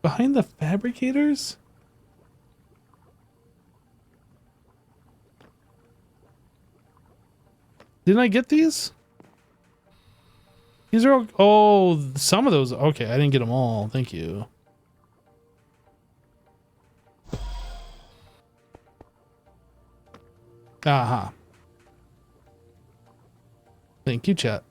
Behind the fabricators? Didn't I get these? These are all, oh, some of those. Okay, I didn't get them all. Thank you. Aha. Thank you, chat.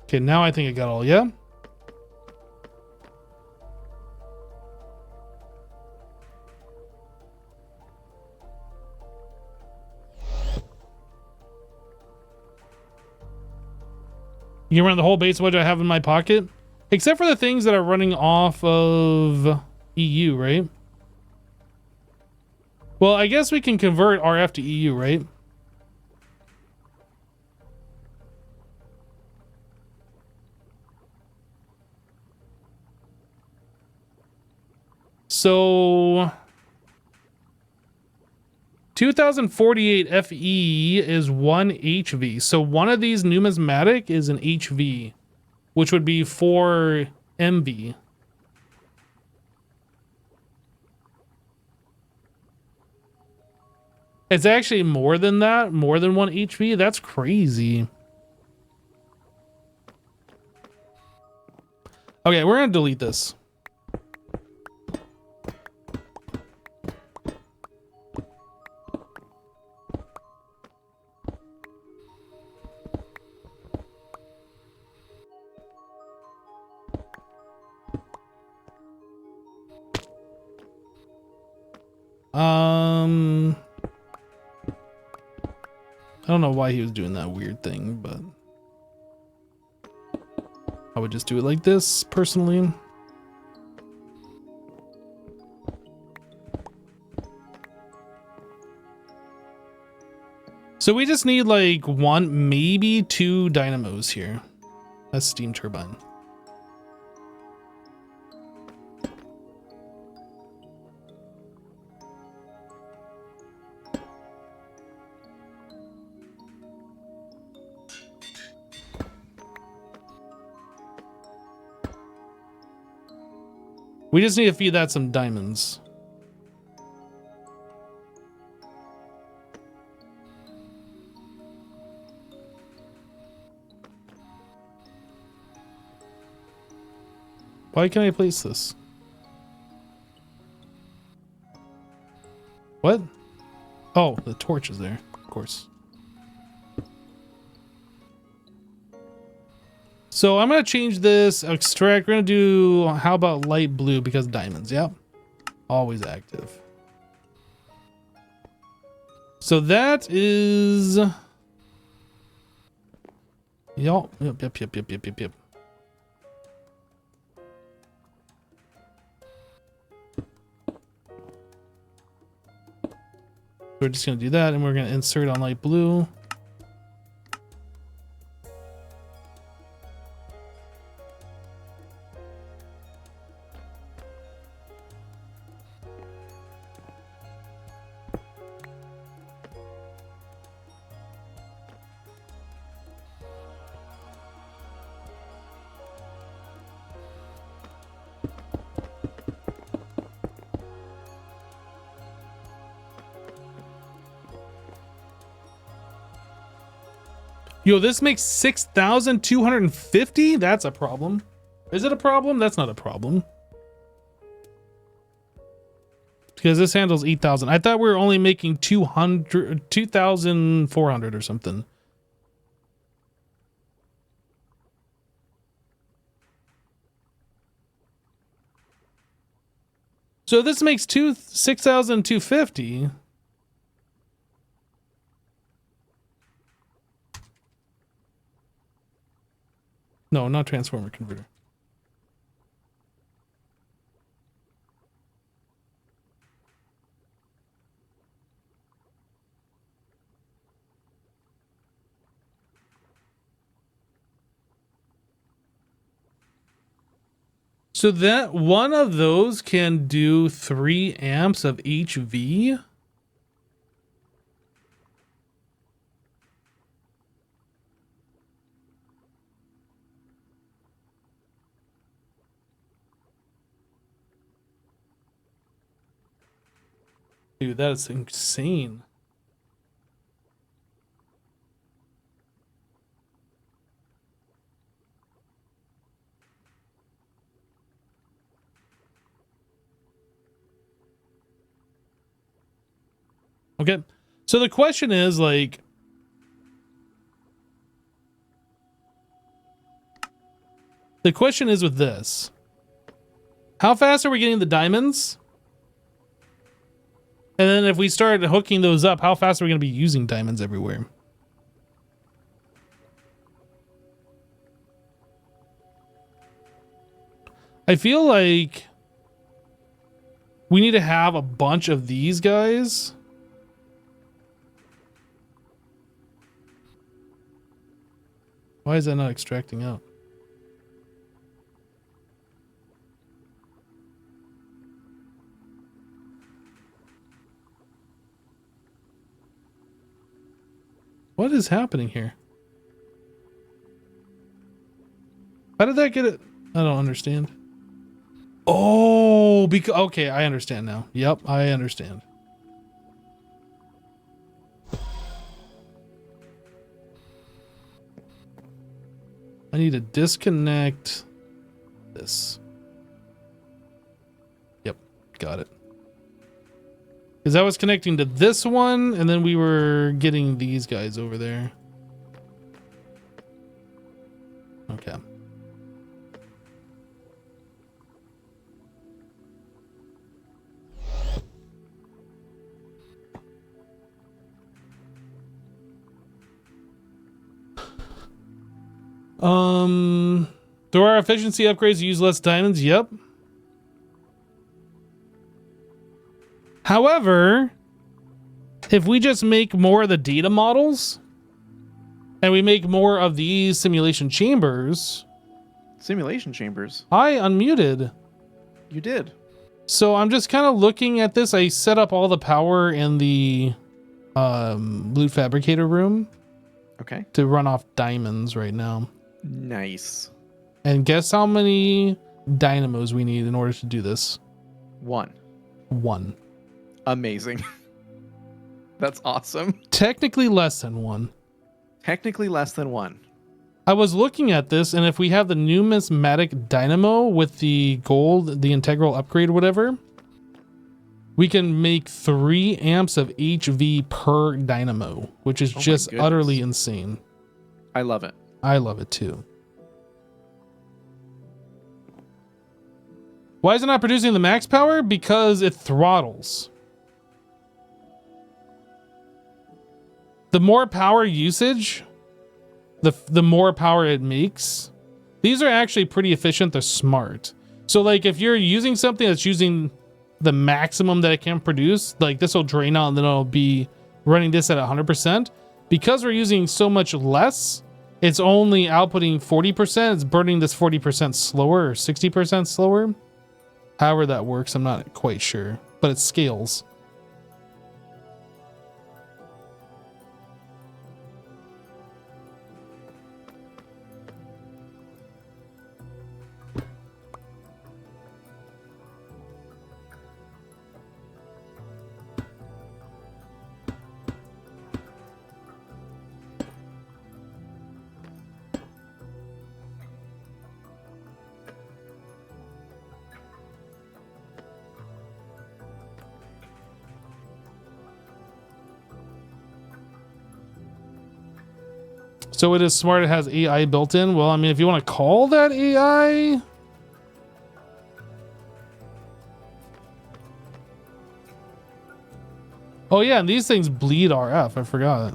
Okay, now I think I got all, yeah? You run the whole base budget I have in my pocket? Except for the things that are running off of EU, right? Well, I guess we can convert RF to EU, right? So 2048 FE is 1 HV. So one of these numismatic is an HV, which would be 4 MV. It's actually more than that, more than 1 HV. That's crazy. Okay, we're gonna delete this. I don't know why he was doing that weird thing, but I would just do it like this personally. So we just need like one, maybe two dynamos here. That's steam turbine. We just need to feed that some diamonds. Why can't I place this? What? Oh, the torch is there, of course. So I'm gonna change this extract. We're gonna do, how about light blue, because diamonds, yep. Always active. So that is, yep. We're just gonna do that, and we're gonna insert on light blue. Yo, this makes 6,250? That's a problem. Is it a problem? That's not a problem. Because this handles 8,000. I thought we were only making 2,400 or something. So this makes 6,250. No, not transformer converter. So that one of those can do 3 amps of HV. Dude, that is insane. Okay, so the question is, like, the question is with this, how fast are we getting the diamonds? And then if we start hooking those up, how fast are we going to be using diamonds everywhere? I feel like we need to have a bunch of these guys. Why is that not extracting out? What is happening here? How did that get it? I don't understand. Oh, because, okay, I understand now. Yep, I understand. I need to disconnect this. Yep, got it. Because I was connecting to this one, and then we were getting these guys over there. Okay. There are efficiency upgrades to use less diamonds. Yep. However, if we just make more of the data models and we make more of these simulation chambers. Simulation chambers? I unmuted. You did. So I'm just kind of looking at this. I set up all the power in the loot fabricator room. Okay. To run off diamonds right now. Nice. And guess how many dynamos we need in order to do this? 1. Amazing. That's awesome. Technically less than 1. Technically less than 1. I was looking at this, and if we have the Numismatic Dynamo with the gold, the integral upgrade, whatever, we can make 3 amps of HV per dynamo, which is just utterly insane. I love it. I love it too. Why is it not producing the max power? Because it throttles. The more power usage, the more power it makes. These are actually pretty efficient. They're smart. So like if you're using something that's using the maximum that it can produce, like this will drain out and then it'll be running this at 100%. Because we're using so much less, it's only outputting 40%. It's burning this 40% slower or 60% slower. However that works, I'm not quite sure, but it scales. So it is smart. It has AI built in. Well, I mean, if you want to call that AI. Oh yeah, and these things bleed RF. I forgot.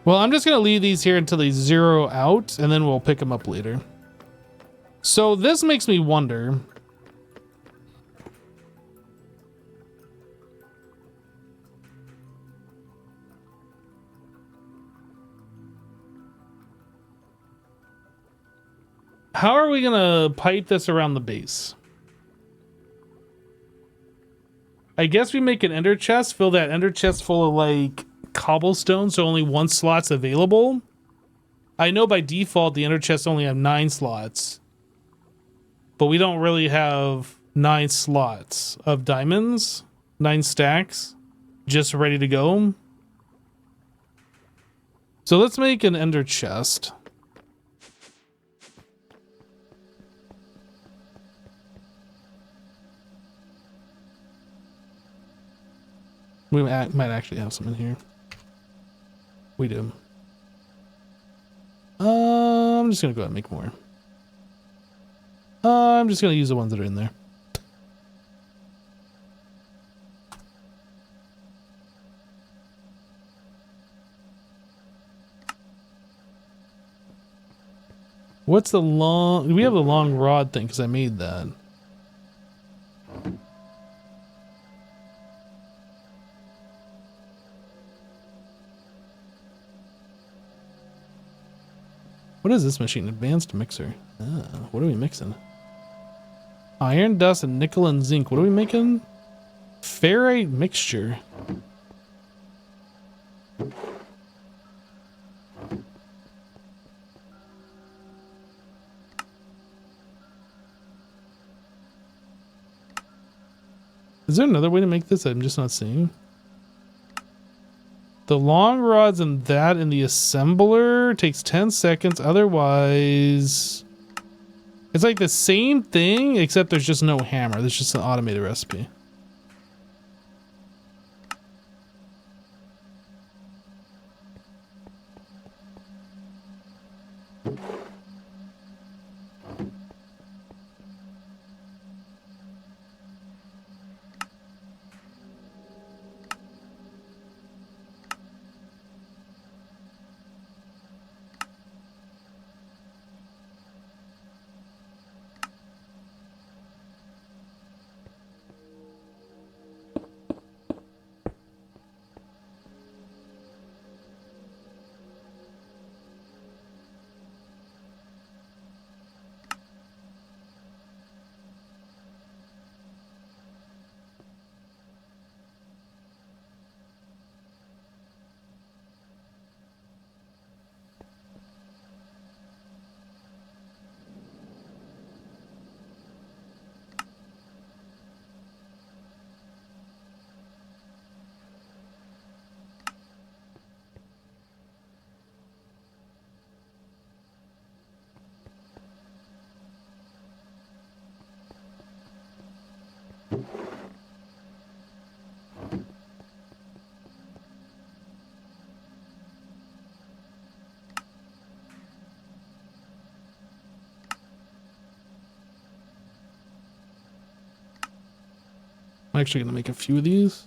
Well, I'm just going to leave these here until they zero out, and then we'll pick them up later. So this makes me wonder. How are we going to pipe this around the base? I guess we make an ender chest, fill that ender chest full of like cobblestone, so only 1 slot's available. I know by default the ender chests only have 9 slots, but we don't really have 9 slots of diamonds, 9 stacks, just ready to go. So let's make an ender chest. We might actually have some in here. We do. I'm just gonna go ahead and make more. I'm just gonna use the ones that are in there. What's the long... We have the long rod thing because I made that. What is this machine? Advanced mixer. Ah, what are we mixing? Iron dust and nickel and zinc. What are we making? Ferrite mixture. Is there another way to make this I'm just not seeing? The long rods and that in the assembler takes 10 seconds. Otherwise, it's like the same thing, except there's just no hammer. There's just an automated recipe. I'm actually going to make a few of these.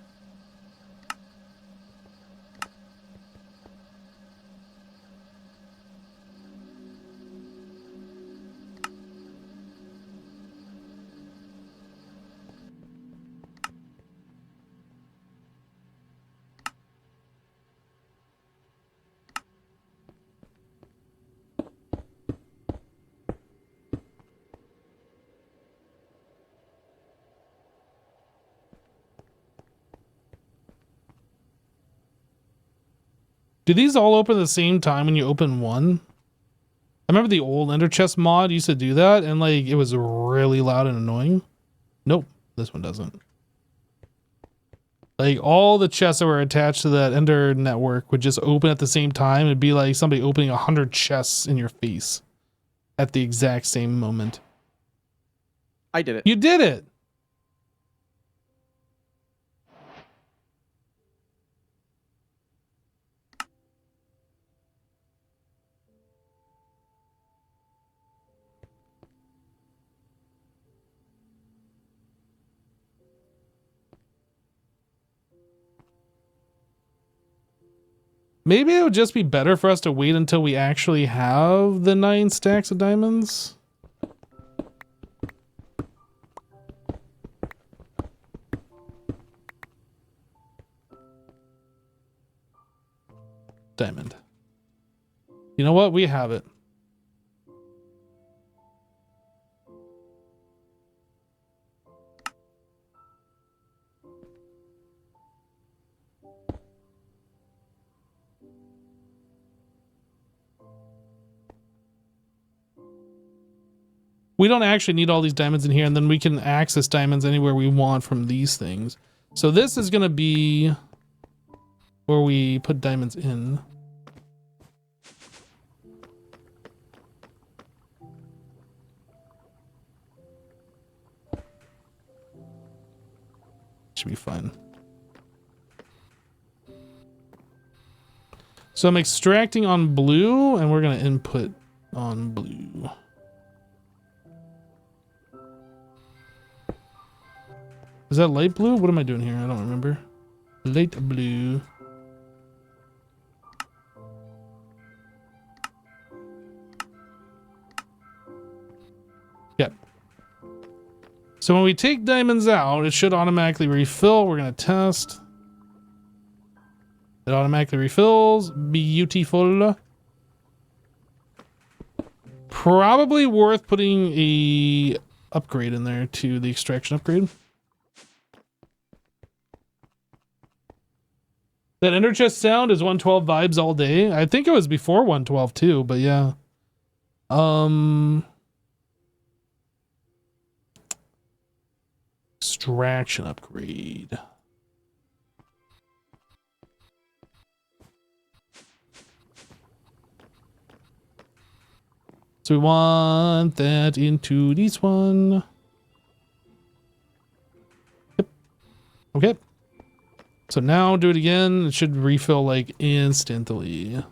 Do these all open at the same time when you open one? I remember the old Ender Chest mod used to do that, and like it was really loud and annoying. Nope, this one doesn't. Like all the chests that were attached to that Ender network would just open at the same time. It'd be like somebody opening 100 chests in your face at the exact same moment. I did it. You did it! Maybe it would just be better for us to wait until we actually have the 9 stacks of diamonds. Diamond. You know what? We have it. We don't actually need all these diamonds in here, and then we can access diamonds anywhere we want from these things. So this is going to be where we put diamonds in. Should be fine. So I'm extracting on blue, and we're going to input on blue. Is that light blue? What am I doing here? I don't remember. Light blue. Yep. So when we take diamonds out, it should automatically refill. We're going to test. It automatically refills. Beautiful. Probably worth putting a upgrade in there to the extraction upgrade. That Ender Chest sound is 112 vibes all day. I think it was before 112 too, but yeah. Extraction upgrade. So we want that into this one. Yep. Okay. So now do it again. It should refill like instantly.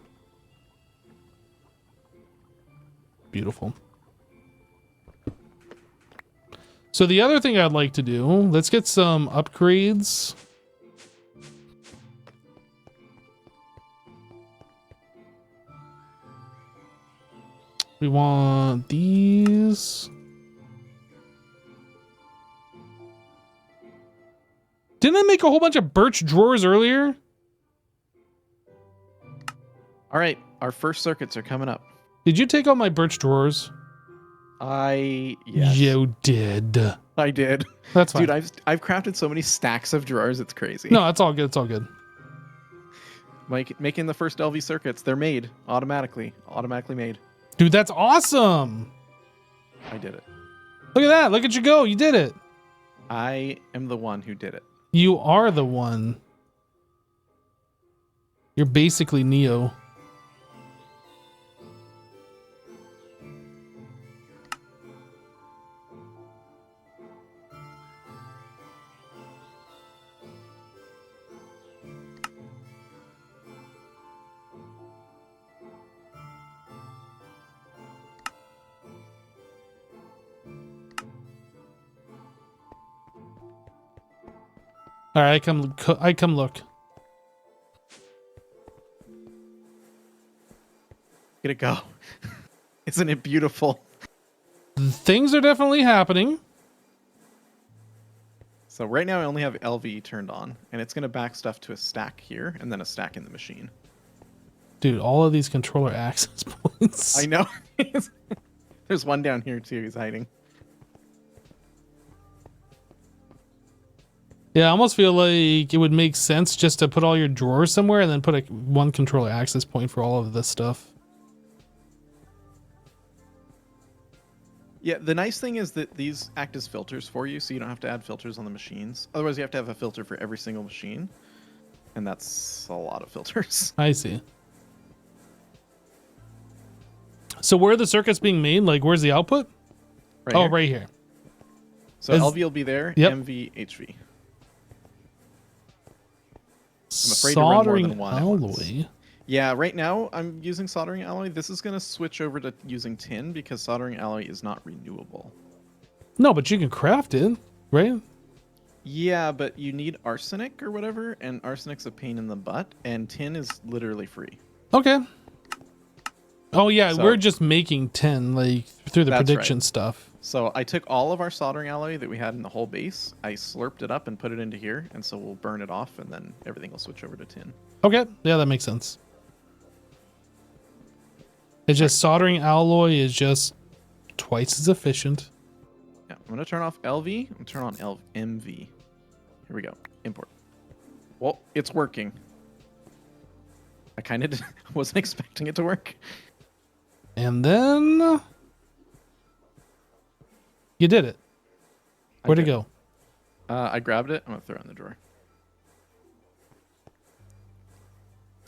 Beautiful. So the other thing I'd like to do, let's get some upgrades. We want these. Didn't I make a whole bunch of birch drawers earlier? All right, our first circuits are coming up. Did you take all my birch drawers? Yes. You did. I did. That's fine. Dude, I've crafted so many stacks of drawers, it's crazy. No, it's all good. It's all good. Making the first LV circuits, they're made automatically made. Dude, that's awesome. I did it. Look at that. Look at you go. You did it. I am the one who did it. You are the one. You're basically Neo. All right, I come look. Get it go. Isn't it beautiful? Things are definitely happening. So right now I only have LV turned on, and it's going to back stuff to a stack here, and then a stack in the machine. Dude, all of these controller access points. I know. There's one down here too. He's hiding. Yeah, I almost feel like it would make sense just to put all your drawers somewhere and then put one controller access point for all of this stuff. Yeah, the nice thing is that these act as filters for you, so you don't have to add filters on the machines. Otherwise, you have to have a filter for every single machine, and that's a lot of filters. I see. So where are the circuits being made? Like, where's the output? Right oh, here. right here. So LV will be there, Yep. MV, HV. I'm afraid to run more Soldering than one at once. alloy. Yeah, right now I'm using soldering alloy. This is going to switch over to using tin because soldering alloy is not renewable. No, but you can craft it, right? Yeah, but you need arsenic or whatever, and arsenic's a pain in the butt, and tin is literally free. Okay. Oh yeah, So- we're just making tin, like through the That's prediction right. stuff. So I took all of our soldering alloy that we had in the whole base, I slurped it up and put it into here, and so we'll burn it off, and then everything will switch over to tin. Okay, yeah, that makes sense. It's just soldering alloy is just twice as efficient. Yeah, I'm going to turn off LV and turn on MV. Here we go. Import. Well, it's working. I kind of wasn't expecting it to work. And then you did it. Where'd it go? I grabbed it. I'm going to throw it in the drawer.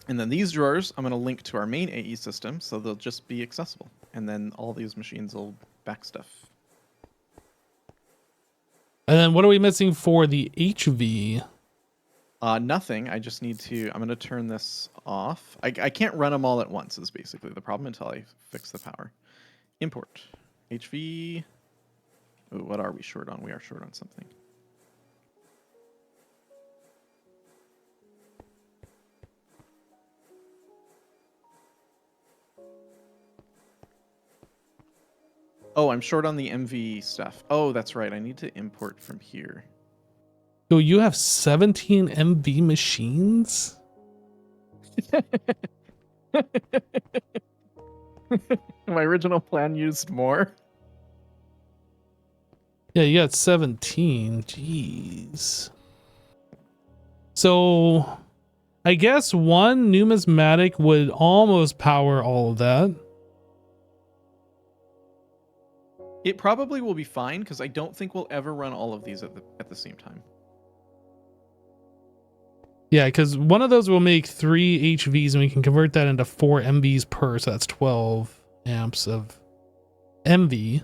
And then these drawers, I'm going to link to our main AE system, so they'll just be accessible. And then all these machines will back stuff. And then what are we missing for the HV? Nothing. I just need to... I'm going to turn this off. I can't run them all at once is basically the problem until I fix the power. Import. HV... Ooh, what are we short on? We are short on something. Oh, I'm short on the MV stuff. Oh, that's right. I need to import from here. So you have 17 MV machines? My original plan used more. Yeah, you got 17. Jeez. So I guess one numismatic would almost power all of that. It probably will be fine because I don't think we'll ever run all of these at the same time. Yeah, because one of those will make 3 HVs and we can convert that into 4 MVs per, so that's 12 amps of MV.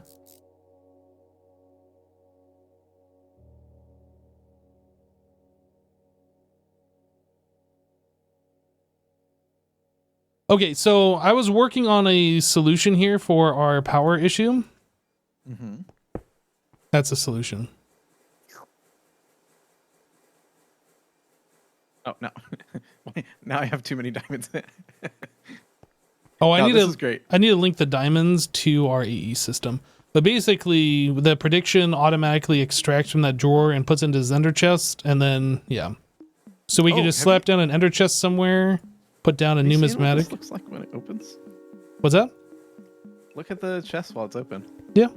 Okay, so I was working on a solution here for our power issue. Mm-hmm. That's a solution. Oh, no. Now I have too many diamonds. Oh, This is great. I need to link the diamonds to our AE system. But basically, the prediction automatically extracts from that drawer and puts into his ender chest, and then, yeah. So we can just slap down an ender chest somewhere, put down a Have you seen what numismatic. this looks like when it opens? What's that? Look at the chest while it's open. Yeah.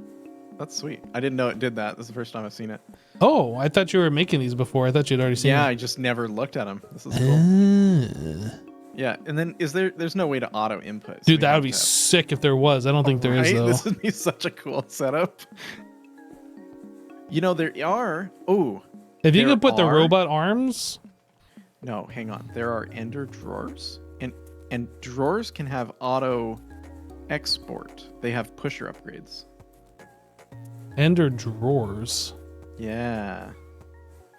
That's sweet. I didn't know it did that. This is the first time I've seen it. Oh, I thought you were making these before. I thought you'd already seen Yeah, them. I just never looked at them. This is cool. Ah. Yeah, and then there's no way to auto input. So Dude, we that have would be to have- sick if there was. I don't think there is, Right? though. This would be such a cool setup. You know, there are... Oh. If you there could put the are- robot arms... No, hang on. There are ender drawers. And drawers can have auto export. They have pusher upgrades. Ender drawers. Yeah.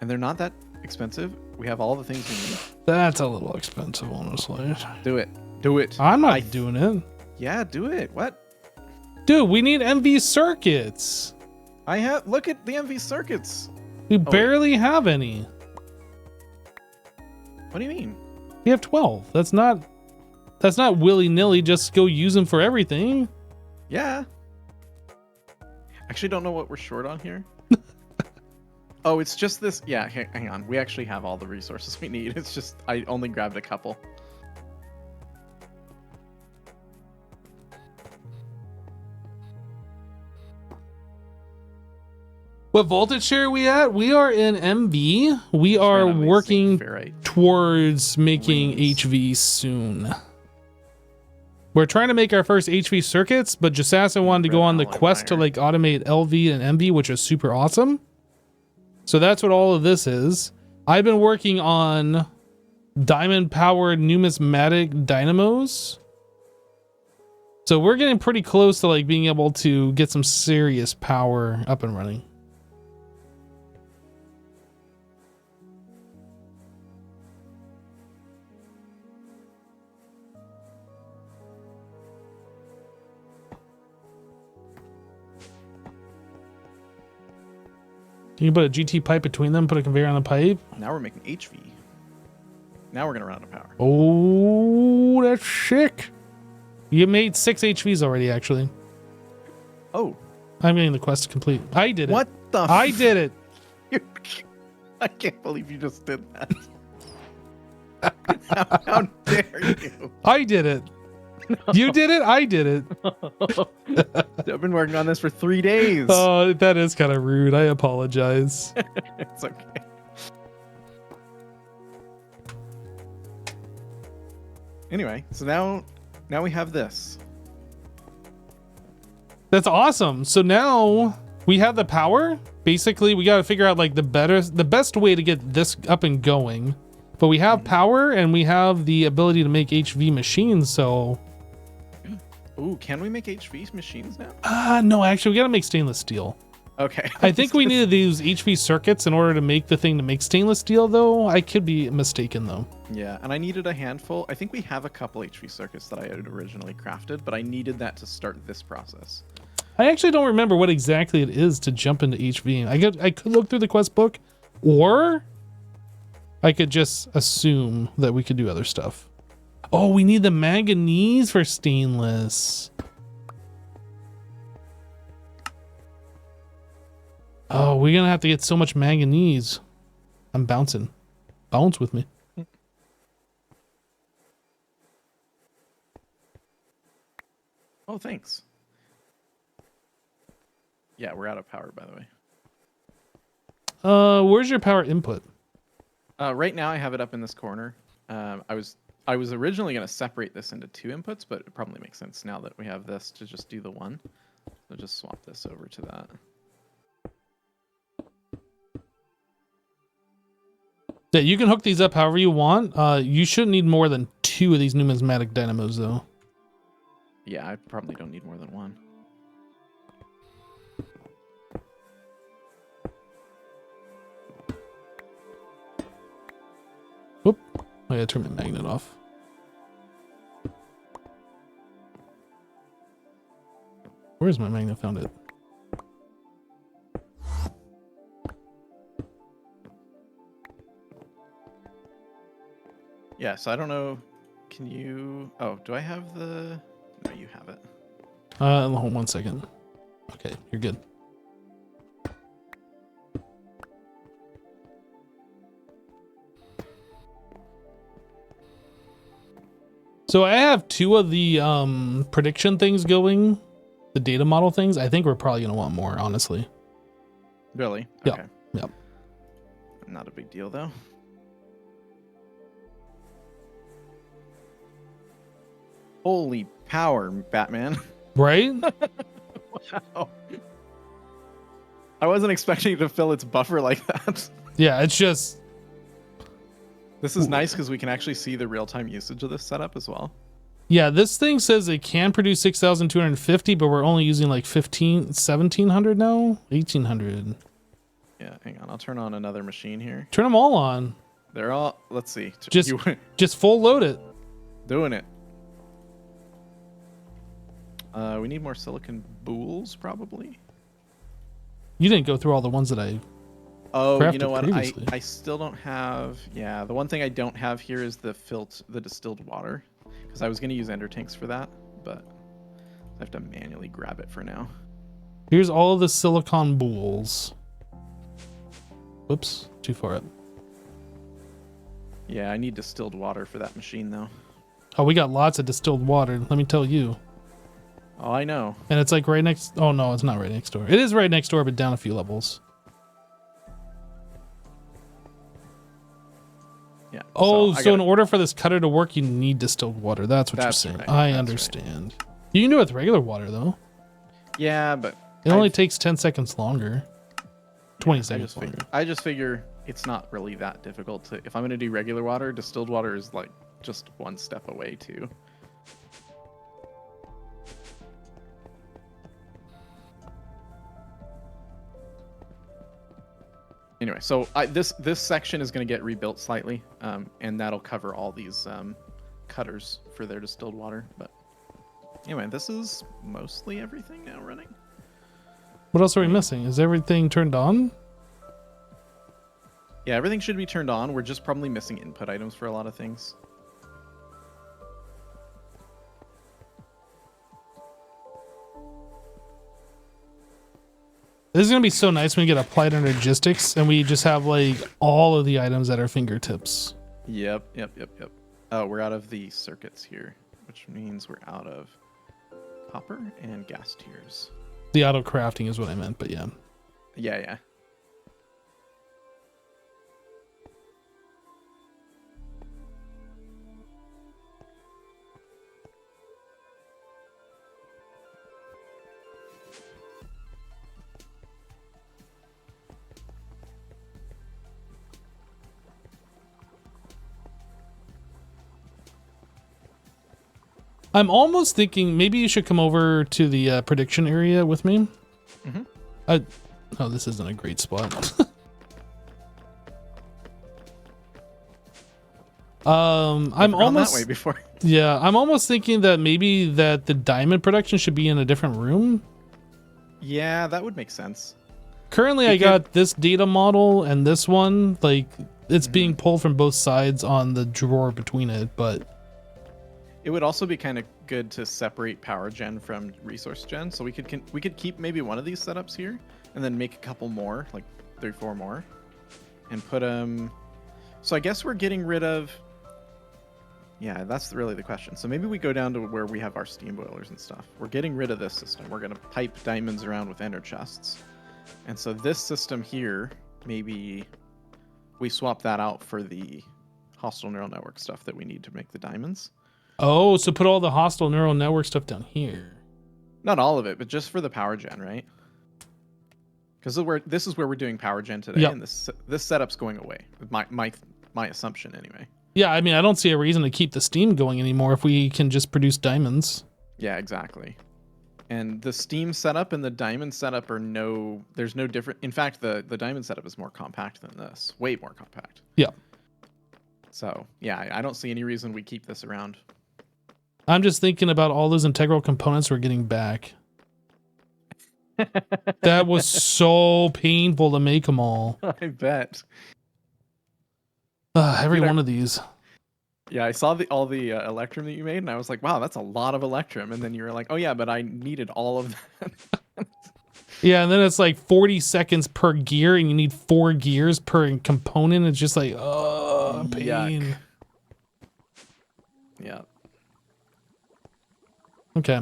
And they're not that expensive. We have all the things we need. That's a little expensive, honestly. Do it. Do it. I'm not doing it. Yeah, do it. What? Dude, we need MV circuits. I have... Look at the MV circuits. We barely have any. What do you mean? We have 12. That's not willy-nilly. Just go use them for everything. Yeah. Actually, don't know what we're short on here. Oh, it's just this. Yeah, hang on. We actually have all the resources we need. It's just I only grabbed a couple. What voltage share are we at? We are in MV. We are working towards making HV soon. We're trying to make our first HV circuits, but Jasassa wanted to go on the quest to like automate LV and MV, which is super awesome. So that's what all of this is. I've been working on diamond powered numismatic dynamos. So we're getting pretty close to like being able to get some serious power up and running. You can put a GT pipe between them, put a conveyor on the pipe. Now we're making HV. Now we're gonna run out of power. Oh, that's sick. You made 6 HVs already, actually. Oh. I'm getting the quest complete. I did it. What the? I did it. I can't believe you just did that. How dare you? I did it. You did it. I did it. I've been working on this for 3 days. Oh, that is kind of rude. I apologize. It's okay. Anyway, so now we have this. That's awesome. So now we have the power. Basically, we got to figure out like the best way to get this up and going. But we have power and we have the ability to make HV machines. So, ooh, can we make HV machines now? No, actually, we got to make stainless steel. Okay. I think we need to use HV circuits in order to make the thing to make stainless steel, though. I could be mistaken, though. Yeah, and I needed a handful. I think we have a couple HV circuits that I had originally crafted, but I needed that to start this process. I actually don't remember what exactly it is to jump into HV. I could look through the quest book, or I could just assume that we could do other stuff. Oh, we need the manganese for stainless. Oh, we're gonna have to get so much manganese. I'm bouncing. Bounce with me. Oh, thanks. Yeah, we're out of power, by the way. Where's your power input? Right now I have it up in this corner. I was originally going to separate this into 2 inputs, but it probably makes sense now that we have this to just do the one. So just swap this over to that. Yeah, you can hook these up however you want. You shouldn't need more than 2 of these numismatic dynamos, though. Yeah, I probably don't need more than 1. Whoop. I gotta turn my magnet off. Where's my magnet? Found it. Yeah, so I don't know. Can you... Oh, do I have the... No, you have it. Hold on 1 second. Okay, you're good. So I have 2 of the prediction things going, the data model things. I think we're probably gonna want more, honestly. Really? Yeah. Okay. Yep. Not a big deal, though. Holy power, Batman. Right? Wow. I wasn't expecting it to fill its buffer like that. Yeah, it's just... This is nice because we can actually see the real-time usage of this setup as well. Yeah, this thing says it can produce 6,250, but we're only using like 1,700 now? 1,800. Yeah, hang on. I'll turn on another machine here. Turn them all on. They're all... Let's see. Just full load it. Doing it. We need more silicon bools, probably. You didn't go through all the ones that I Oh, you crafted know what? previously. I still don't have. Yeah, the one thing I don't have here is the distilled water, because I was gonna use ender tanks for that, but I have to manually grab it for now. Here's all of the silicon bowls. Whoops, too far up. Yeah, I need distilled water for that machine though. Oh, we got lots of distilled water, let me tell you. Oh, I know. And it's like right next, oh no, it's not right next door. It is right next door, but down a few levels. Yeah. Oh, so in gotta- order for this cutter to work, you need distilled water. That's what That's you're saying. right, I that's understand. You can do it with regular water though. Yeah, but It only I've- takes 10 seconds longer. 20 seconds longer. I just figure it's not really that difficult to. If I'm gonna do regular water, distilled water is like just one step away too. Anyway, so this section is going to get rebuilt slightly, and that'll cover all these cutters for their distilled water. But anyway, this is mostly everything now running. What else are we missing? Is everything turned on? Yeah, everything should be turned on. We're just probably missing input items for a lot of things. This is going to be so nice when we get applied logistics and we just have like all of the items at our fingertips. Yep. Oh, we're out of the circuits here, which means we're out of copper and gas tiers. The auto crafting is what I meant, but yeah. Yeah. I'm almost thinking maybe you should come over to the prediction area with me. Mm-hmm. Oh, this isn't a great spot. I'm almost that way before. Yeah, I'm almost thinking that maybe that the diamond production should be in a different room. Yeah, that would make sense. Currently, I got this data model and this one. Like, it's being pulled from both sides on the drawer between it, but It would also be kind of good to separate power gen from resource gen. So we could keep maybe one of these setups here, and then make a couple more, like 3-4 more, and put them. So I guess we're getting rid of. Yeah, that's really the question. So maybe we go down to where we have our steam boilers and stuff. We're getting rid of this system. We're gonna pipe diamonds around with ender chests, and so this system here, maybe we swap that out for the hostile neural network stuff that we need to make the diamonds. oh, so put all the hostile neural network stuff down here. Not all of it, but just for the power gen, right? Because this is where we're doing power gen today, Yep. and this setup's going away. My assumption anyway. Yeah, I mean, I don't see a reason to keep the steam going anymore if we can just produce diamonds. Yeah, exactly. And the steam setup and the diamond setup there's no different. In fact, the diamond setup is more compact than this, way more compact. Yeah. So yeah, I don't see any reason we keep this around. I'm just thinking about all those integral components we're getting back. That was so painful to make them all. I bet. Every Dude, one of these. Yeah, I saw all the electrum that you made, and I was like, wow, that's a lot of electrum. And then you were like, oh yeah, but I needed all of that. Yeah, and then it's like 40 seconds per gear, and you need 4 gears per component. It's just like, oh, pain. Yuck. Yeah. Okay.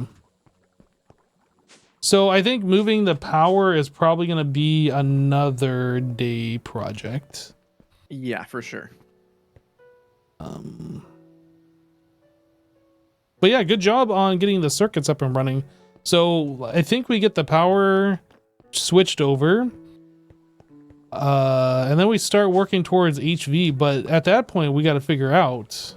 So I think moving the power is probably going to be another day project. Yeah, for sure. But yeah, good job on getting the circuits up and running. So I think we get the power switched over. And then we start working towards HV. But at that point, we got to figure out,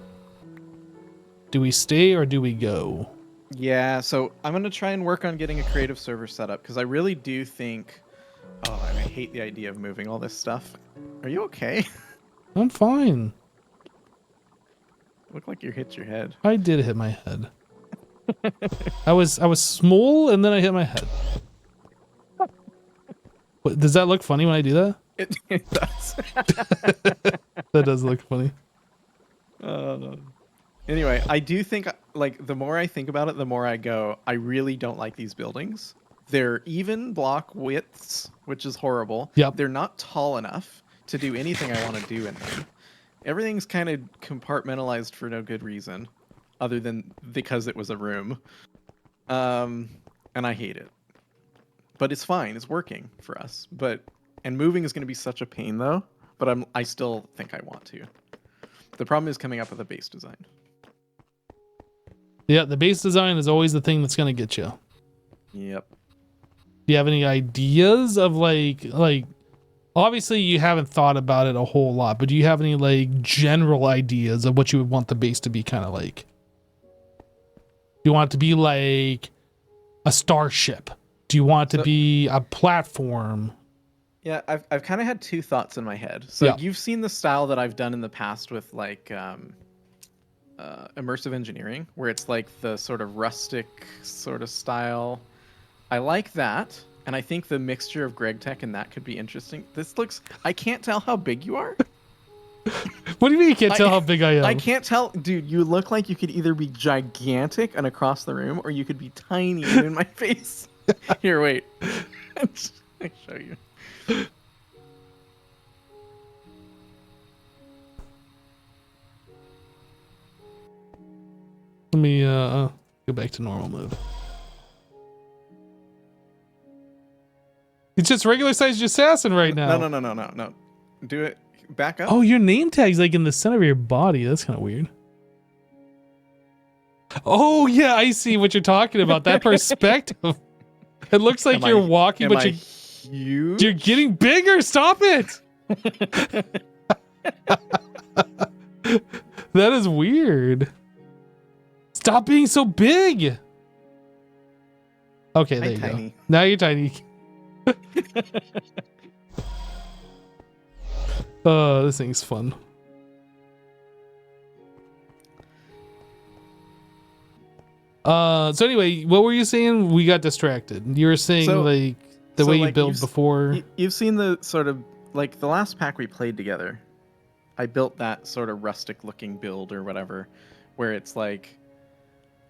do we stay or do we go? Yeah, so I'm going to try and work on getting a creative server set up, because I really do think... Oh, and I hate the idea of moving all this stuff. Are you okay? I'm fine. Look like you hit your head. I did hit my head. I was small and then I hit my head. What, does that look funny when I do that? It does. That does look funny. Anyway, I do think, like, the more I think about it, the more I go, I really don't like these buildings. They're even block widths, which is horrible. Yep. They're not tall enough to do anything I want to do in them. Everything's kind of compartmentalized for no good reason, other than because it was a room. And I hate it. But it's fine. It's working for us. And moving is going to be such a pain, though. But I still think I want to. The problem is coming up with a base design. Yeah, the base design is always the thing that's going to get you. Yep. Do you have any ideas of like obviously you haven't thought about it a whole lot, but do you have any like general ideas of what you would want the base to be kind of like? Do you want it to be like a starship? Do you want it to be a platform? Yeah, I've kind of had two thoughts in my head. So Yeah. you've seen the style that I've done in the past with like immersive engineering, where it's like the sort of rustic sort of style. I like that, and I think the mixture of GregTech and that could be interesting. This looks... I can't tell how big you are. What do you mean you can't tell how big I am? I can't tell. Dude, you look like you could either be gigantic and across the room, or you could be tiny and in my face. Here, wait. I'll show you. Let me go back to normal mode. It's just regular sized assassin right now. No. Do it. Back up. Oh, your name tag's like in the center of your body. That's kind of weird. Oh yeah, I see what you're talking about. That perspective. It looks like you're walking, but you're getting bigger. Stop it. That is weird. Stop being so big. Okay, there you go. Now you're tiny. Oh, this thing's fun. So anyway, what were you saying? We got distracted. You were saying like the way you build before. You've seen the sort of like the last pack we played together. I built that sort of rustic looking build or whatever, where it's like,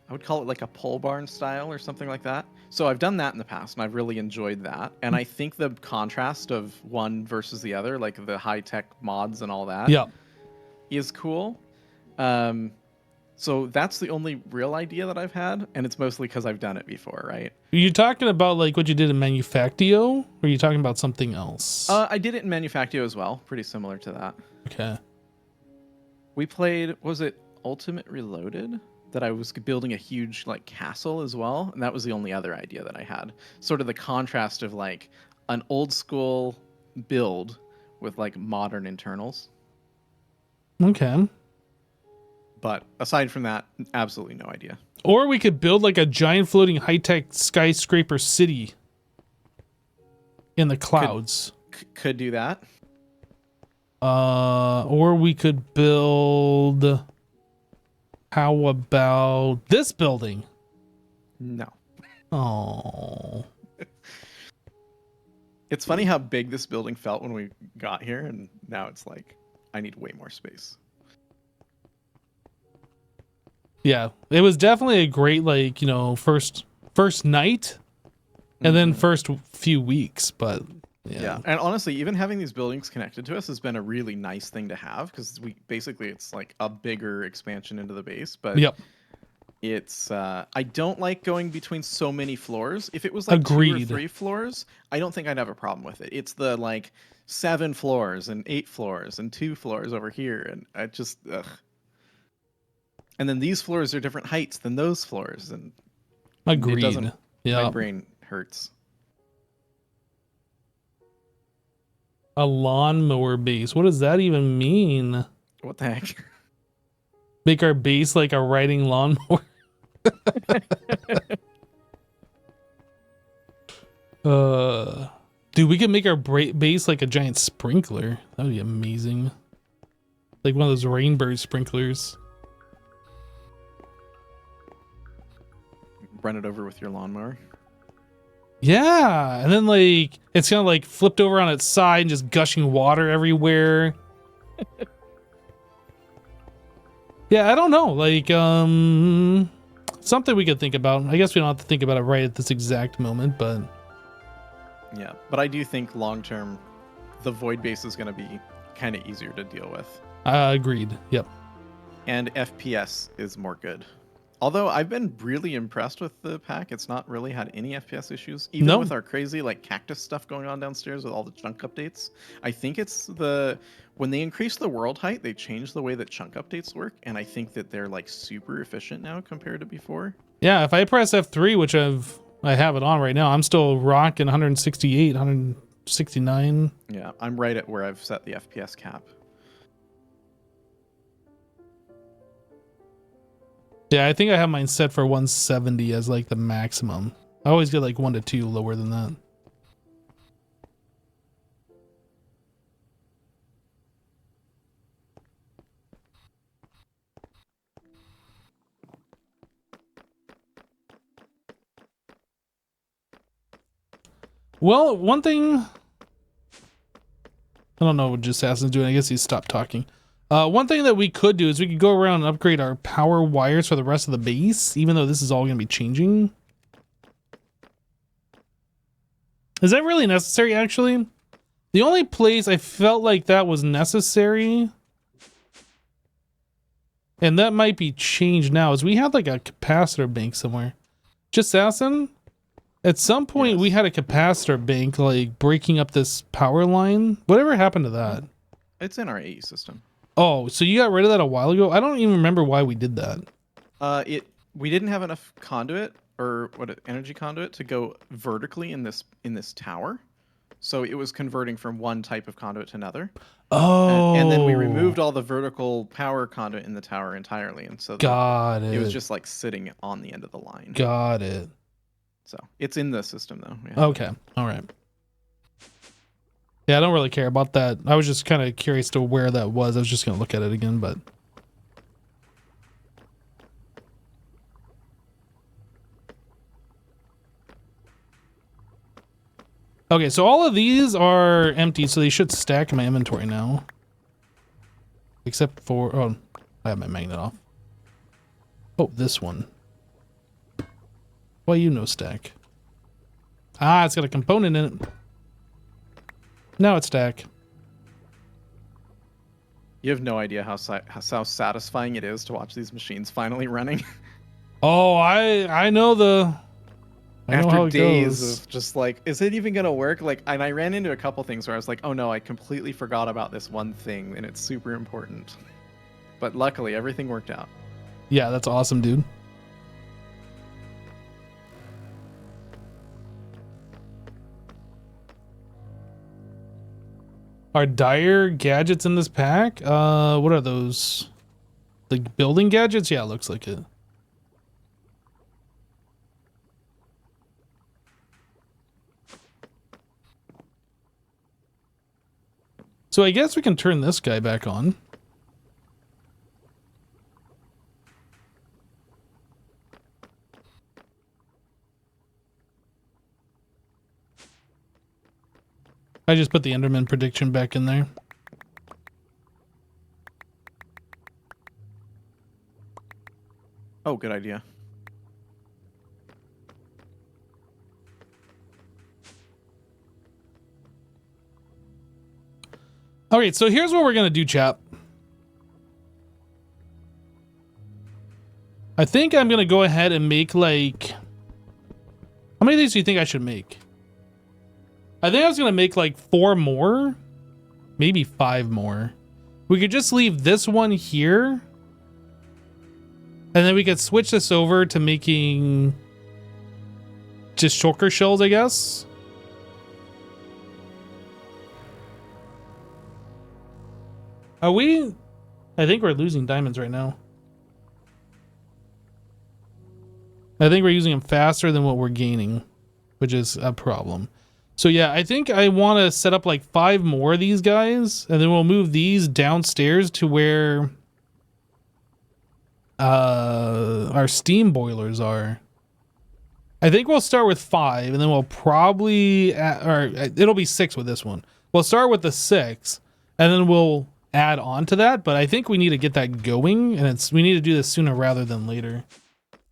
I would call it like a pole barn style or something like that. So I've done that in the past and I've really enjoyed that. And I think the contrast of one versus the other, like the high tech mods and all that, is cool. So that's the only real idea that I've had, and it's mostly because I've done it before, right? Are you talking about like what you did in Manufactio, or are you talking about something else? I did it in Manufactio as well, pretty similar to that. Okay. We played, was it Ultimate Reloaded? That I was building a huge like castle as well, and that was the only other idea that I had. Sort of the contrast of like an old school build with like modern internals. Okay. But aside from that, absolutely no idea. Or we could build like a giant floating high-tech skyscraper city in the clouds. Could do that. Or we could build... How about this building? No. Oh. It's funny how big this building felt when we got here, and now it's like, I need way more space. Yeah, it was definitely a great, like, you know, first night and then first few weeks, but yeah. And honestly, even having these buildings connected to us has been a really nice thing to have, because it's like a bigger expansion into the base, but it's I don't like going between so many floors. If it was like 2 or 3 floors, I don't think I'd have a problem with it. It's the like 7 floors and 8 floors and 2 floors over here, and I just and then these floors are different heights than those floors, and agreed. It doesn't, my brain hurts. A lawnmower base. What does that even mean? What the heck? Make our base like a riding lawnmower. Dude, we could make our base like a giant sprinkler. That would be amazing. Like one of those rainbow sprinklers. Run it over with your lawnmower. Yeah, and then like it's kind of like flipped over on its side and just gushing water everywhere. Yeah, I don't know. Like, something we could think about. I guess we don't have to think about it right at this exact moment, but Yeah, but I do think long term, the void base is going to be kind of easier to deal with, agreed. Yep. and FPS is more good. Although I've been really impressed with the pack, it's not really had any FPS issues, even No. with our crazy like cactus stuff going on downstairs with all the chunk updates. I think it's when they increased the world height, they changed the way that chunk updates work, and I think that they're like super efficient now compared to before. Yeah, if I press F3, which I have it on right now, I'm still rocking 168, 169. Yeah, I'm right at where I've set the FPS cap. Yeah, I think I have mine set for 170 as like the maximum. I always get like 1 to 2 lower than that. Well, one thing, I don't know what just Assassin's doing. I guess he stopped talking. One thing that we could do is we could go around and upgrade our power wires for the rest of the base, even though this is all going to be changing. Is that really necessary, actually? The only place I felt like that was necessary, and that might be changed now, is we had like a capacitor bank somewhere. Just Assassin? At some point, Yes. we had a capacitor bank, like, breaking up this power line. Whatever happened to that? It's in our AE system. Oh, so you got rid of that a while ago? I don't even remember why we did that. We didn't have enough conduit or energy conduit to go vertically in this tower, so it was converting from one type of conduit to another. Oh. And then we removed all the vertical power conduit in the tower entirely, and so Got it. it was just like sitting on the end of the line. Got it. So it's in the system though. Yeah. Okay. All right. Yeah, I don't really care about that. I was just kind of curious to where that was. I was just going to look at it again, but... Okay, so all of these are empty, so they should stack in my inventory now. Except for... Oh, I have my magnet off. Oh, this one. Why you no stack? Ah, it's got a component in it. Now it's stack. You have no idea how satisfying it is to watch these machines finally running. Oh, I know the... I know how After it days goes. of just like, is it even gonna work? Like, and I ran into a couple things where I was like, oh no, I completely forgot about this one thing, and it's super important. But luckily, everything worked out. Yeah, that's awesome, dude. Are dire gadgets in this pack? What are those? The building gadgets? Yeah, it looks like it. So I guess we can turn this guy back on. I just put the Enderman prediction back in there. Oh, good idea. All right, so here's what we're gonna do, chap. I think I'm gonna go ahead and make like... How many of these do you think I should make? I think I was gonna make like 4 more, maybe 5 more. We could just leave this one here, and then we could switch this over to making just shulker shells, I guess. Are we? I think we're losing diamonds right now. I think we're using them faster than what we're gaining, which is a problem. So yeah, I think I want to set up like 5 more of these guys, and then we'll move these downstairs to where our steam boilers are. I think we'll start with 5, and then we'll probably, or it'll be 6 with this one. We'll start with the 6, and then we'll add on to that. But I think we need to get that going, and we need to do this sooner rather than later.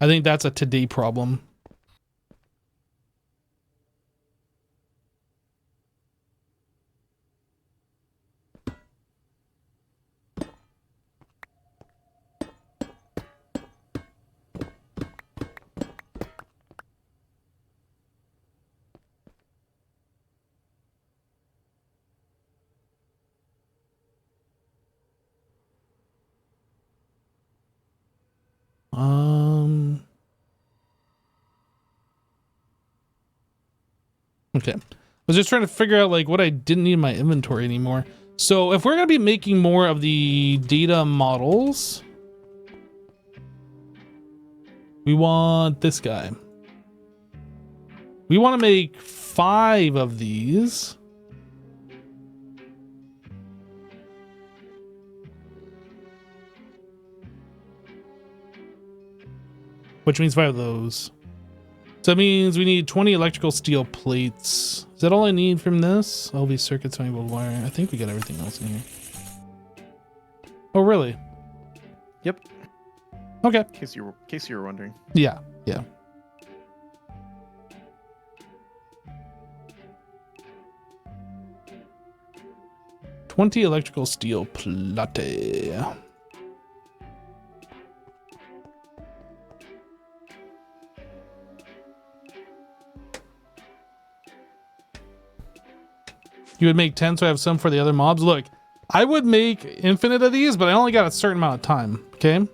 I think that's a today problem. Okay. I was just trying to figure out like what I didn't need in my inventory anymore. So if we're going to be making more of the data models, we want this guy. We want to make 5 of these. Which means 5 of those. So that means we need 20 electrical steel plates. Is that all I need from this? All these circuits, enabled wire. I think we got everything else in here. Oh, really? Yep. Okay. In case you were wondering. Yeah. Yeah. $20 electrical steel plate. You would make 10, so I have some for the other mobs. Look, I would make infinite of these, but I only got a certain amount of time, okay?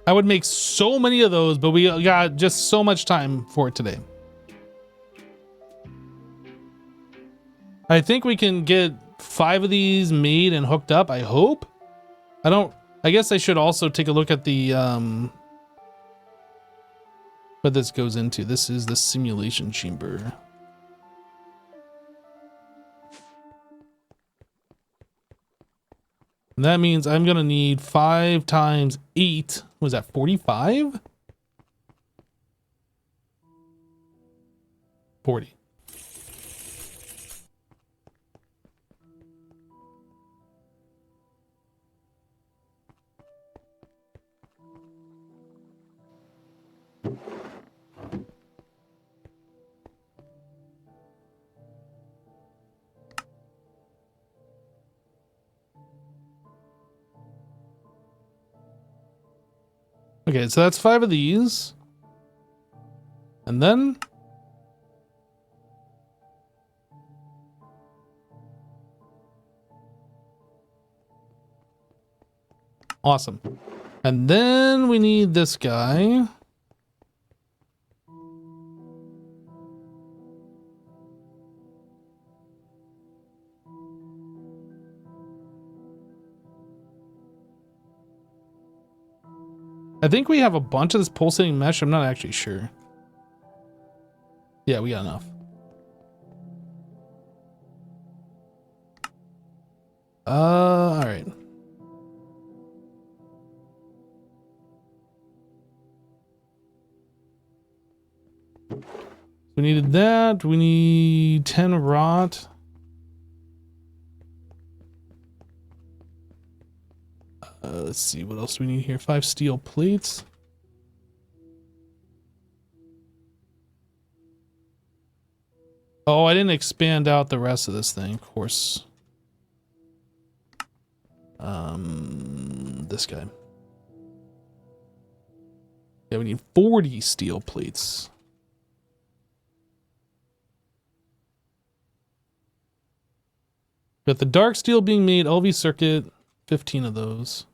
I would make so many of those, but we got just so much time for it today. I think we can get 5 of these made and hooked up, I hope. I guess I should also take a look at the, what this goes into. This is the simulation chamber. And that means I'm going to need 5 times 8. Was that 45? 40. Okay, so that's 5 of these. And then awesome. And then we need this guy. I think we have a bunch of this pulsating mesh. I'm not actually sure. Yeah, we got enough. All right. We needed that. We need 10 rot. Let's see, what else do we need here? 5 steel plates. Oh, I didn't expand out the rest of this thing, of course. This guy. Yeah, we need 40 steel plates. Got the dark steel being made, LV circuit, 15 of those.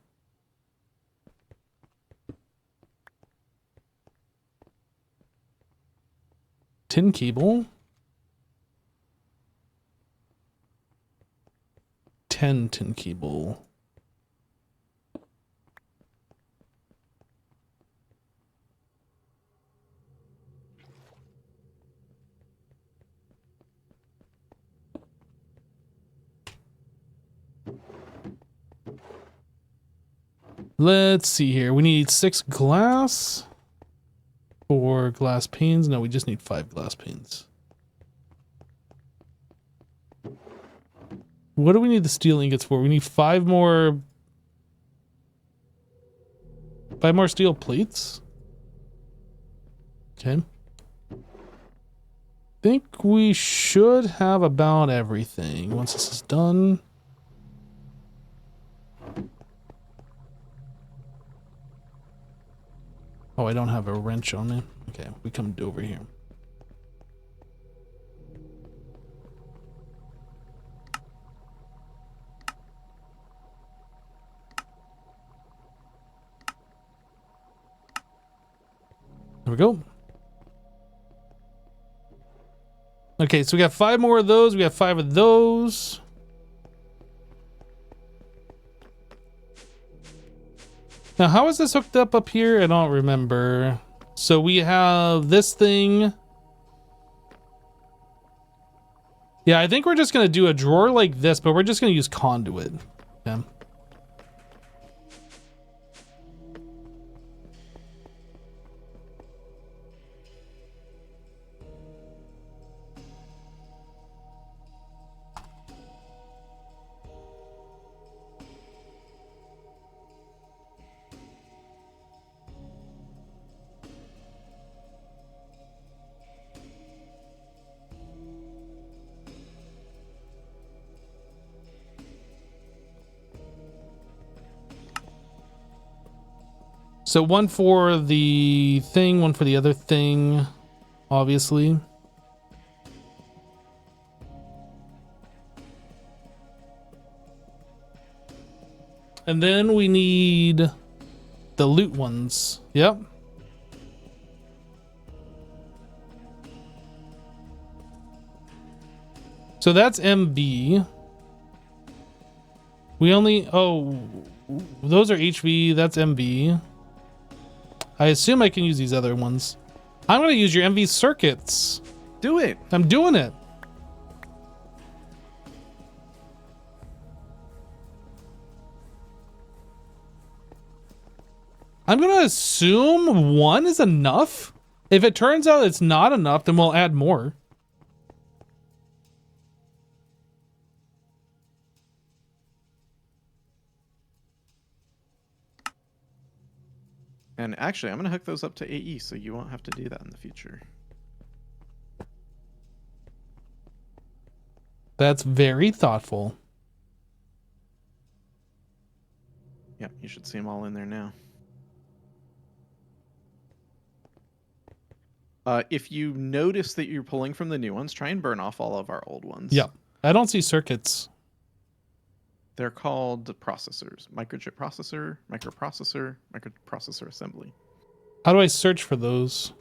Tin cable. 10 tin cable. Let's see here. We need 6 glass. 4 glass panes. No, we just need 5 glass panes. What do we need the steel ingots for? We need 5 more... 5 more steel plates? Okay. Think we should have about everything once this is done. Oh, I don't have a wrench on me. Okay, we come over here. There we go. Okay, so we got 5 more of those. We got 5 of those. Now, how is this hooked up here? I don't remember. So we have this thing. Yeah, I think we're just going to do a drawer like this, but we're just going to use conduit. Okay. So 1 for the thing, 1 for the other thing, obviously. And then we need the loot ones. Yep. So that's MB. We only, oh, those are HV, that's MB. I assume I can use these other ones. I'm going to use your MV circuits. Do it. I'm doing it. I'm going to assume 1 is enough. If it turns out it's not enough, then we'll add more. And actually, I'm going to hook those up to AE, so you won't have to do that in the future. That's very thoughtful. Yeah, you should see them all in there now. If you notice that you're pulling from the new ones, try and burn off all of our old ones. Yep. I don't see circuits. They're called processors. Microchip processor, microprocessor assembly. How do I search for those?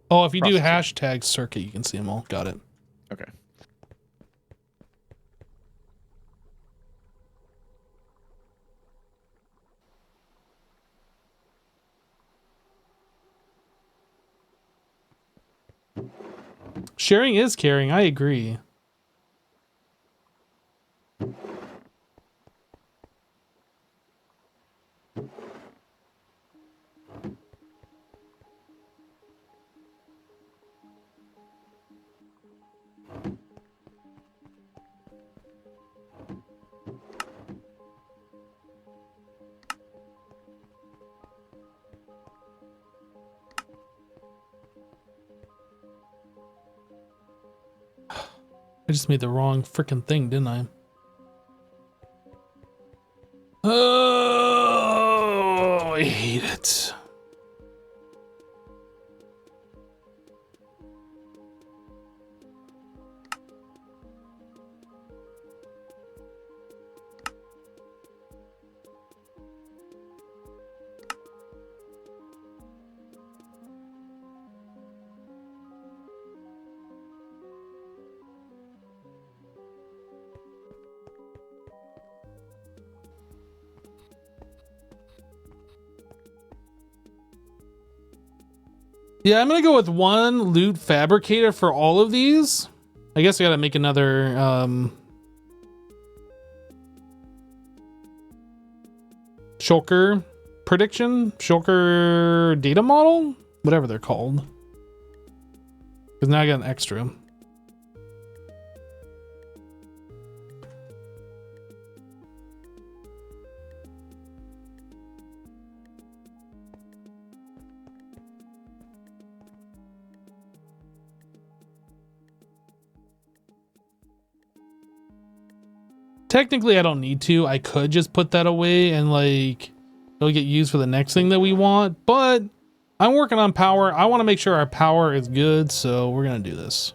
Oh, if you do Processor. hashtag circuit, you can see them all. Got it. Okay. Sharing is caring. I agree. I just made the wrong freaking thing, didn't I? Oh, I hate it. Yeah, I'm gonna go with 1 loot fabricator for all of these. I guess I gotta make another shulker prediction, shulker data model, whatever they're called. Because now I got an extra. Technically, I don't need to. I could just put that away and like it'll get used for the next thing that we want. But I'm working on power. I want to make sure our power is good, so we're gonna do this.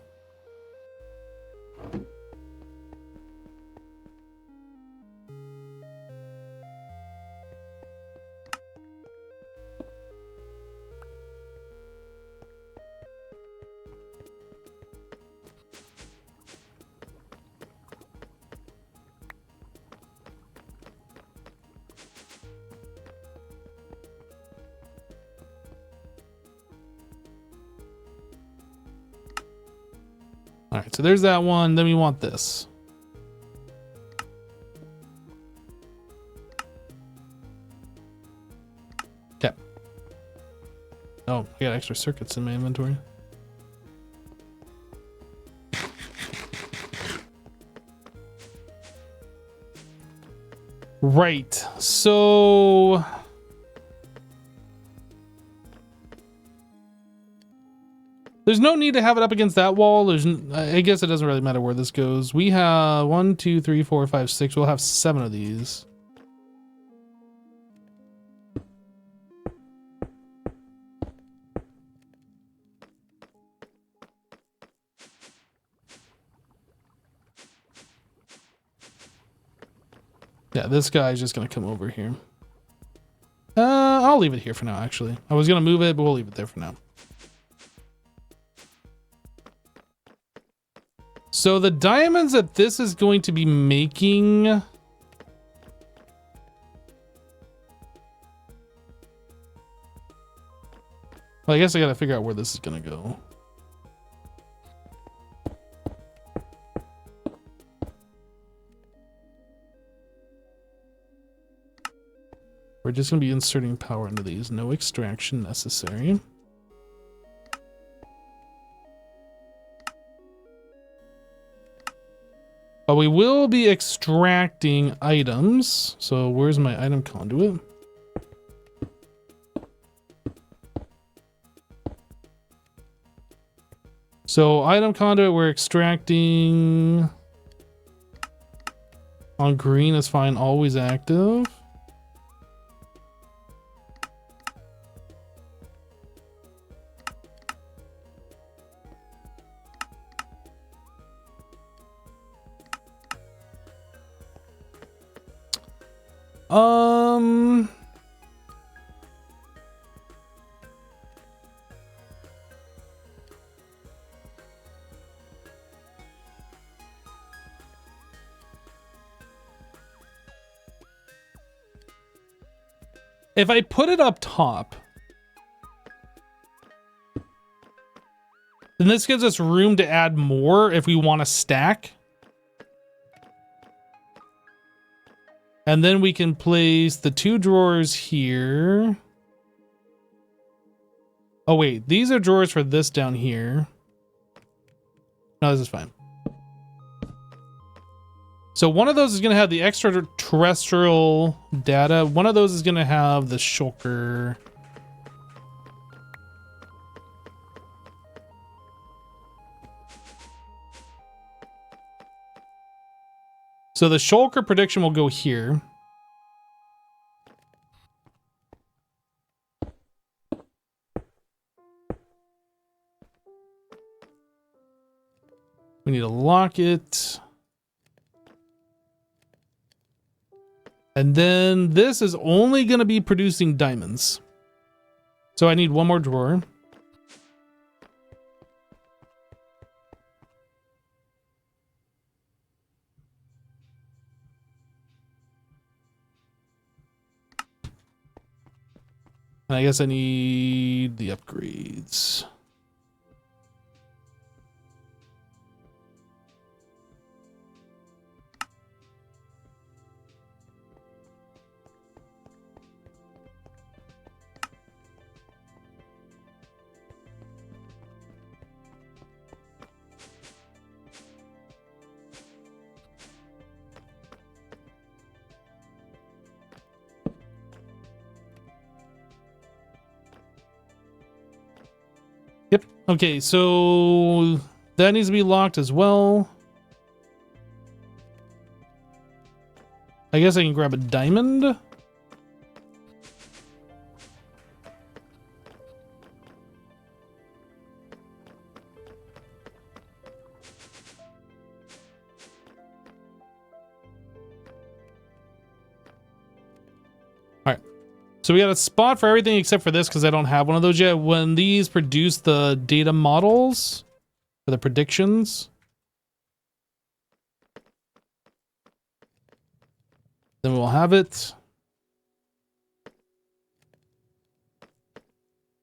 All right, so there's that one. Then we want this. Okay. Oh, I got extra circuits in my inventory. Right, so there's no need to have it up against that wall. I guess it doesn't really matter where this goes. We have 1, 2, 3, 4, 5, 6. We'll have 7 of these. Yeah, this guy's just gonna come over here. I'll leave it here for now, actually. I was gonna move it, but we'll leave it there for now. So the diamonds that this is going to be making... Well, I guess I gotta figure out where this is gonna go. We're just gonna be inserting power into these. No extraction necessary. But we will be extracting items. So where's my item conduit? So item conduit, we're extracting on green is fine, always active. If I put it up top, then this gives us room to add more if we want to stack. And then we can place the 2 drawers here. Oh wait, these are drawers for this down here. No, this is fine. So one of those is going to have the extraterrestrial data. One of those is going to have the shulker. So the shulker prediction will go here. We need to lock it. And then this is only going to be producing diamonds. So I need one more drawer. And I guess I need the upgrades. Okay, so that needs to be locked as well. I guess I can grab a diamond. So we got a spot for everything except for this because I don't have one of those yet. When these produce the data models for the predictions, then we'll have it.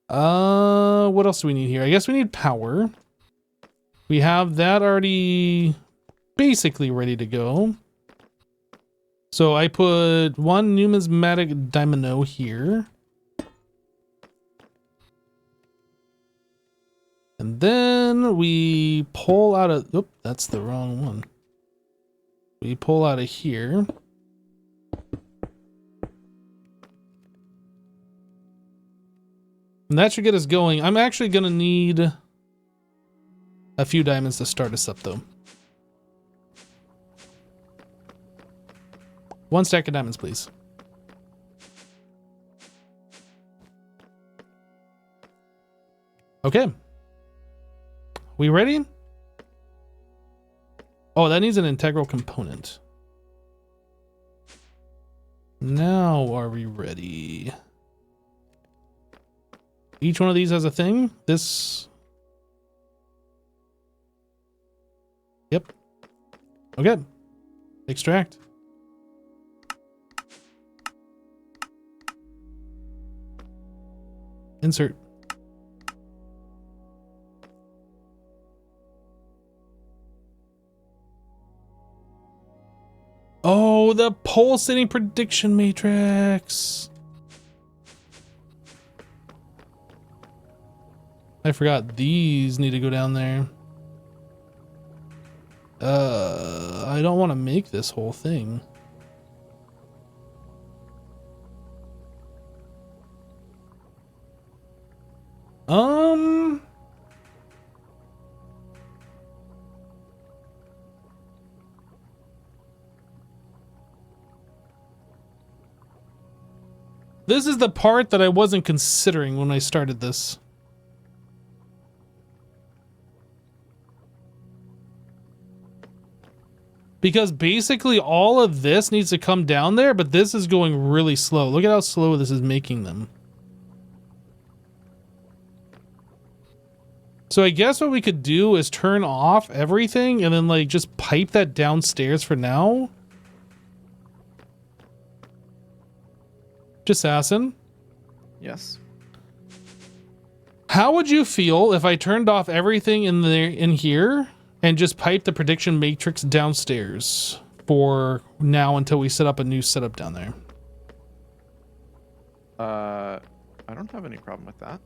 What else do we need here? I guess we need power. We have that already basically ready to go. So I put one numismatic Dynamo here. And then we pull out of, oop, that's the wrong one. We pull out of here. And that should get us going. I'm actually going to need a few diamonds to start us up though. One stack of diamonds, please. Okay. We ready? Oh, that needs an integral component. Now are we ready? Each one of these has a thing. This. Yep. Okay. Extract. Insert. Oh, the pulsating prediction matrix. I forgot these need to go down there. I don't want to make this whole thing. This is the part that I wasn't considering when I started this. Because basically all of this needs to come down there, but this is going really slow. Look at how slow this is making them. So I guess what we could do is turn off everything and then like just pipe that downstairs for now. Assassin. Yes. How would you feel if I turned off everything in here and just piped the prediction matrix downstairs for now until we set up a new setup down there? I don't have any problem with that.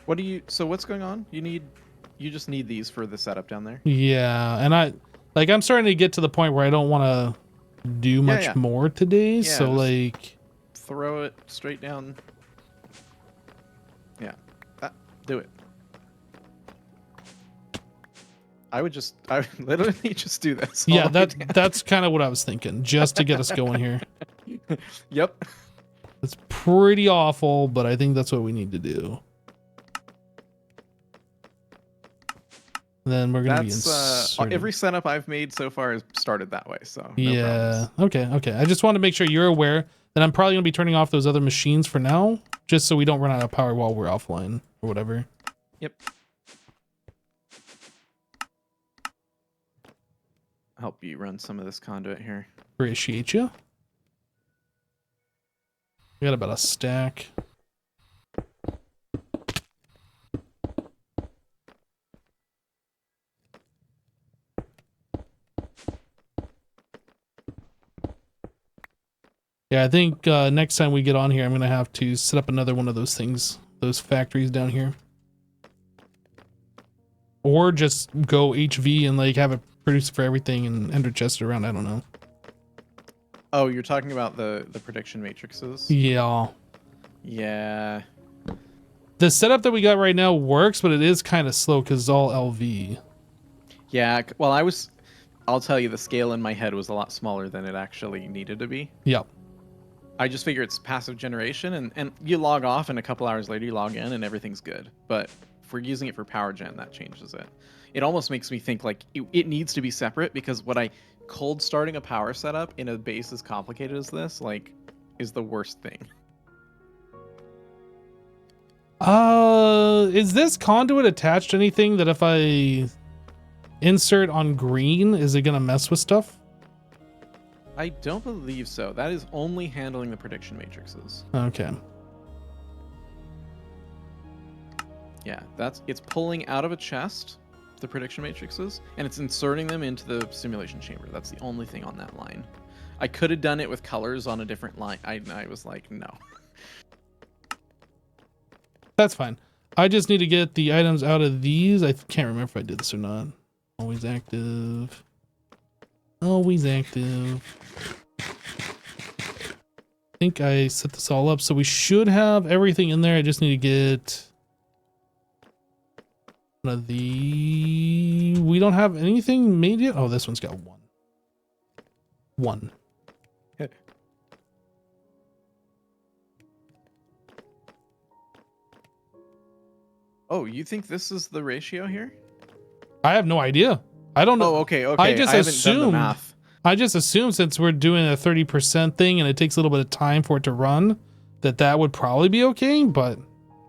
What do you, so what's going on? You just need these for the setup down there? Yeah, and I'm starting to get to the point where I don't want to do much more today, so like throw it straight down. Yeah, do it. I would literally just do this. Yeah, that's kind of what I was thinking, just to get us going here. Yep. It's pretty awful, but I think that's what we need to do. Then we're gonna be inserting. Every setup I've made so far has started that way, so no yeah. Okay. I just want to make sure you're aware that I'm probably gonna be turning off those other machines for now, just so we don't run out of power while we're offline or whatever. Yep. Help you run some of this conduit here. Appreciate you. We got about a stack. Yeah, I think next time we get on here, I'm going to have to set up another one of those things, those factories down here. Or just go HV and like have it produce for everything and ender chest it around, I don't know. Oh, you're talking about the prediction matrices? Yeah. Yeah. The setup that we got right now works, but it is kind of slow because it's all LV. Yeah, well, I'll tell you, the scale in my head was a lot smaller than it actually needed to be. Yep. I just figure it's passive generation, and you log off, and a couple hours later you log in, and everything's good. But if we're using it for power gen, that changes it. It almost makes me think like it needs to be separate, because cold starting a power setup in a base as complicated as this, like, is the worst thing. Is this conduit attached to anything that if I insert on green, is it gonna mess with stuff? I don't believe so. That is only handling the prediction matrices. Okay. Yeah, it's pulling out of a chest the prediction matrices, and it's inserting them into the simulation chamber. That's the only thing on that line. I could have done it with colors on a different line. I was like, no. That's fine. I just need to get the items out of these. I can't remember if I did this or not. Always active. Always active. I think I set this all up, so we should have everything in there. I just need to get one of the... We don't have anything made yet? Oh, this one's got one. One. Oh, you think this is the ratio here? I have no idea. I don't know. Oh, okay. I just haven't done the assumed. math. I just assume since we're doing a 30% thing and it takes a little bit of time for it to run, that would probably be okay, but...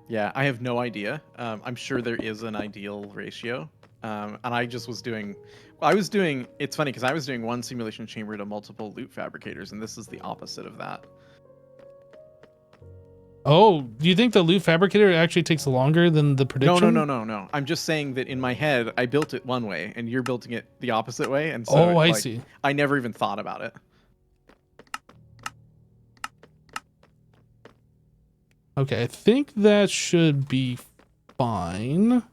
Yeah, I have no idea. I'm sure there is an ideal ratio. And I just was doing... It's funny because I was doing one simulation chamber to multiple loot fabricators, and this is the opposite of that. Oh, do you think the loot fabricator actually takes longer than the prediction? No. I'm just saying that in my head, I built it one way, and you're building it the opposite way, and so oh, I see. I never even thought about it. Okay, I think that should be fine.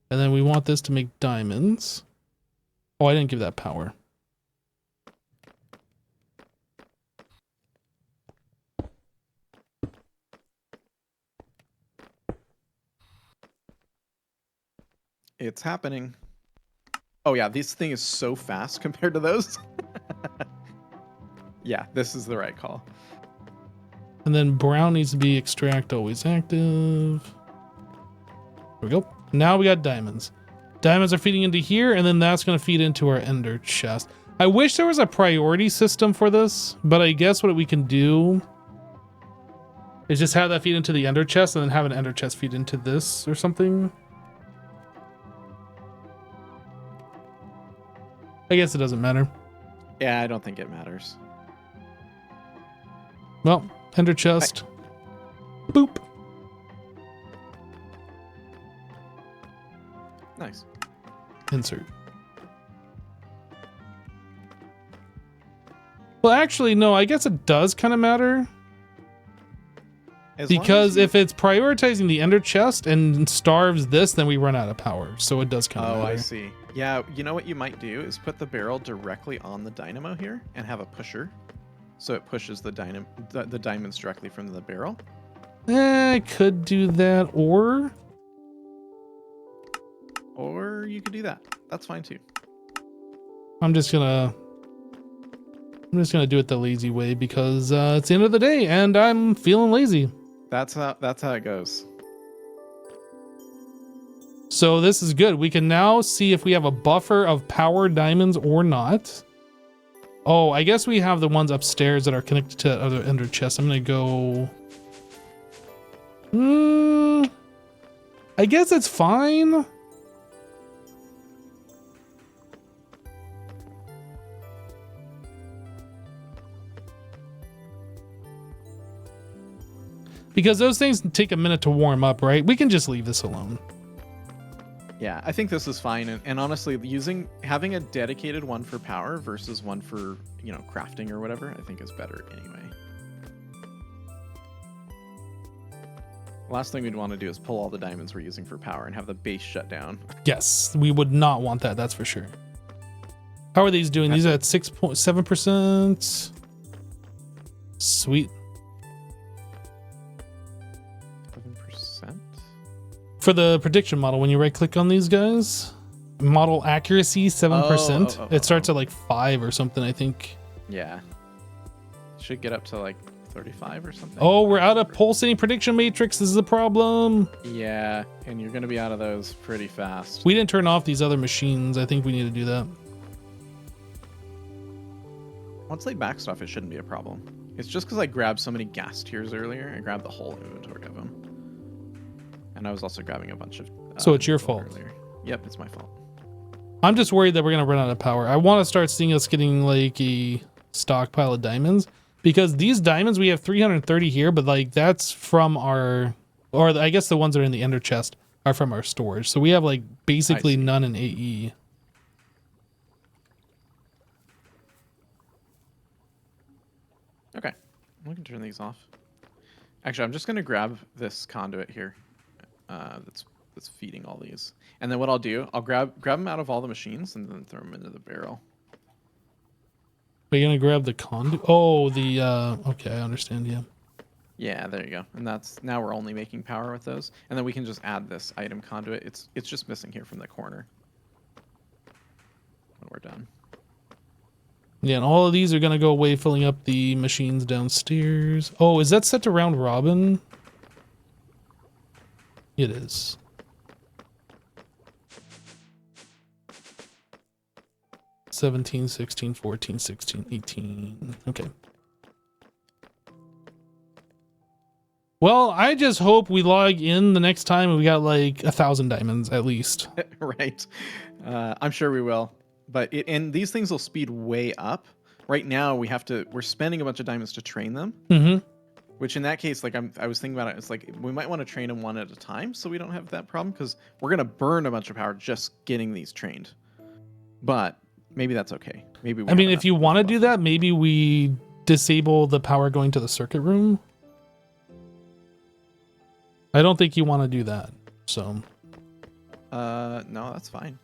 And then we want this to make diamonds. Oh, I didn't give that power. It's happening. Oh yeah, this thing is so fast compared to those. Yeah, this is the right call. And then brown needs to be extract always active. There we go. Now we got diamonds. Diamonds are feeding into here, and then that's going to feed into our ender chest. I wish there was a priority system for this, but I guess what we can do is just have that feed into the ender chest and then have an ender chest feed into this or something. I guess it doesn't matter. Yeah, I don't think it matters. Well, ender chest. Boop. Nice. Insert. Well, actually, no, I guess it does kind of matter. Because if it's prioritizing the ender chest and starves this, then we run out of power. So it does kind of matter. I see. Yeah, you know what you might do is put the barrel directly on the dynamo here and have a pusher. So it pushes the diamonds directly from the barrel. I could do that, or you could do that. That's fine too. I'm just gonna do it the lazy way because it's the end of the day and I'm feeling lazy. That's how it goes. So this is good. We can now see if we have a buffer of power diamonds or not. Oh, I guess we have the ones upstairs that are connected to other ender chests. I'm gonna go. I guess it's fine. Because those things take a minute to warm up, right? We can just leave this alone. Yeah, I think this is fine. And honestly, having a dedicated one for power versus one for, crafting or whatever, I think is better anyway. Last thing we'd want to do is pull all the diamonds we're using for power and have the base shut down. Yes, we would not want that. That's for sure. How are these doing? These are at 6.7%. Sweet. For the prediction model, when you right click on these guys, model accuracy 7%. It starts at like 5 or something, I think. Yeah. Should get up to like 35 or something. Oh, we're out of pulsating prediction matrix. This is a problem. Yeah, and you're going to be out of those pretty fast. We didn't turn off these other machines. I think we need to do that. Once they back stuff, it shouldn't be a problem. It's just because I grabbed so many gas tiers earlier. I grabbed the whole inventory of them. And I was also grabbing a bunch of... So it's your fault. Earlier. Yep, it's my fault. I'm just worried that we're going to run out of power. I want to start seeing us getting like a stockpile of diamonds. Because these diamonds, we have 330 here, but like that's from our... Or I guess the ones that are in the ender chest are from our storage. So we have like basically none in AE. Okay, we can turn these off. Actually, I'm just going to grab this conduit here that's feeding all these. And then what I'll do, I'll grab them out of all the machines and then throw them into the barrel. Are you going to grab the conduit? Oh, the... okay, I understand, yeah. Yeah, there you go. And that's... Now we're only making power with those. And then we can just add this item conduit. It's just missing here from the corner. When we're done. Yeah, and all of these are going to go away, filling up the machines downstairs. Oh, is that set to round robin? It is. $17, $16, $14, $16, $18. Okay. Well, I just hope we log in the next time and we got like 1,000 diamonds at least. Right. I'm sure we will. But and these things will speed way up. Right now we're spending a bunch of diamonds to train them. Mm-hmm. Which in that case, like I was thinking about it, it's like we might want to train them one at a time so we don't have that problem because we're gonna burn a bunch of power just getting these trained. But maybe that's okay. Maybe I mean, if you want to do that, maybe we disable the power going to the circuit room. I don't think you want to do that. So no, that's fine.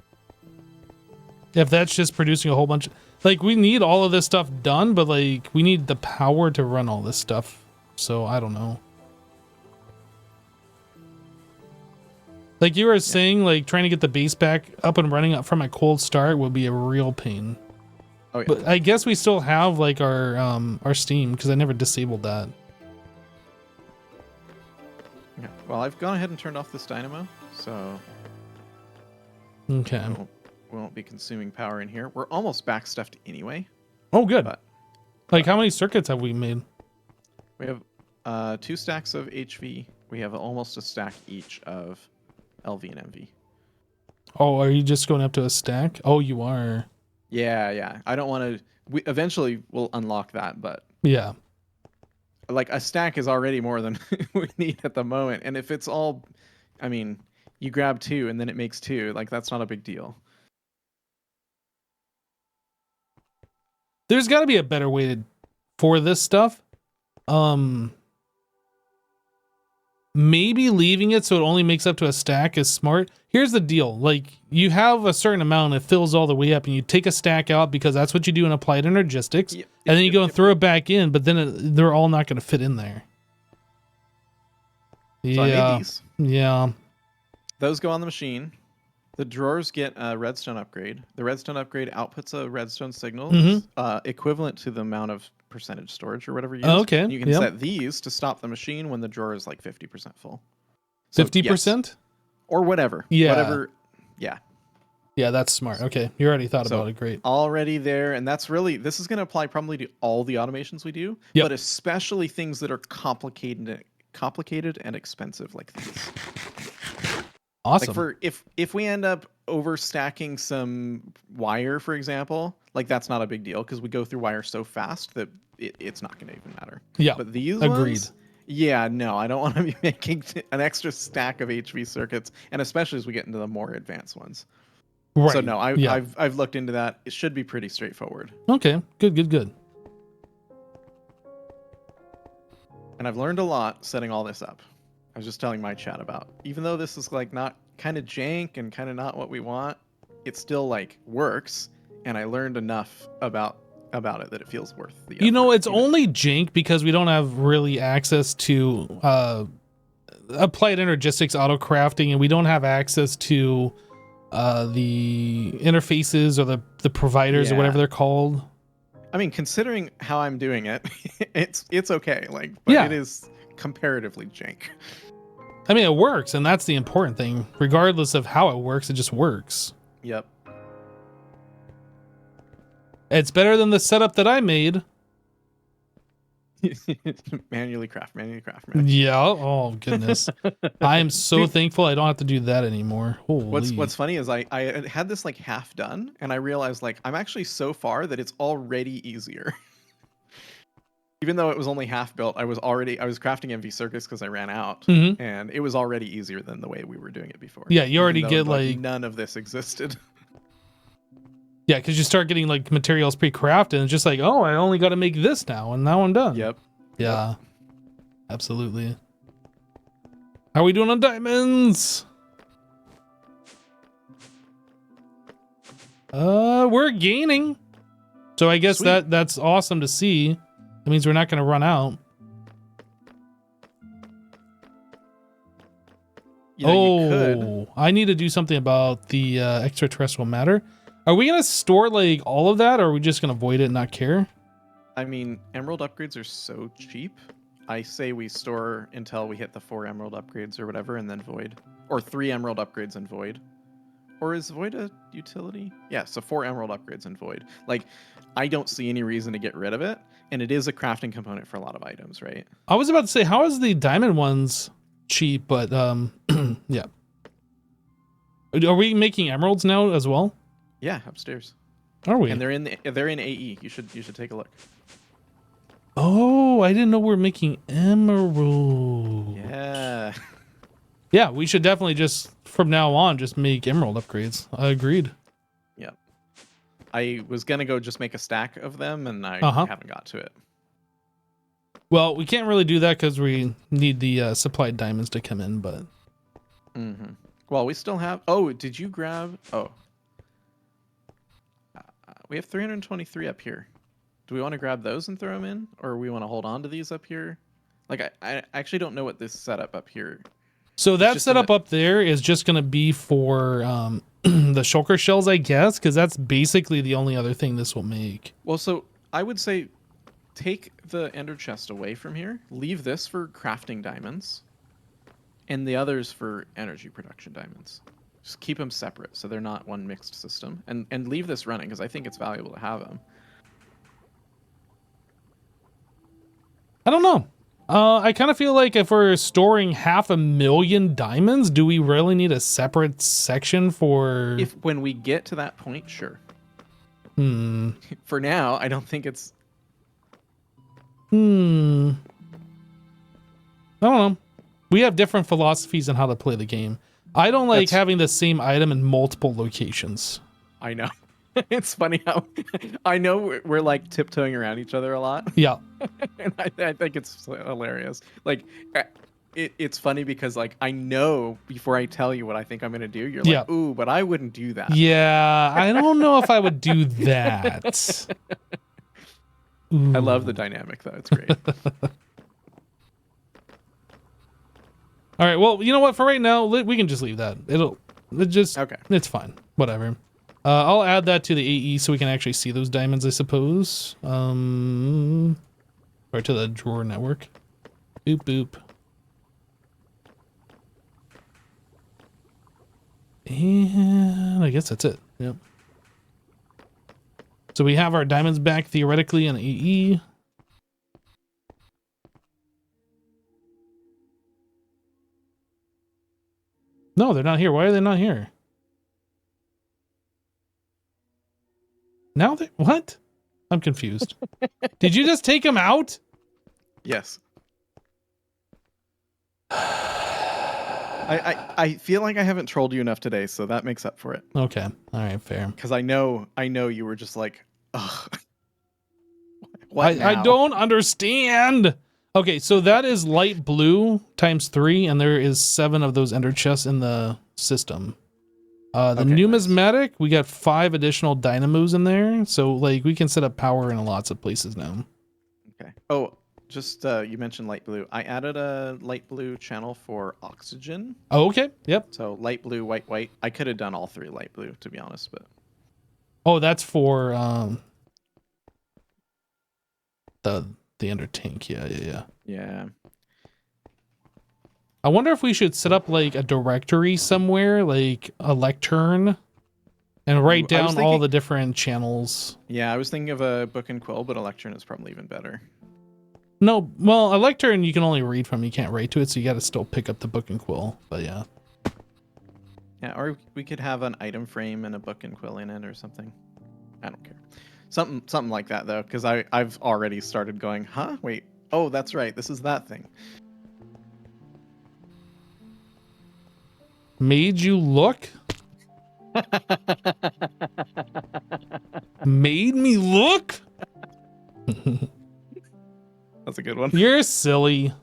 If that's just producing a whole bunch, like we need all of this stuff done, but like we need the power to run all this stuff. So I don't know. Like you were saying, like trying to get the base back up and running up from a cold start would be a real pain. Oh yeah. But I guess we still have like our Steam because I never disabled that. Okay. Well, I've gone ahead and turned off this dynamo, so okay. We won't be consuming power in here. We're almost back stuffed anyway. Oh, good. But, like how many circuits have we made? We have 2 stacks of HV. We have almost a stack each of LV and MV. Oh, are you just going up to a stack? Oh, you are. Yeah. I don't want to... Eventually, we'll unlock that, but... Yeah. Like, a stack is already more than we need at the moment. And if it's all... I mean, you grab 2 and then it makes 2. Like, that's not a big deal. There's got to be a better way for this stuff. Maybe leaving it so it only makes up to a stack is smart. Here's the deal. Like you have a certain amount, it fills all the way up and you take a stack out because that's what you do in applied energistics. Yep. And then you go and throw it back in, but then they're all not going to fit in there. So I made these. Yeah. Those go on the machine. The drawers get a redstone upgrade. The redstone upgrade outputs a redstone signal equivalent to the amount of percentage storage or whatever you use. Oh, okay. And you can set these to stop the machine when the drawer is like 50% full. 50%? Yes. Or whatever. Yeah. Whatever. Yeah. Yeah, that's smart. Okay. You already thought about it. Great. Already there. And that's really, this is going to apply probably to all the automations we do, but especially things that are complicated and expensive like these. Awesome. Like if we end up overstacking some wire, for example, like that's not a big deal because we go through wire so fast that it's not going to even matter. Yeah. But these agreed. Ones, yeah, no, I don't want to be making an extra stack of HV circuits, and especially as we get into the more advanced ones. Right. So no, I've looked into that. It should be pretty straightforward. Okay. Good. And I've learned a lot setting all this up. I was just telling my chat about, even though this is like not kind of jank and kind of not what we want, it still like works. And I learned enough about it that it feels worth the effort. You know, it's only jank because we don't have really access to applied energistics auto crafting, and we don't have access to the interfaces or the providers or Yeah. whatever they're called. I mean, considering how I'm doing it, it's okay. Like, but Yeah. it is comparatively jank. I mean, it works, and that's the important thing. Regardless of how it works, it just works. Yep. It's better than the setup that I made. manually craft. Yeah. Oh goodness. I am so thankful I don't have to do that anymore. Holy. What's funny is I had this like half done, and I realized like I'm actually so far that it's already easier. Even though it was only half built, I was crafting MV circuits because I ran out, Mhm. and it was already easier than the way we were doing it before. Yeah, you already Even get though, like none of this existed. yeah, because you start getting like materials pre-crafted, and it's just like, oh, I only got to make this now, and now I'm done. Yep. Yeah. Absolutely. How are we doing on diamonds? We're gaining. So I guess Sweet. that's awesome to see. That means we're not going to run out. You know, you could. Oh, I need to do something about the extraterrestrial matter. Are we going to store like all of that, or are we just going to avoid it and not care? I mean, emerald upgrades are so cheap. I say we store until we hit the 4 emerald upgrades or whatever, and then void. Or 3 emerald upgrades and void. Or is void a utility? Yeah, so 4 emerald upgrades and void. Like, I don't see any reason to get rid of it, and it is a crafting component for a lot of items, right? I was about to say, how is the diamond ones cheap? But yeah. Are we making emeralds now as well? Yeah, upstairs. Are we? And they're in AE. You should take a look. Oh, I didn't know we're making emerald. Yeah. Yeah, we should definitely just from now on just make emerald upgrades. I agreed. Yep. I was gonna go just make a stack of them, and I haven't got to it. Well, we can't really do that because we need the supplied diamonds to come in, but Mm-hmm. Well, we still have. Oh, did you grab? Oh, we have 323 up here. Do we want to grab those and throw them in, or we want to hold on to these up here? Like, I actually don't know what this setup up here. so that just setup up there is just going to be for the shulker shells, I guess, because that's basically the only other thing this will make. Well, so I would say take the ender chest away from here. Leave this for crafting diamonds, and the others for energy production diamonds. Just keep them separate so they're not one mixed system, and leave this running because I think it's valuable to have them. I don't know. I kind of feel like if we're storing 500,000 diamonds, do we really need a separate section for... If when we get to that point, sure. Hmm. For now, I don't think it's... I don't know. We have different philosophies on how to play the game. I don't like having the same item in multiple locations. I know. It's funny how I know we're like tiptoeing around each other a lot. Yeah. And I think it's hilarious. Like, it's funny because like I know before I tell you what I think I'm gonna do, you're like, ooh, but I wouldn't do that. Yeah, I don't know if I would do that. I love the dynamic though. It's great. All right. Well, you know what? For right now, we can just leave that. Okay. It's fine. Whatever. I'll add that to the AE so we can actually see those diamonds, I suppose. Or to the drawer network. Boop, boop. And I guess that's it. Yep. So we have our diamonds back theoretically in AE. No, they're not here. Why are they not here? Now they what? I'm confused. Did you just take them out? Yes. I feel like I haven't trolled you enough today, so that makes up for it. Okay. All right, fair. Because I know you were just like, ugh. What now? I don't understand. Okay, so that is light blue times 3, and there is 7 of those ender chests in the system. The numismatic, we got 5 additional dynamos in there, so like we can set up power in lots of places now. Okay. Oh, just you mentioned light blue. I added a light blue channel for oxygen. Oh, okay. Yep. So light blue, white, white. I could have done all three light blue, to be honest, but Oh, that's for the under tank. Yeah, yeah, yeah. yeah. I wonder if we should set up like a directory somewhere, like a lectern, and write Ooh, I was down all thinking- the different channels. Yeah, I was thinking of a book and quill, but a lectern is probably even better. No, well, a lectern you can only read from. You can't write to it, so you got to still pick up the book and quill. But yeah. Yeah, or we could have an item frame and a book and quill in it or something. I don't care. Something like that though, because I've already started going, huh? Wait. Oh, that's right. This is that thing. Made you look? Made me look? That's a good one. You're silly.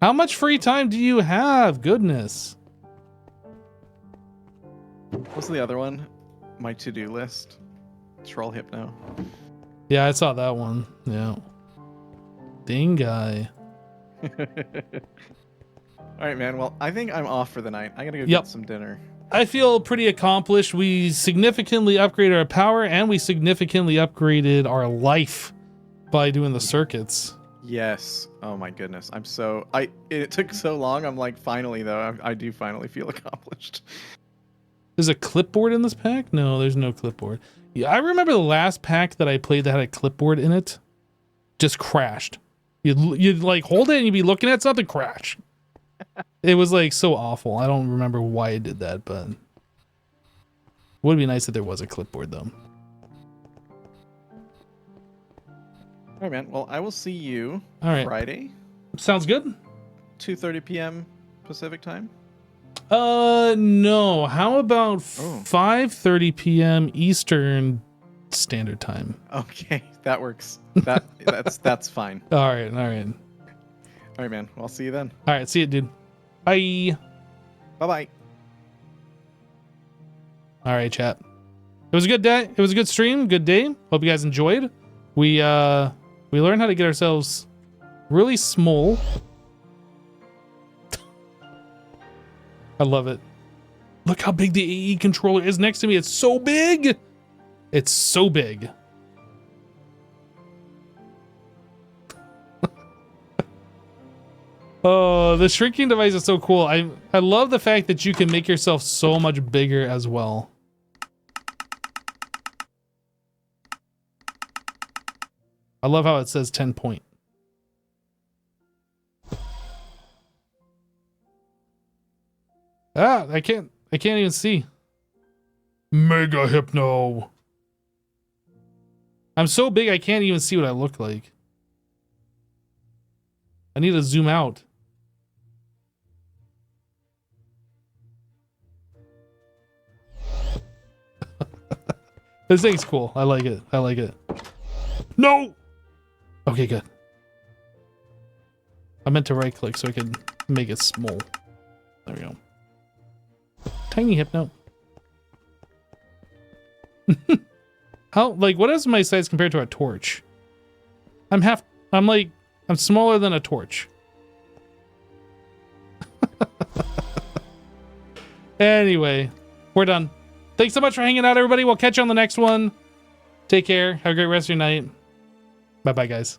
How much free time do you have? Goodness. What's the other one? My to-do list. Troll Hypno. Yeah, I saw that one. Yeah. Dang guy. All right, man. Well, I think I'm off for the night. I gotta go Yep. get some dinner. I feel pretty accomplished. We significantly upgraded our power and we significantly upgraded our life by doing the circuits. Yes. Oh my goodness. It took so long. I'm like, finally though, I do finally feel accomplished. There's a clipboard in this pack? No, there's no clipboard. Yeah, I remember the last pack that I played that had a clipboard in it just crashed. You'd like hold it and you'd be looking at something crash. It was like so awful. I don't remember why I did that, but it would be nice if there was a clipboard though. All right, man. Well, I will see you All right. Friday, Sounds good. 2:30 p.m. Pacific time. No. How about Oh. 5:30 p.m. Eastern Standard Time? Okay, that works. That's fine. All right. All right. All right, man. Well, I'll see you then. All right. See you, dude. Bye. Bye-bye. All right, chat. It was a good day. It was a good stream. Good day. Hope you guys enjoyed. We learned how to get ourselves really small. I love it. Look how big the AE controller is next to me. It's so big. It's so big. Oh, the shrinking device is so cool. I love the fact that you can make yourself so much bigger as well. I love how it says 10 point. Ah, I can't even see. Mega Hypno. I'm so big I can't even see what I look like. I need to zoom out. This thing's cool. I like it. I like it. No! Okay, good. I meant to right click so I could make it small. There we go. Tiny Hypno. How, like, what is my size compared to a torch? I'm smaller than a torch. Anyway, we're done. Thanks so much for hanging out, everybody. We'll catch you on the next one. Take care. Have a great rest of your night. Bye-bye, guys.